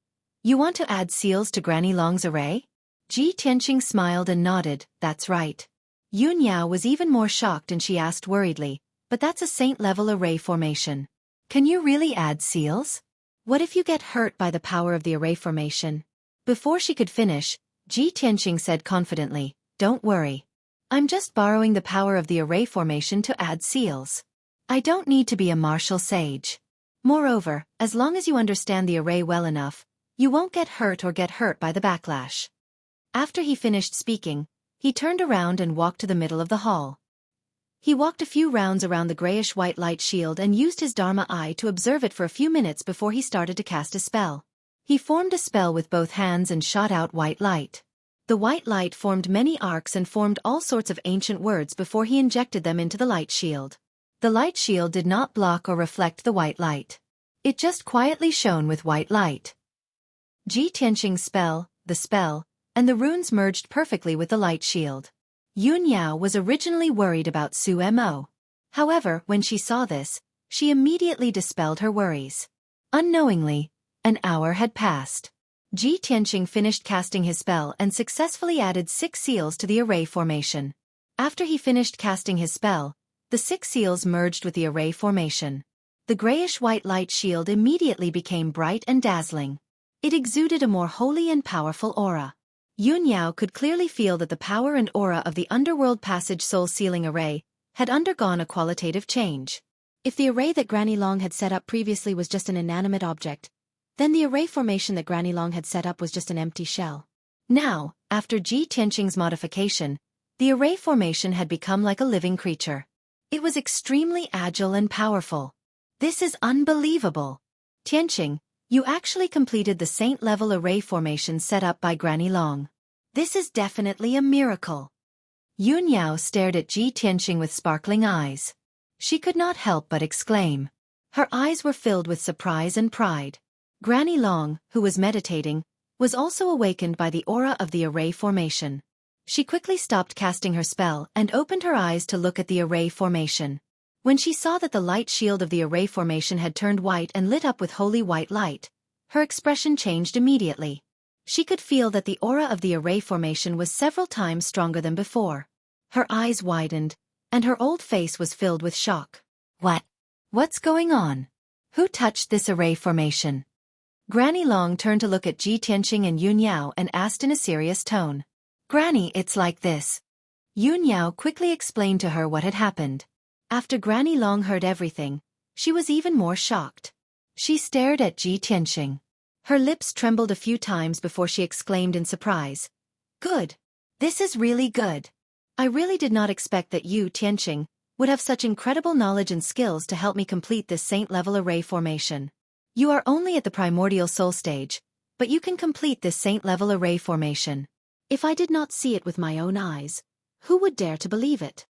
You want to add seals to Granny Long's array?" Ji Tianqing smiled and nodded, "That's right." Yun Yao was even more shocked and she asked worriedly, "But that's a saint-level array formation. Can you really add seals? What if you get hurt by the power of the array formation?" Before she could finish, Ji Tianqing said confidently, "Don't worry. I'm just borrowing the power of the array formation to add seals. I don't need to be a martial sage. Moreover, as long as you understand the array well enough, you won't get hurt by the backlash." After he finished speaking, he turned around and walked to the middle of the hall. He walked a few rounds around the grayish-white light shield and used his Dharma eye to observe it for a few minutes before he started to cast a spell. He formed a spell with both hands and shot out white light. The white light formed many arcs and formed all sorts of ancient words before he injected them into the light shield. The light shield did not block or reflect the white light. It just quietly shone with white light. Ji Tianqing's spell, the spell, and the runes merged perfectly with the light shield. Yun Yao was originally worried about Su Mo. However, when she saw this, she immediately dispelled her worries. Unknowingly, an hour had passed. Ji Tianqing finished casting his spell and successfully added 6 seals to the array formation. After he finished casting his spell, the 6 seals merged with the array formation. The grayish-white light shield immediately became bright and dazzling. It exuded a more holy and powerful aura. Yun Yao could clearly feel that the power and aura of the Underworld Passage soul-sealing array had undergone a qualitative change. If the array that Granny Long had set up previously was just an inanimate object, then the array formation that Granny Long had set up was just an empty shell. Now, after Ji Tianqing's modification, the array formation had become like a living creature. It was extremely agile and powerful. "This is unbelievable. Tianqing, you actually completed the saint-level array formation set up by Granny Long. This is definitely a miracle." Yun Yao stared at Ji Tianqing with sparkling eyes. She could not help but exclaim. Her eyes were filled with surprise and pride. Granny Long, who was meditating, was also awakened by the aura of the array formation. She quickly stopped casting her spell and opened her eyes to look at the array formation. When she saw that the light shield of the array formation had turned white and lit up with holy white light, her expression changed immediately. She could feel that the aura of the array formation was several times stronger than before. Her eyes widened, and her old face was filled with shock. What's going on? Who touched this array formation?" Granny Long turned to look at Ji Tianqing and Yun Yao and asked in a serious tone. "Granny, it's like this." Yun Yao quickly explained to her what had happened. After Granny Long heard everything, she was even more shocked. She stared at Ji Tianqing. Her lips trembled a few times before she exclaimed in surprise. "Good. This is really good. I really did not expect that you, Tianqing, would have such incredible knowledge and skills to help me complete this saint-level array formation. You are only at the primordial soul stage, but you can complete this saint-level array formation. If I did not see it with my own eyes, who would dare to believe it?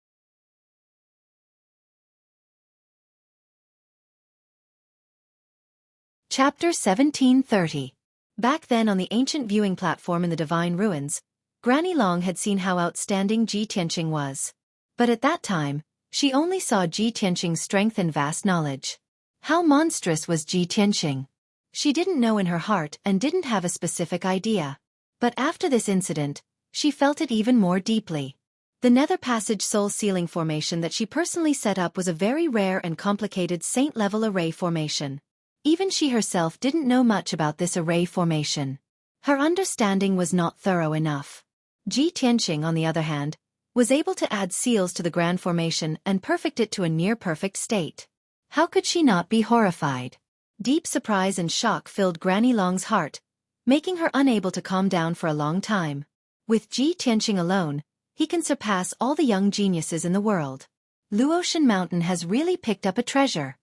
Chapter 1730. Back then on the ancient viewing platform in the Divine Ruins, Granny Long had seen how outstanding Ji Tianqing was. But at that time, she only saw Ji Tianqing's strength and vast knowledge. How monstrous was Ji Tianqing? She didn't know in her heart and didn't have a specific idea. But after this incident, she felt it even more deeply. The Nether Passage Soul Sealing formation that she personally set up was a very rare and complicated saint-level array formation. Even she herself didn't know much about this array formation. Her understanding was not thorough enough. Ji Tianqing, on the other hand, was able to add seals to the grand formation and perfect it to a near-perfect state. How could she not be horrified? Deep surprise and shock filled Granny Long's heart, making her unable to calm down for a long time. With Ji Tianqing alone, he can surpass all the young geniuses in the world. Luotian Mountain has really picked up a treasure.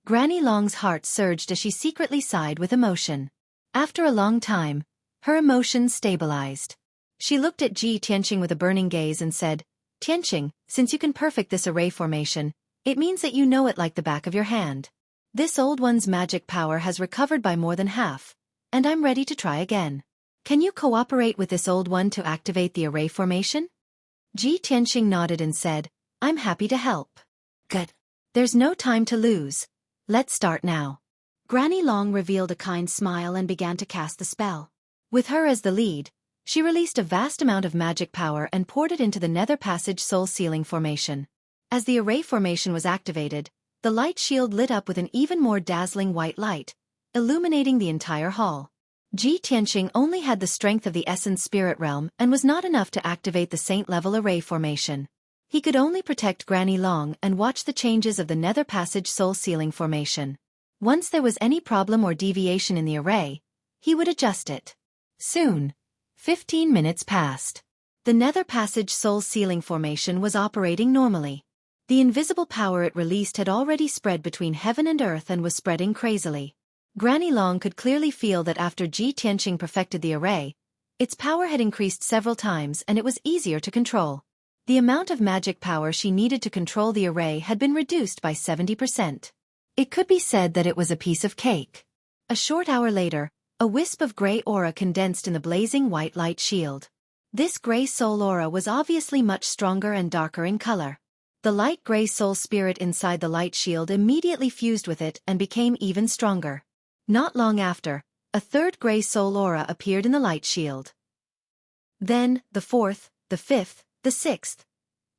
Granny Long's heart surged as she secretly sighed with emotion. After a long time, her emotions stabilized. She looked at Ji Tianqing with a burning gaze and said, "Tianqing, since you can perfect this array formation, it means that you know it like the back of your hand. This old one's magic power has recovered by more than half, and I'm ready to try again. Can you cooperate with this old one to activate the array formation?" Ji Tianqing nodded and said, "I'm happy to help." "Good. There's no time to lose. Let's start now." Granny Long revealed a kind smile and began to cast the spell. With her as the lead, she released a vast amount of magic power and poured it into the Nether Passage Soul Sealing formation. As the array formation was activated, the light shield lit up with an even more dazzling white light, illuminating the entire hall. Ji Tianqing only had the strength of the Essence Spirit Realm and was not enough to activate the saint-level array formation. He could only protect Granny Long and watch the changes of the Nether Passage Soul Sealing formation. Once there was any problem or deviation in the array, he would adjust it. Soon, 15 minutes passed. The Nether Passage Soul Sealing formation was operating normally. The invisible power it released had already spread between heaven and earth and was spreading crazily. Granny Long could clearly feel that after Ji Tianqing perfected the array, its power had increased several times and it was easier to control. The amount of magic power she needed to control the array had been reduced by 70%. It could be said that it was a piece of cake. A short hour later, a wisp of gray aura condensed in the blazing white light shield. This gray soul aura was obviously much stronger and darker in color. The light gray soul spirit inside the light shield immediately fused with it and became even stronger. Not long after, a third gray soul aura appeared in the light shield. Then, the fourth, the fifth, the sixth.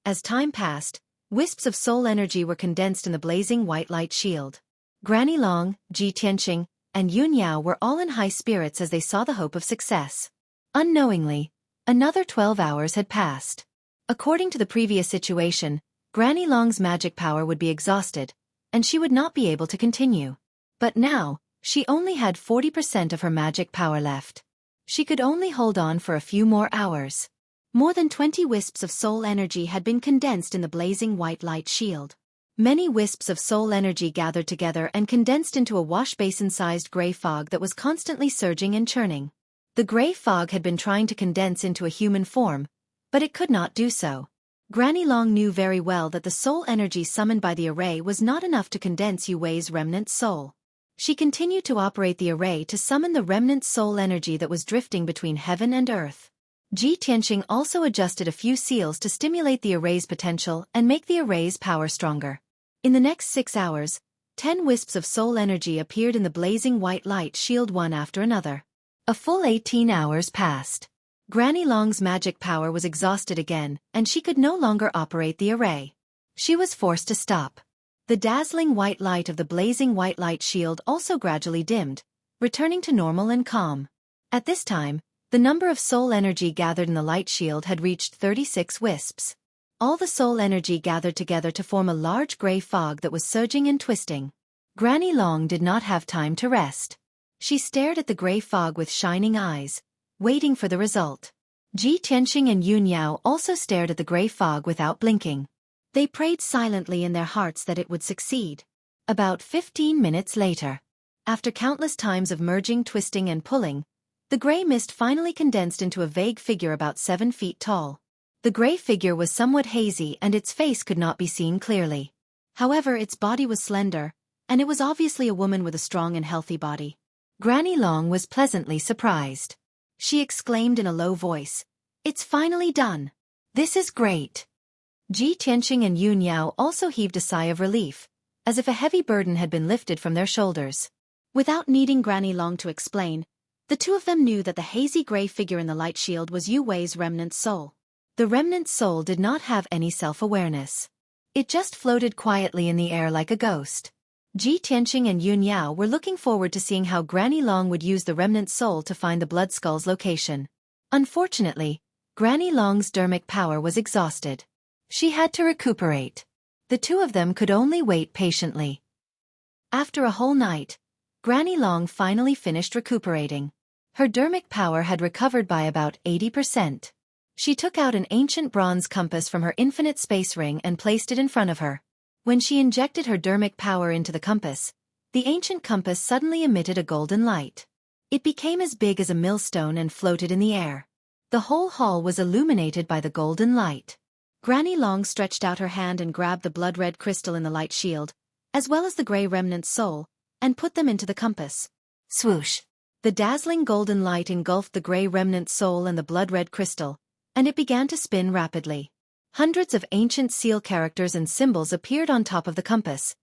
As time passed, wisps of soul energy were condensed in the blazing white light shield. Granny Long, Ji Tianqing, and Yun Yao were all in high spirits as they saw the hope of success. Unknowingly, another 12 hours had passed. According to the previous situation, Granny Long's magic power would be exhausted, and she would not be able to continue. But now, she only had 40% of her magic power left. She could only hold on for a few more hours. More than 20 wisps of soul energy had been condensed in the blazing white light shield. Many wisps of soul energy gathered together and condensed into a wash basin-sized gray fog that was constantly surging and churning. The gray fog had been trying to condense into a human form, but it could not do so. Granny Long knew very well that the soul energy summoned by the array was not enough to condense Yue Wei's remnant soul. She continued to operate the array to summon the remnant soul energy that was drifting between heaven and earth. Ji Tianqing also adjusted a few seals to stimulate the array's potential and make the array's power stronger. In the next 6 hours, 10 wisps of soul energy appeared in the blazing white light shield one after another. A full 18 hours passed. Granny Long's magic power was exhausted again, and she could no longer operate the array. She was forced to stop. The dazzling white light of the blazing white light shield also gradually dimmed, returning to normal and calm. At this time, the number of soul energy gathered in the light shield had reached 36 wisps. All the soul energy gathered together to form a large gray fog that was surging and twisting. Granny Long did not have time to rest. She stared at the gray fog with shining eyes, waiting for the result. Ji Tianqing and Yun Yao also stared at the gray fog without blinking. They prayed silently in their hearts that it would succeed. About 15 minutes later, after countless times of merging, twisting and pulling, The gray mist finally condensed into a vague figure about 7 feet tall. The gray figure was somewhat hazy and its face could not be seen clearly. However, its body was slender, and it was obviously a woman with a strong and healthy body. Granny Long was pleasantly surprised. She exclaimed in a low voice, "It's finally done. This is great." Ji Tianqing and Yun Yao also heaved a sigh of relief, as if a heavy burden had been lifted from their shoulders. Without needing Granny Long to explain, the two of them knew that the hazy gray figure in the light shield was Yu Wei's remnant soul. The remnant soul did not have any self-awareness. It just floated quietly in the air like a ghost. Ji Tianqing and Yun Yao were looking forward to seeing how Granny Long would use the remnant soul to find the blood skull's location. Unfortunately, Granny Long's dermic power was exhausted. She had to recuperate. The two of them could only wait patiently. After a whole night, Granny Long finally finished recuperating. Her dermic power had recovered by about 80%. She took out an ancient bronze compass from her infinite space ring and placed it in front of her. When she injected her dermic power into the compass, the ancient compass suddenly emitted a golden light. It became as big as a millstone and floated in the air. The whole hall was illuminated by the golden light. Granny Long stretched out her hand and grabbed the blood-red crystal in the light shield, as well as the gray remnant soul, and put them into the compass. Swoosh! The dazzling golden light engulfed the gray remnant soul and the blood-red crystal, and it began to spin rapidly. Hundreds of ancient seal characters and symbols appeared on top of the compass,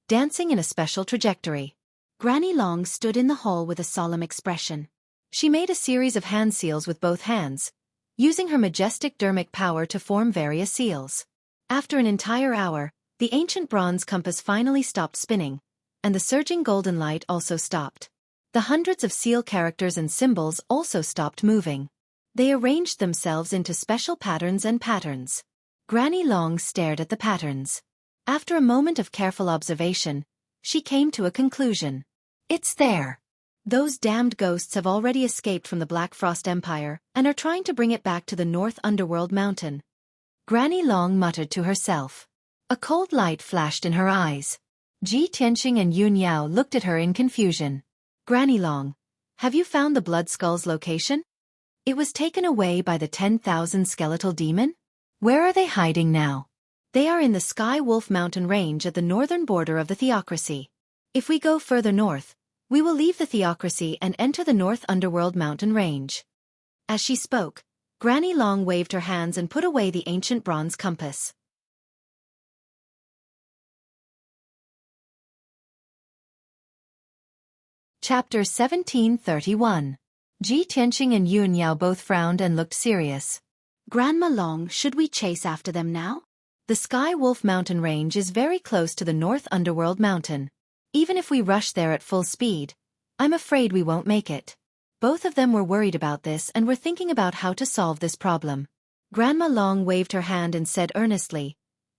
dancing in a special trajectory. Granny Long stood in the hall with a solemn expression. She made a series of hand seals with both hands, using her majestic dermic power to form various seals. After an entire hour, the ancient bronze compass finally stopped spinning, and the surging golden light also stopped. The hundreds of seal characters and symbols also stopped moving. They arranged themselves into special patterns and patterns. Granny Long stared at the patterns. After a moment of careful observation, she came to a conclusion. It's there. Those damned ghosts have already escaped from the Black Frost Empire and are trying to bring it back to the North Underworld Mountain. Granny Long muttered to herself. A cold light flashed in her eyes. Ji Tianqing and Yun Yao looked at her in confusion. Granny Long, have you found the blood skull's location? It was taken away by the 10,000 skeletal demon? Where are they hiding now? They are in the Sky Wolf Mountain range at the northern border of the Theocracy. If we go further north, we will leave the Theocracy and enter the North Underworld Mountain range. As she spoke, Granny Long waved her hands and put away the ancient bronze compass. Chapter 1731. Ji Tianqing and Yun Yao both frowned and looked serious. Grandma Long, should we chase after them now? The Sky Wolf Mountain range is very close to the North Underworld Mountain. Even if we rush there at full speed, I'm afraid we won't make it. Both of them were worried about this and were thinking about how to solve this problem. Grandma Long waved her hand and said earnestly,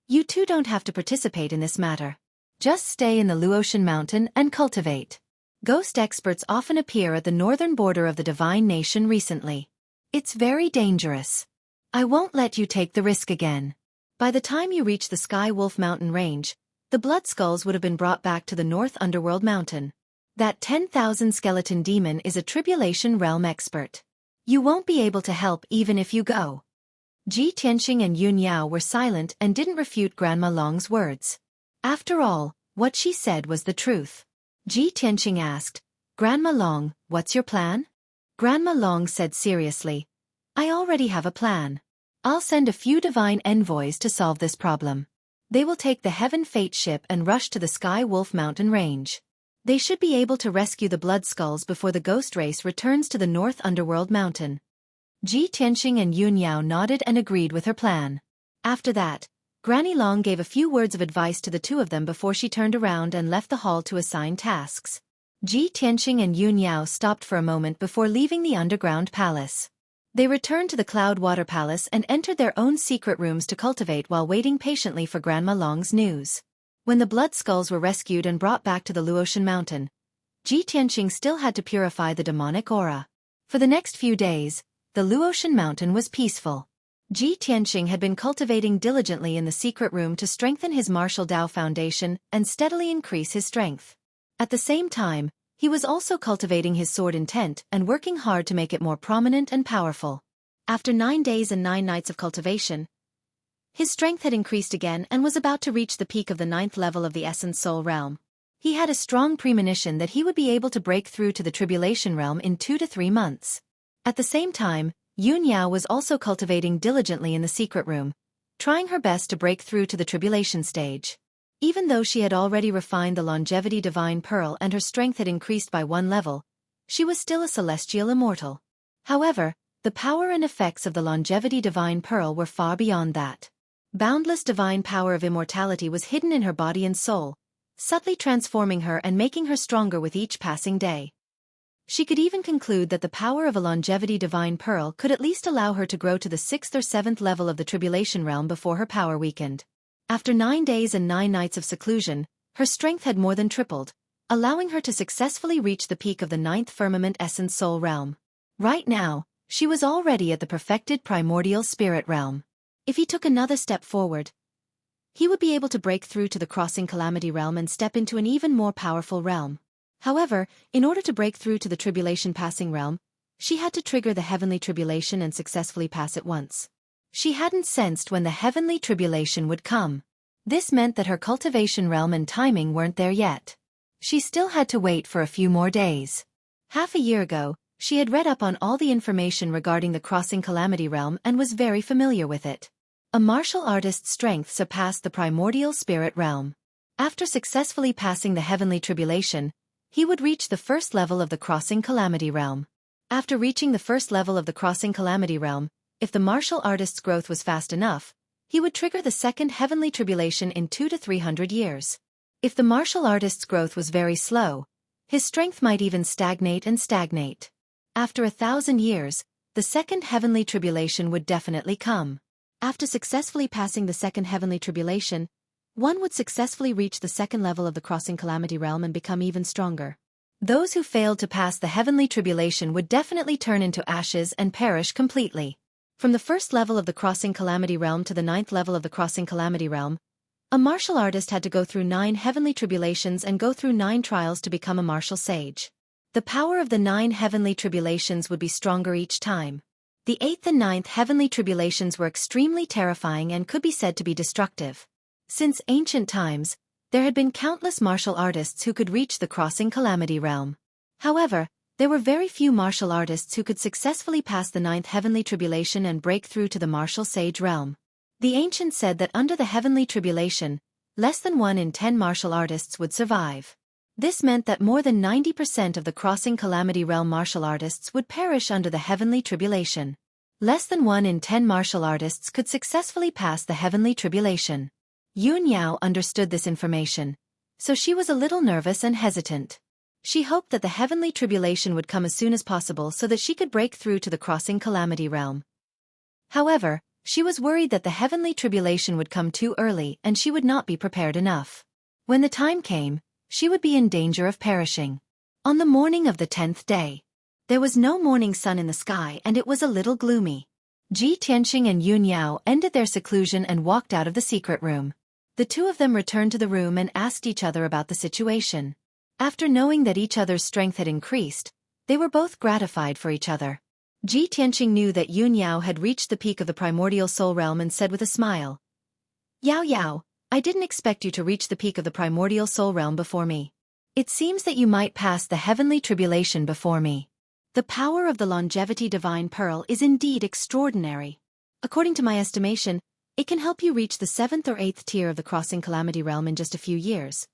"You two don't have to participate in this matter. Just stay in the Luotian Mountain and cultivate. Ghost experts often appear at the northern border of the Divine Nation recently. It's very dangerous. I won't let you take the risk again. By the time you reach the Sky Wolf Mountain range, the blood skulls would have been brought back to the North Underworld Mountain. That 10,000 skeleton demon is a Tribulation Realm expert. You won't be able to help even if you go." Ji Tianqing and Yun Yao were silent and didn't refute Grandma Long's words. After all, what she said was the truth. Ji Tianqing asked, "Grandma Long, what's your plan?" Grandma Long said seriously, "I already have a plan. I'll send a few divine envoys to solve this problem. They will take the Heaven Fate ship and rush to the Sky Wolf Mountain range. They should be able to rescue the blood skulls before the ghost race returns to the North Underworld Mountain." Ji Tianqing and Yun Yao nodded and agreed with her plan. After that, Granny Long gave a few words of advice to the two of them before she turned around and left the hall to assign tasks. Ji Tianqing and Yun Yao stopped for a moment before leaving the underground palace. They returned to the Cloud Water Palace and entered their own secret rooms to cultivate while waiting patiently for Grandma Long's news. When the blood skulls were rescued and brought back to the Luotian Mountain, Ji Tianqing still had to purify the demonic aura. For the next few days, the Luotian Mountain was peaceful. Ji Tianqing had been cultivating diligently in the secret room to strengthen his martial Dao foundation and steadily increase his strength. At the same time, He was also cultivating his sword intent and working hard to make it more prominent and powerful. After 9 days and 9 nights of cultivation, his strength had increased again and was about to reach the peak of the 9th level of the Essence Soul realm. He had a strong premonition that he would be able to break through to the Tribulation realm in 2 to 3 months. At the same time, Yun Yao was also cultivating diligently in the secret room, trying her best to break through to the Tribulation stage. Even though she had already refined the Longevity Divine Pearl and her strength had increased by 1 level, she was still a celestial immortal. However, the power and effects of the Longevity Divine Pearl were far beyond that. Boundless divine power of immortality was hidden in her body and soul, subtly transforming her and making her stronger with each passing day. She could even conclude that the power of a Longevity Divine Pearl could at least allow her to grow to the 6th or 7th level of the Tribulation realm before her power weakened. After 9 days and 9 nights of seclusion, her strength had more than tripled, allowing her to successfully reach the peak of the 9th firmament Essence Soul realm. Right now, she was already at the perfected Primordial Spirit realm. If he took another step forward, he would be able to break through to the Crossing Calamity realm and step into an even more powerful realm. However, in order to break through to the Tribulation Passing realm, she had to trigger the Heavenly Tribulation and successfully pass it once. She hadn't sensed when the Heavenly Tribulation would come. This meant that her cultivation realm and timing weren't there yet. She still had to wait for a few more days. Half a year ago, she had read up on all the information regarding the Crossing Calamity realm and was very familiar with it. A martial artist's strength surpassed the Primordial Spirit realm. After successfully passing the Heavenly Tribulation, he would reach the 1st level of the Crossing Calamity realm. After reaching the 1st level of the Crossing Calamity realm, if the martial artist's growth was fast enough, he would trigger the 2nd Heavenly Tribulation in 2 to 300 years. If the martial artist's growth was very slow, his strength might even stagnate and stagnate. After 1,000 years, the 2nd Heavenly Tribulation would definitely come. After successfully passing the 2nd Heavenly Tribulation, one would successfully reach the 2nd level of the Crossing Calamity realm and become even stronger. Those who failed to pass the Heavenly Tribulation would definitely turn into ashes and perish completely. From the 1st level of the Crossing Calamity realm to the 9th level of the Crossing Calamity realm, a martial artist had to go through 9 Heavenly Tribulations and go through 9 trials to become a martial sage. The power of the 9 Heavenly Tribulations would be stronger each time. The 8th and 9th Heavenly Tribulations were extremely terrifying and could be said to be destructive. Since ancient times, there had been countless martial artists who could reach the Crossing Calamity realm. However, there were very few martial artists who could successfully pass the 9th Heavenly Tribulation and break through to the martial sage realm. The ancients said that under the Heavenly Tribulation, less than 1 in 10 martial artists would survive. This meant that more than 90% of the Crossing Calamity realm martial artists would perish under the Heavenly Tribulation. Less than 1 in 10 martial artists could successfully pass the Heavenly Tribulation. Yun Yao understood this information, so she was a little nervous and hesitant. She hoped that the Heavenly Tribulation would come as soon as possible so that she could break through to the Crossing Calamity realm. However, she was worried that the Heavenly Tribulation would come too early and she would not be prepared enough. When the time came, she would be in danger of perishing. On the morning of the 10th day, there was no morning sun in the sky and it was a little gloomy. Ji Tianqing and Yun Yao ended their seclusion and walked out of the secret room. The two of them returned to the room and asked each other about the situation. After knowing that each other's strength had increased, they were both gratified for each other. Ji Tianqing knew that Yun Yao had reached the peak of the Primordial Soul realm and said with a smile, "Yao Yao, I didn't expect you to reach the peak of the Primordial Soul realm before me. It seems that you might pass the Heavenly Tribulation before me." The power of the Longevity Divine Pearl is indeed extraordinary. According to my estimation, it can help you reach the 7th or 8th tier of the Crossing Calamity realm in just a few years.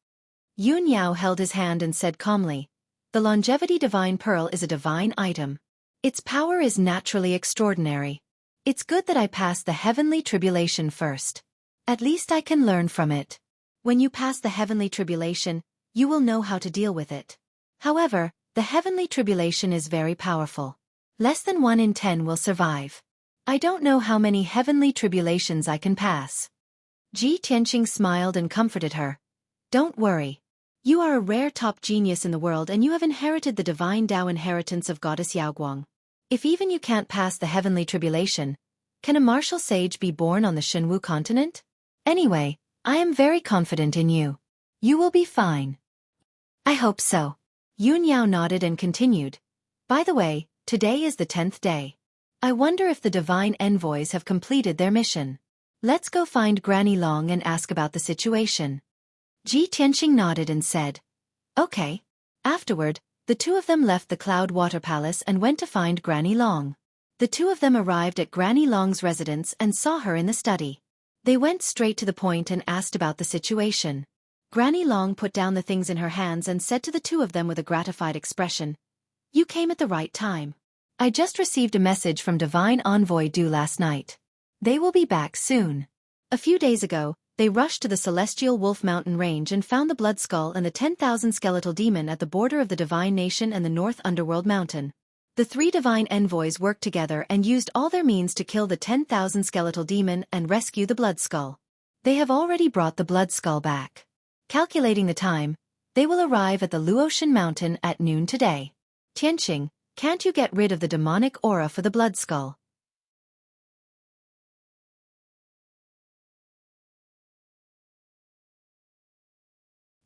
Yun Yao held his hand and said calmly, "The Longevity Divine Pearl is a divine item. Its power is naturally extraordinary. It's good that I pass the Heavenly Tribulation first. At least I can learn from it. When you pass the Heavenly Tribulation, you will know how to deal with it. However, the Heavenly Tribulation is very powerful. Less than 1 in 10 will survive. I don't know how many Heavenly Tribulations I can pass." Ji Tianqing smiled and comforted her. "Don't worry. You are a rare top genius in the world and you have inherited the divine Tao inheritance of Goddess Yaoguang. If even you can't pass the Heavenly Tribulation, can a martial sage be born on the Shenwu continent? Anyway, I am very confident in you. You will be fine." "I hope so." Yun Yao nodded and continued. By the way, today is the 10th day. I wonder if the divine envoys have completed their mission. Let's go find Granny Long and ask about the situation. Ji Tianqing nodded and said, Okay. Afterward, the two of them left the Cloud Water Palace and went to find Granny Long. The two of them arrived at Granny Long's residence and saw her in the study. They went straight to the point and asked about the situation. Granny Long put down the things in her hands and said to the two of them with a gratified expression, You came at the right time. I just received a message from Divine Envoy Du last night. They will be back soon. A few days ago, they rushed to the Celestial Wolf Mountain Range and found the Blood Skull and the 10,000 skeletal demon at the border of the Divine Nation and the North Underworld Mountain. The three divine envoys worked together and used all their means to kill the 10,000 skeletal demon and rescue the Blood Skull. They have already brought the Blood Skull back. Calculating the time, they will arrive at the Luotian Mountain at noon today. Tianqing, can't you get rid of the demonic aura for the Blood Skull?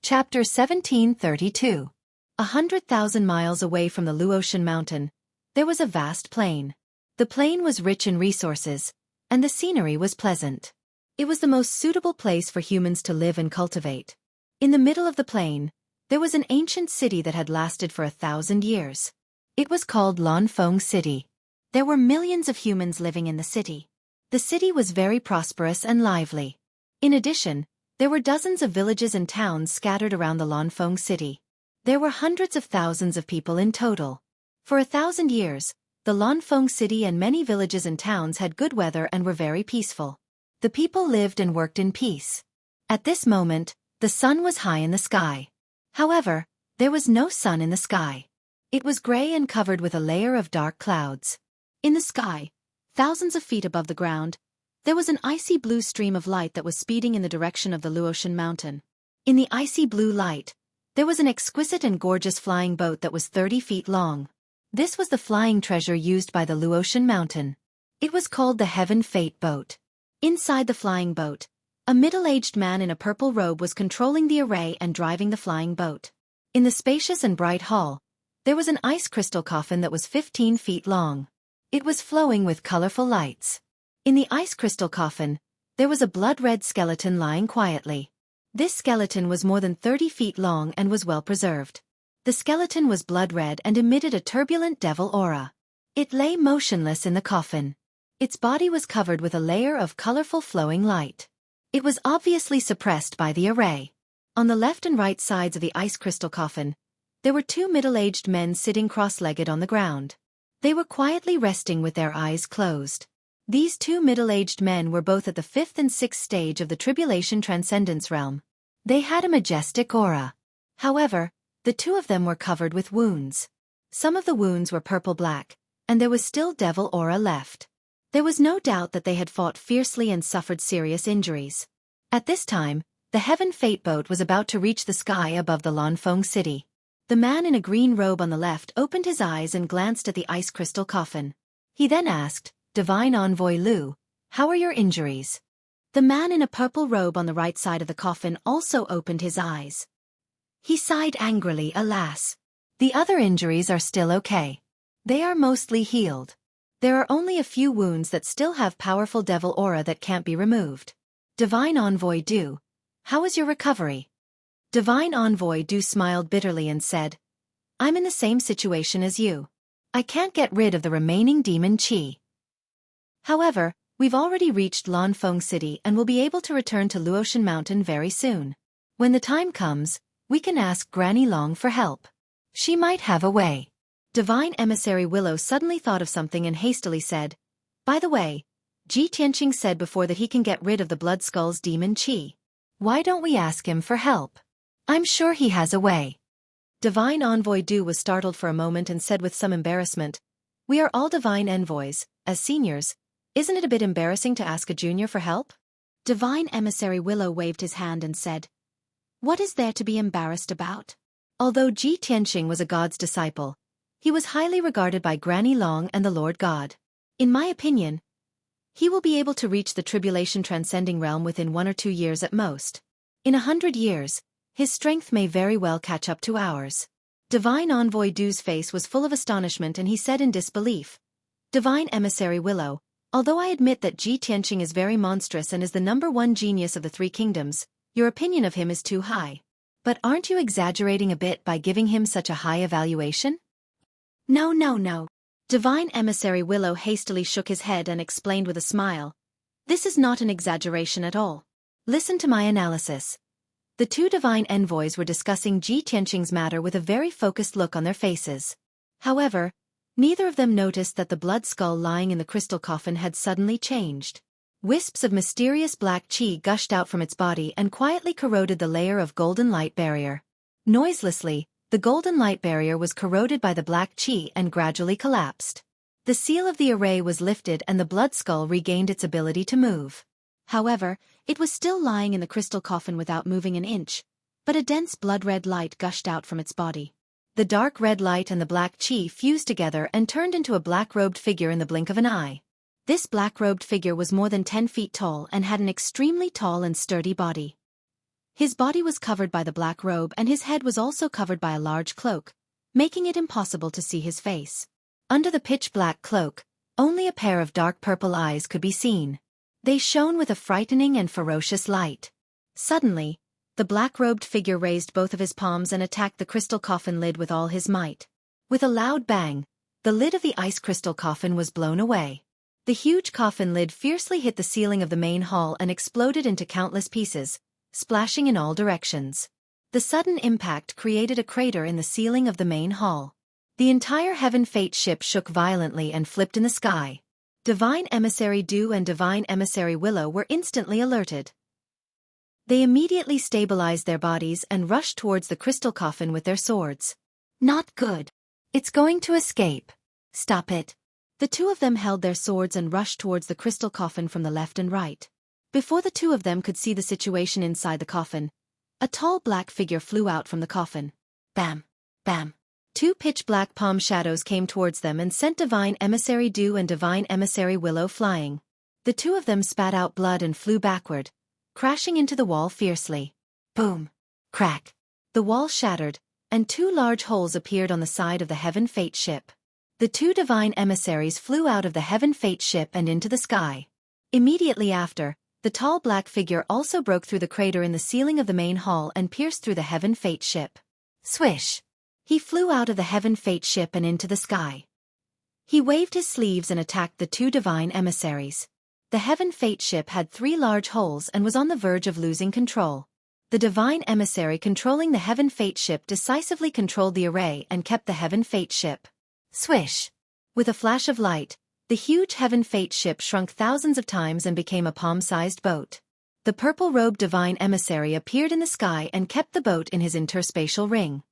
Chapter 1732. 100,000 miles away from the Luotian Mountain, there was a vast plain. The plain was rich in resources, and the scenery was pleasant. It was the most suitable place for humans to live and cultivate. In the middle of the plain, there was an ancient city that had lasted for 1,000 years. It was called Lanfeng City. There were millions of humans living in the city. The city was very prosperous and lively. In addition, there were dozens of villages and towns scattered around the Lanfeng City. There were hundreds of thousands of people in total. For 1,000 years, the Lanfeng City and many villages and towns had good weather and were very peaceful. The people lived and worked in peace. At this moment, the sun was high in the sky. However, there was no sun in the sky. It was gray and covered with a layer of dark clouds. In the sky, thousands of feet above the ground, there was an icy blue stream of light that was speeding in the direction of the Luotian Mountain. In the icy blue light, there was an exquisite and gorgeous flying boat that was 30 feet long. This was the flying treasure used by the Luotian Mountain. It was called the Heaven Fate Boat. Inside the flying boat, a middle-aged man in a purple robe was controlling the array and driving the flying boat. In the spacious and bright hall, there was an ice crystal coffin that was 15 feet long. It was flowing with colorful lights. In the ice crystal coffin, there was a blood-red skeleton lying quietly. This skeleton was more than 30 feet long and was well preserved. The skeleton was blood-red and emitted a turbulent devil aura. It lay motionless in the coffin. Its body was covered with a layer of colorful flowing light. It was obviously suppressed by the array. On the left and right sides of the ice crystal coffin, there were two middle-aged men sitting cross-legged on the ground. They were quietly resting with their eyes closed. These two middle-aged men were both at the 5th and 6th stage of the Tribulation Transcendence Realm. They had a majestic aura. However, the two of them were covered with wounds. Some of the wounds were purple-black, and there was still devil aura left. There was no doubt that they had fought fiercely and suffered serious injuries. At this time, the Heaven Fate Boat was about to reach the sky above the Lanfeng City. The man in a green robe on the left opened his eyes and glanced at the ice crystal coffin. He then asked, Divine Envoy Lu, how are your injuries? The man in a purple robe on the right side of the coffin also opened his eyes. He sighed angrily, alas. The other injuries are still okay. They are mostly healed. There are only a few wounds that still have powerful devil aura that can't be removed. Divine Envoy Du, how is your recovery? Divine Envoy Du smiled bitterly and said, I'm in the same situation as you. I can't get rid of the remaining demon chi. However, we've already reached Lanfeng City and will be able to return to Luotian Mountain very soon. When the time comes, we can ask Granny Long for help. She might have a way. Divine Emissary Willow suddenly thought of something and hastily said, By the way, Ji Tianqing said before that he can get rid of the Blood Skull's demon chi. Why don't we ask him for help? I'm sure he has a way. Divine Envoy Du was startled for a moment and said with some embarrassment, We are all divine envoys, as seniors. Isn't it a bit embarrassing to ask a junior for help? Divine Emissary Willow waved his hand and said, What is there to be embarrassed about? Although Ji Tianqing was a god's disciple, he was highly regarded by Granny Long and the Lord God. In my opinion, he will be able to reach the tribulation transcending realm within 1 or 2 years at most. In 100 years, his strength may very well catch up to ours. Divine Envoy Du's face was full of astonishment and he said in disbelief, "Divine Emissary Willow, although I admit that Ji Tianqing is very monstrous and is the #1 genius of the Three Kingdoms, your opinion of him is too high. But aren't you exaggerating a bit by giving him such a high evaluation?" "No, no, no." Divine Emissary Willow hastily shook his head and explained with a smile, "This is not an exaggeration at all. Listen to my analysis." The two divine envoys were discussing Ji Tianqing's matter with a very focused look on their faces. However, neither of them noticed that the blood skull lying in the crystal coffin had suddenly changed. Wisps of mysterious black qi gushed out from its body and quietly corroded the layer of golden light barrier. Noiselessly, the golden light barrier was corroded by the black qi and gradually collapsed. The seal of the array was lifted and the blood skull regained its ability to move. However, it was still lying in the crystal coffin without moving an inch, but a dense blood-red light gushed out from its body. The dark red light and the black qi fused together and turned into a black-robed figure in the blink of an eye. This black-robed figure was more than 10 feet tall and had an extremely tall and sturdy body. His body was covered by the black robe and his head was also covered by a large cloak, making it impossible to see his face. Under the pitch-black cloak, only a pair of dark purple eyes could be seen. They shone with a frightening and ferocious light. Suddenly, the black-robed figure raised both of his palms and attacked the crystal coffin lid with all his might. With a loud bang, the lid of the ice crystal coffin was blown away. The huge coffin lid fiercely hit the ceiling of the main hall and exploded into countless pieces, splashing in all directions. The sudden impact created a crater in the ceiling of the main hall. The entire Heaven Fate ship shook violently and flipped in the sky. Divine Emissary Du and Divine Emissary Willow were instantly alerted. They immediately stabilized their bodies and rushed towards the crystal coffin with their swords. "Not good. It's going to escape. Stop it." The two of them held their swords and rushed towards the crystal coffin from the left and right. Before the two of them could see the situation inside the coffin, a tall black figure flew out from the coffin. Bam! Bam! Two pitch-black palm shadows came towards them and sent Divine Emissary Du and Divine Emissary Willow flying. The two of them spat out blood and flew backward, crashing into the wall fiercely. Boom! Crack! The wall shattered, and two large holes appeared on the side of the Heaven Fate ship. The two divine emissaries flew out of the Heaven Fate ship and into the sky. Immediately after, the tall black figure also broke through the crater in the ceiling of the main hall and pierced through the Heaven Fate ship. Swish! He flew out of the Heaven Fate ship and into the sky. He waved his sleeves and attacked the two divine emissaries. The Heaven Fate ship had 3 large holes and was on the verge of losing control. The divine emissary controlling the Heaven Fate ship decisively controlled the array and kept the Heaven Fate ship. Swish! With a flash of light, the huge Heaven Fate ship shrunk thousands of times and became a palm-sized boat. The purple-robed divine emissary appeared in the sky and kept the boat in his interspatial ring.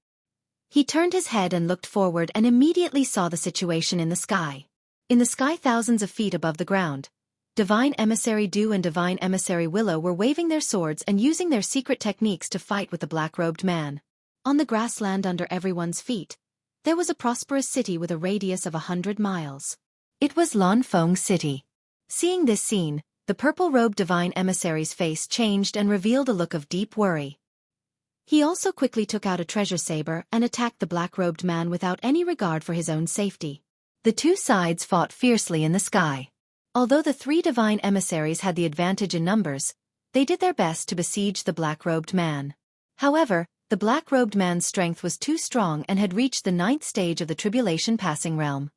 He turned his head and looked forward and immediately saw the situation in the sky. In the sky thousands of feet above the ground, Divine Emissary Du and Divine Emissary Willow were waving their swords and using their secret techniques to fight with the black-robed man. On the grassland under everyone's feet, there was a prosperous city with a radius of 100 miles. It was Lanfeng City. Seeing this scene, the purple-robed divine emissary's face changed and revealed a look of deep worry. He also quickly took out a treasure saber and attacked the black-robed man without any regard for his own safety. The two sides fought fiercely in the sky. Although the 3 divine emissaries had the advantage in numbers, they did their best to besiege the black-robed man. However, the black-robed man's strength was too strong and had reached the 9th stage of the tribulation passing realm.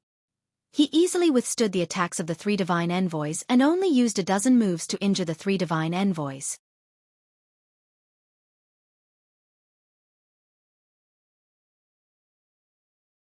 He easily withstood the attacks of the 3 divine envoys and only used a dozen moves to injure the 3 divine envoys.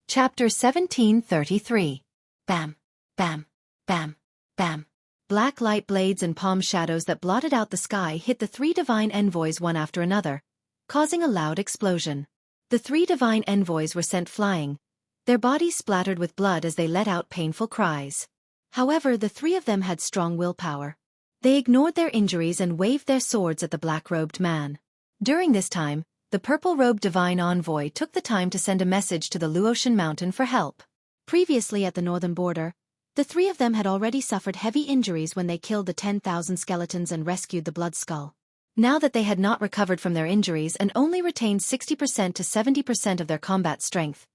Chapter 1733. Bam! Bam! Bam! Bam! Black light blades and palm shadows that blotted out the sky hit the 3 divine envoys one after another, causing a loud explosion. The 3 divine envoys were sent flying, their bodies splattered with blood as they let out painful cries. However, the 3 of them had strong willpower. They ignored their injuries and waved their swords at the black-robed man. During this time, the purple-robed divine envoy took the time to send a message to the Luotian mountain for help. Previously at the northern border, the 3 of them had already suffered heavy injuries when they killed the 10,000 skeletons and rescued the blood skull. Now that they had not recovered from their injuries and only retained 60% to 70% of their combat strength,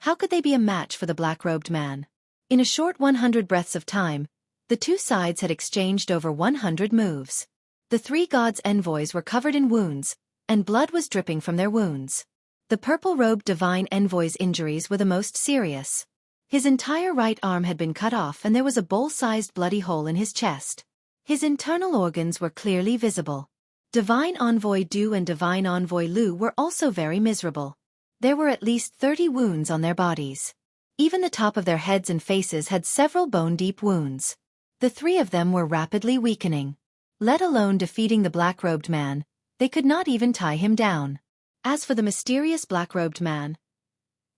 how could they be a match for the black-robed man? In a short 100 breaths of time, the two sides had exchanged over 100 moves. The three gods' envoys were covered in wounds, and blood was dripping from their wounds. The purple-robed divine envoy's injuries were the most serious. His entire right arm had been cut off and there was a bowl-sized bloody hole in his chest. His internal organs were clearly visible. Divine Envoy Du and Divine Envoy Lu were also very miserable. There were at least 30 wounds on their bodies. Even the top of their heads and faces had several bone-deep wounds. The three of them were rapidly weakening. Let alone defeating the black-robed man, they could not even tie him down. As for the mysterious black-robed man,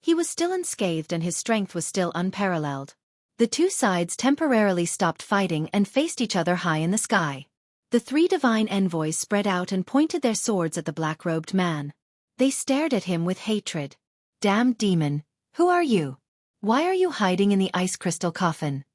he was still unscathed and his strength was still unparalleled. The two sides temporarily stopped fighting and faced each other high in the sky. The three divine envoys spread out and pointed their swords at the black-robed man. They stared at him with hatred. "Damned demon, who are you? Why are you hiding in the ice crystal coffin?"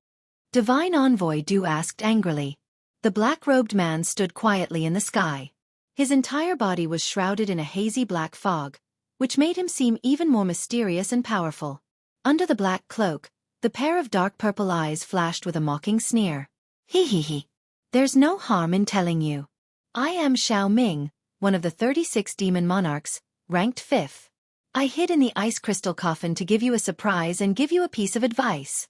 Divine Envoy Du asked angrily. The black-robed man stood quietly in the sky. His entire body was shrouded in a hazy black fog, which made him seem even more mysterious and powerful. Under the black cloak, the pair of dark purple eyes flashed with a mocking sneer. "Hee hee hee. There's no harm in telling you. I am Xiao Ming, one of the 36 demon monarchs, ranked 5th. I hid in the ice crystal coffin to give you a surprise and give you a piece of advice."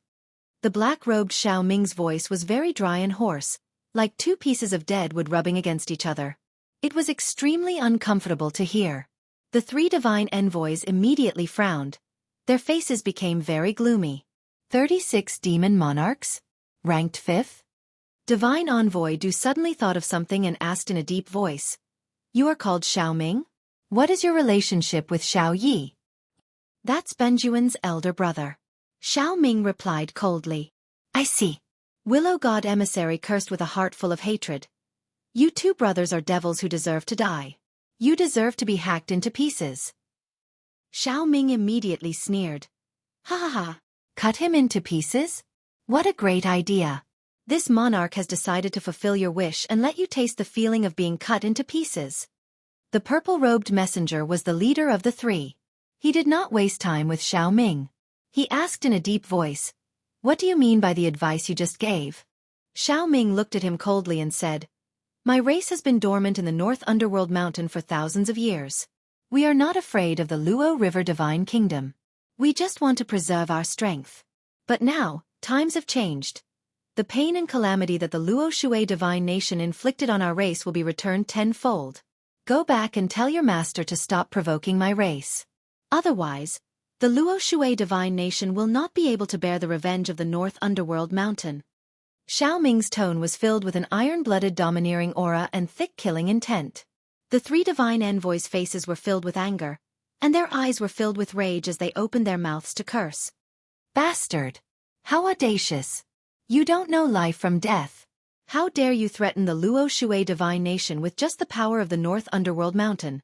The black-robed Xiao Ming's voice was very dry and hoarse, like two pieces of dead wood rubbing against each other. It was extremely uncomfortable to hear. The three divine envoys immediately frowned. Their faces became very gloomy. 36 demon monarchs? Ranked 5th? Divine Envoy Du suddenly thought of something and asked in a deep voice. "You are called Xiao Ming? What is your relationship with Xiao Yi?" "That's Benjuan's elder brother." Xiao Ming replied coldly. "I see." Willow God Emissary cursed with a heart full of hatred. "You two brothers are devils who deserve to die. You deserve to be hacked into pieces." Xiao Ming immediately sneered. "Ha ha ha. Cut him into pieces? What a great idea. This monarch has decided to fulfill your wish and let you taste the feeling of being cut into pieces." The purple-robed messenger was the leader of the three. He did not waste time with Xiao Ming. He asked in a deep voice, "What do you mean by the advice you just gave?" Xiao Ming looked at him coldly and said, "My race has been dormant in the North Underworld Mountain for thousands of years. We are not afraid of the Luo River Divine Kingdom. We just want to preserve our strength. But now, times have changed. The pain and calamity that the Luo Shui Divine Nation inflicted on our race will be returned tenfold. Go back and tell your master to stop provoking my race. Otherwise, the Luo Shui Divine Nation will not be able to bear the revenge of the North Underworld Mountain." Xiao Ming's tone was filled with an iron-blooded domineering aura and thick killing intent. The three divine envoys' faces were filled with anger, and their eyes were filled with rage as they opened their mouths to curse. "Bastard! How audacious! You don't know life from death. How dare you threaten the Luo Shui Divine Nation with just the power of the North Underworld Mountain?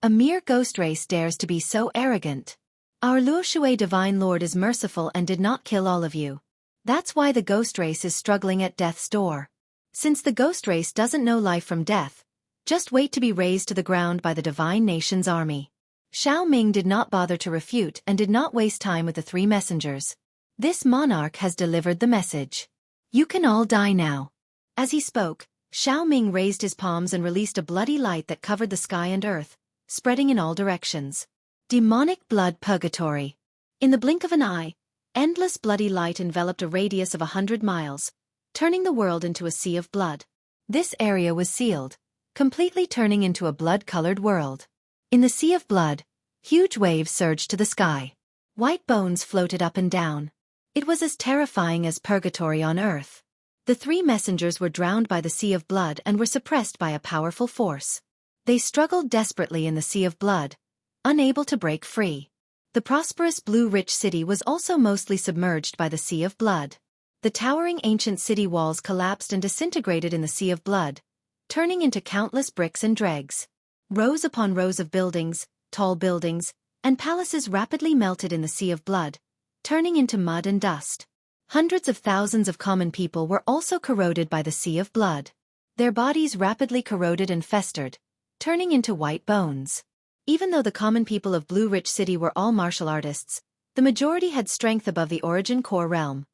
A mere ghost race dares to be so arrogant. Our Luo Shui Divine Lord is merciful and did not kill all of you. That's why the ghost race is struggling at death's door. Since the ghost race doesn't know life from death, just wait to be razed to the ground by the Divine Nation's army." Xiao Ming did not bother to refute and did not waste time with the three messengers. This monarch has delivered the message. You can all die now. As he spoke, Xiao Ming raised his palms and released a bloody light that covered the sky and earth, spreading in all directions. Demonic blood purgatory. In the blink of an eye, endless bloody light enveloped a radius of 100 miles, turning the world into a sea of blood. This area was sealed, completely turning into a blood-colored world. In the sea of blood, huge waves surged to the sky. White bones floated up and down. It was as terrifying as purgatory on earth. The three messengers were drowned by the sea of blood and were suppressed by a powerful force. They struggled desperately in the sea of blood, unable to break free. The prosperous blue-rich city was also mostly submerged by the sea of blood. The towering ancient city walls collapsed and disintegrated in the sea of blood, turning into countless bricks and dregs. Rows upon rows of buildings, tall buildings, and palaces rapidly melted in the sea of blood, turning into mud and dust. Hundreds of thousands of common people were also corroded by the sea of blood. Their bodies rapidly corroded and festered, turning into white bones. Even though the common people of Blue Rich City were all martial artists, the majority had strength above the origin core realm.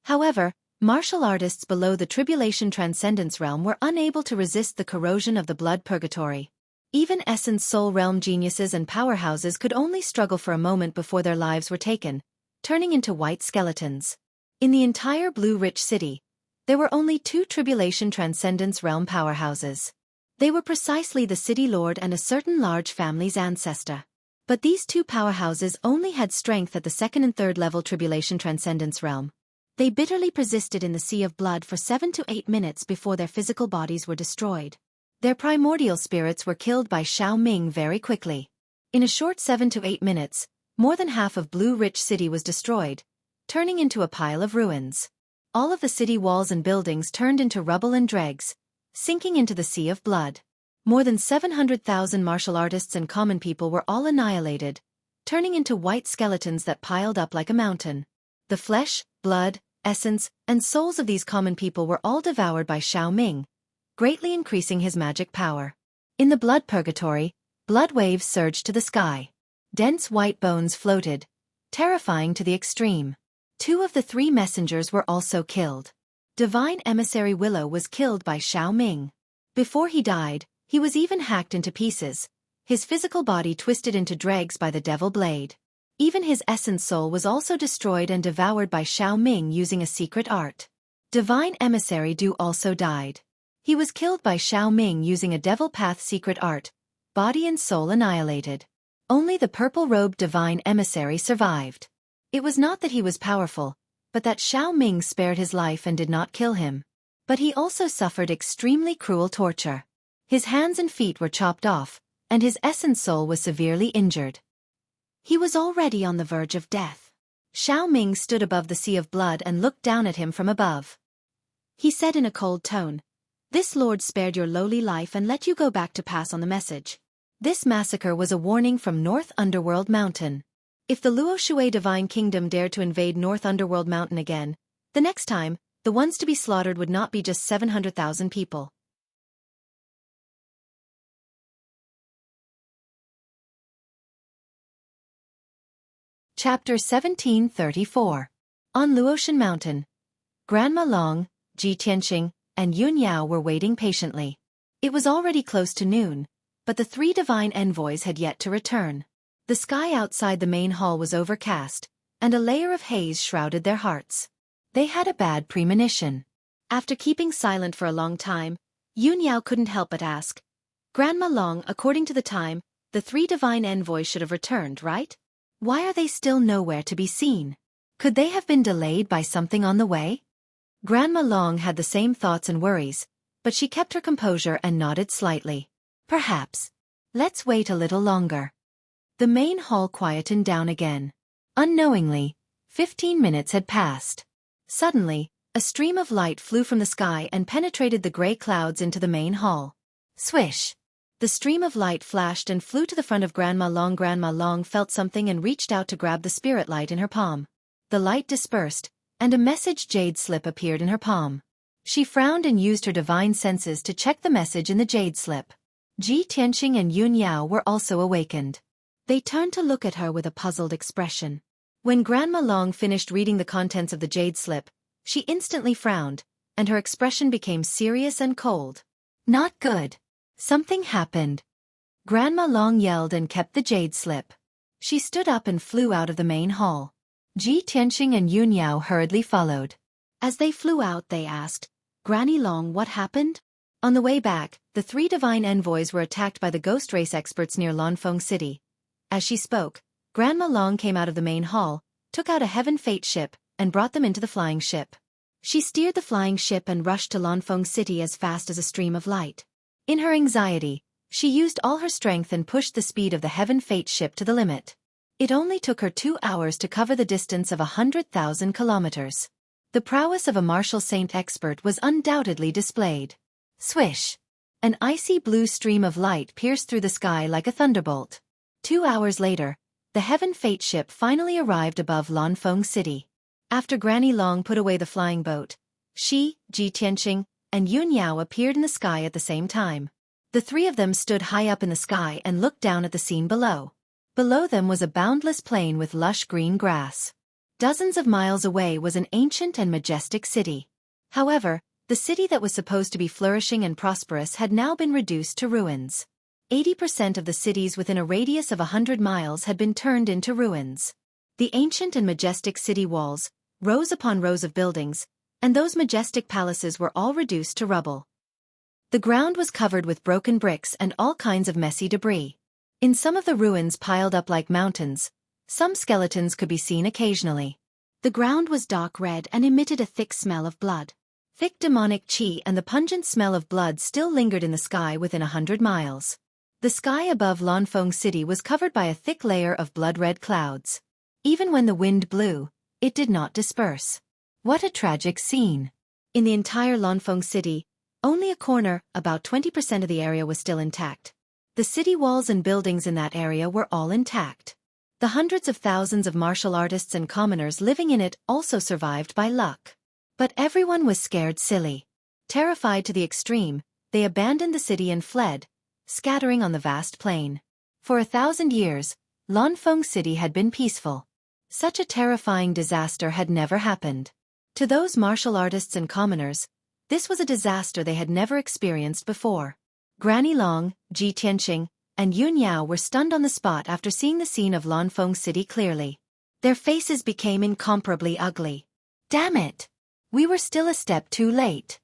However, martial artists below the Tribulation Transcendence realm were unable to resist the corrosion of the blood purgatory. Even Essence Soul realm geniuses and powerhouses could only struggle for a moment before their lives were taken, turning into white skeletons. In the entire Blue Rich City, there were only 2 Tribulation Transcendence realm powerhouses. They were precisely the City Lord and a certain large family's ancestor. But these 2 powerhouses only had strength at the 2nd and 3rd level Tribulation Transcendence realm. They bitterly persisted in the sea of blood for 7 to 8 minutes before their physical bodies were destroyed. Their primordial spirits were killed by Xiao Ming very quickly. In a short 7 to 8 minutes, more than half of Blue Rich City was destroyed, turning into a pile of ruins. All of the city walls and buildings turned into rubble and dregs, sinking into the sea of blood. More than 700,000 martial artists and common people were all annihilated, turning into white skeletons that piled up like a mountain. The flesh, blood, essence, and souls of these common people were all devoured by Xiao Ming, greatly increasing his magic power. In the blood purgatory, blood waves surged to the sky. Dense white bones floated, terrifying to the extreme. 2 of the 3 messengers were also killed. Divine Emissary Willow was killed by Xiao Ming. Before he died, he was even hacked into pieces, his physical body twisted into dregs by the Devil Blade. Even his essence soul was also destroyed and devoured by Xiao Ming using a secret art. Divine Emissary Du also died. He was killed by Xiao Ming using a Devil Path secret art, body and soul annihilated. Only the purple-robed Divine Emissary survived. It was not that he was powerful, but that Xiao Ming spared his life and did not kill him. But he also suffered extremely cruel torture. His hands and feet were chopped off, and his essence soul was severely injured. He was already on the verge of death. Xiao Ming stood above the sea of blood and looked down at him from above. He said in a cold tone, "This lord spared your lowly life and let you go back to pass on the message." This massacre was a warning from North Underworld Mountain. If the Luo Shui Divine Kingdom dared to invade North Underworld Mountain again, the next time, the ones to be slaughtered would not be just 700,000 people. Chapter 1734. On Luotian Mountain. Grandma Long, Ji Tianxing, and Yun Yao were waiting patiently. It was already close to noon, but the 3 divine envoys had yet to return. The sky outside the main hall was overcast, and a layer of haze shrouded their hearts. They had a bad premonition. After keeping silent for a long time, Yun Yao couldn't help but ask, "Grandma Long, according to the time, the 3 divine envoys should have returned, right? Why are they still nowhere to be seen? Could they have been delayed by something on the way?" Grandma Long had the same thoughts and worries, but she kept her composure and nodded slightly. "Perhaps. Let's wait a little longer." The main hall quietened down again. Unknowingly, 15 minutes had passed. Suddenly, a stream of light flew from the sky and penetrated the gray clouds into the main hall. Swish! The stream of light flashed and flew to the front of Grandma Long. Grandma Long felt something and reached out to grab the spirit light in her palm. The light dispersed, and a message jade slip appeared in her palm. She frowned and used her divine senses to check the message in the jade slip. Ji Tianxing and Yun Yao were also awakened. They turned to look at her with a puzzled expression. When Grandma Long finished reading the contents of the jade slip, she instantly frowned, and her expression became serious and cold. "Not good. Something happened." Grandma Long yelled and kept the jade slip. She stood up and flew out of the main hall. Ji Tianxing and Yun Yao hurriedly followed. As they flew out, they asked, "Granny Long, what happened?" On the way back, the 3 divine envoys were attacked by the ghost race experts near Lanfeng City. As she spoke, Grandma Long came out of the main hall, took out a Heaven Fate ship, and brought them into the flying ship. She steered the flying ship and rushed to Lanfeng City as fast as a stream of light. In her anxiety, she used all her strength and pushed the speed of the Heaven Fate ship to the limit. It only took her 2 hours to cover the distance of 100,000 kilometers. The prowess of a martial saint expert was undoubtedly displayed. Swish! An icy blue stream of light pierced through the sky like a thunderbolt. 2 hours later, the Heaven Fate ship finally arrived above Lanfeng City. After Granny Long put away the flying boat, she, Ji Tianxing, and Yunyao appeared in the sky at the same time. The three of them stood high up in the sky and looked down at the scene below. Below them was a boundless plain with lush green grass. Dozens of miles away was an ancient and majestic city. However, the city that was supposed to be flourishing and prosperous had now been reduced to ruins. 80% of the cities within a radius of 100 miles had been turned into ruins. The ancient and majestic city walls, rows upon rows of buildings, and those majestic palaces were all reduced to rubble. The ground was covered with broken bricks and all kinds of messy debris. In some of the ruins piled up like mountains, some skeletons could be seen occasionally. The ground was dark red and emitted a thick smell of blood. Thick demonic qi and the pungent smell of blood still lingered in the sky within 100 miles. The sky above Lanfeng City was covered by a thick layer of blood-red clouds. Even when the wind blew, it did not disperse. What a tragic scene! In the entire Lanfeng City, only a corner, about 20% of the area was still intact. The city walls and buildings in that area were all intact. The hundreds of thousands of martial artists and commoners living in it also survived by luck. But everyone was scared silly. Terrified to the extreme, they abandoned the city and fled, scattering on the vast plain. For 1,000 years, Lanfeng City had been peaceful. Such a terrifying disaster had never happened. To those martial artists and commoners, this was a disaster they had never experienced before. Granny Long, Ji Tianqing, and Yun Yao were stunned on the spot after seeing the scene of Lanfeng City clearly. Their faces became incomparably ugly. Damn it! We were still a step too late.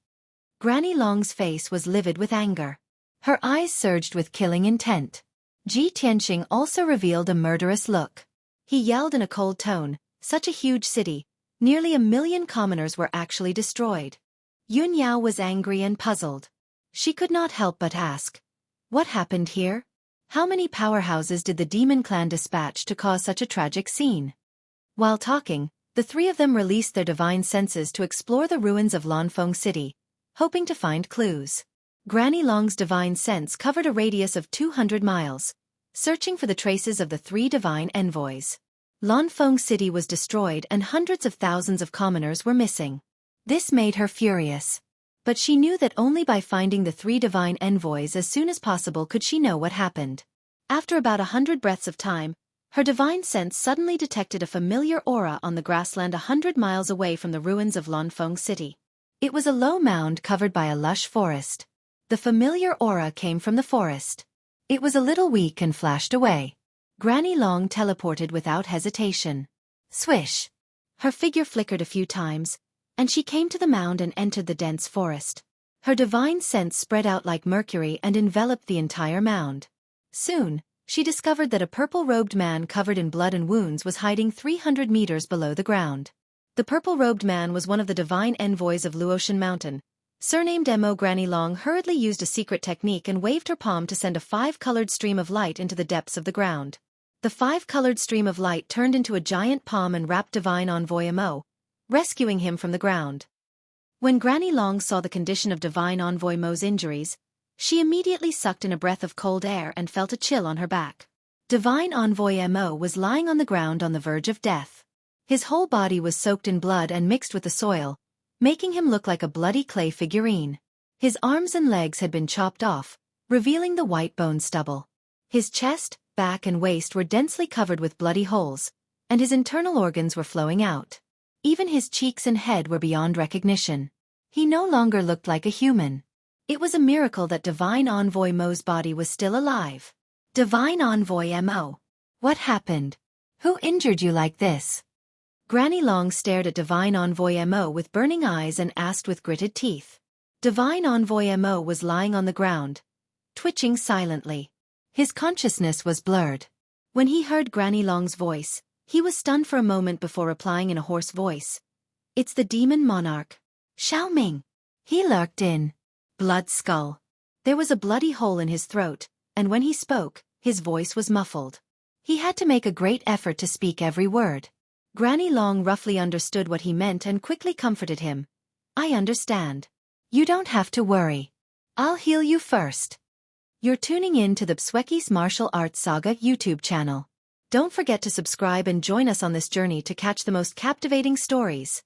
Granny Long's face was livid with anger. Her eyes surged with killing intent. Ji Tianqing also revealed a murderous look. He yelled in a cold tone, such a huge city, nearly 1 million commoners were actually destroyed. Yun Yao was angry and puzzled. She could not help but ask, what happened here? How many powerhouses did the demon clan dispatch to cause such a tragic scene? While talking, the three of them released their divine senses to explore the ruins of Lanfeng City, hoping to find clues. Granny Long's divine sense covered a radius of 200 miles, searching for the traces of the three divine envoys. Lanfeng City was destroyed and hundreds of thousands of commoners were missing. This made her furious. But she knew that only by finding the three divine envoys as soon as possible could she know what happened. After about 100 breaths of time, her divine sense suddenly detected a familiar aura on the grassland 100 miles away from the ruins of Lanfeng City. It was a low mound covered by a lush forest. The familiar aura came from the forest. It was a little weak and flashed away. Granny Long teleported without hesitation. Swish! Her figure flickered a few times, and she came to the mound and entered the dense forest. Her divine sense spread out like mercury and enveloped the entire mound. Soon, she discovered that a purple-robed man covered in blood and wounds was hiding 300 meters below the ground. The purple-robed man was one of the divine envoys of Luotian Mountain. Surnamed Mo. Granny Long hurriedly used a secret technique and waved her palm to send a 5-colored stream of light into the depths of the ground. The 5-colored stream of light turned into a giant palm and wrapped divine envoy Mo, rescuing him from the ground. When Granny Long saw the condition of divine envoy Mo's injuries, she immediately sucked in a breath of cold air and felt a chill on her back. Divine envoy Mo was lying on the ground on the verge of death. His whole body was soaked in blood and mixed with the soil, making him look like a bloody clay figurine. His arms and legs had been chopped off, revealing the white bone stubble. His chest, back and waist were densely covered with bloody holes, and his internal organs were flowing out. Even his cheeks and head were beyond recognition. He no longer looked like a human. It was a miracle that Divine Envoy Mo's body was still alive. Divine Envoy Mo. What happened? Who injured you like this? Granny Long stared at Divine Envoy Mo with burning eyes and asked with gritted teeth. Divine Envoy Mo was lying on the ground, twitching silently. His consciousness was blurred. When he heard Granny Long's voice, he was stunned for a moment before replying in a hoarse voice. It's the demon monarch. Xiaoming. He lurked in Blood Skull. There was a bloody hole in his throat, and when he spoke, his voice was muffled. He had to make a great effort to speak every word. Granny Long roughly understood what he meant and quickly comforted him. I understand. You don't have to worry. I'll heal you first. You're tuning in to the Xueqi's Martial Arts Saga YouTube channel. Don't forget to subscribe and join us on this journey to catch the most captivating stories.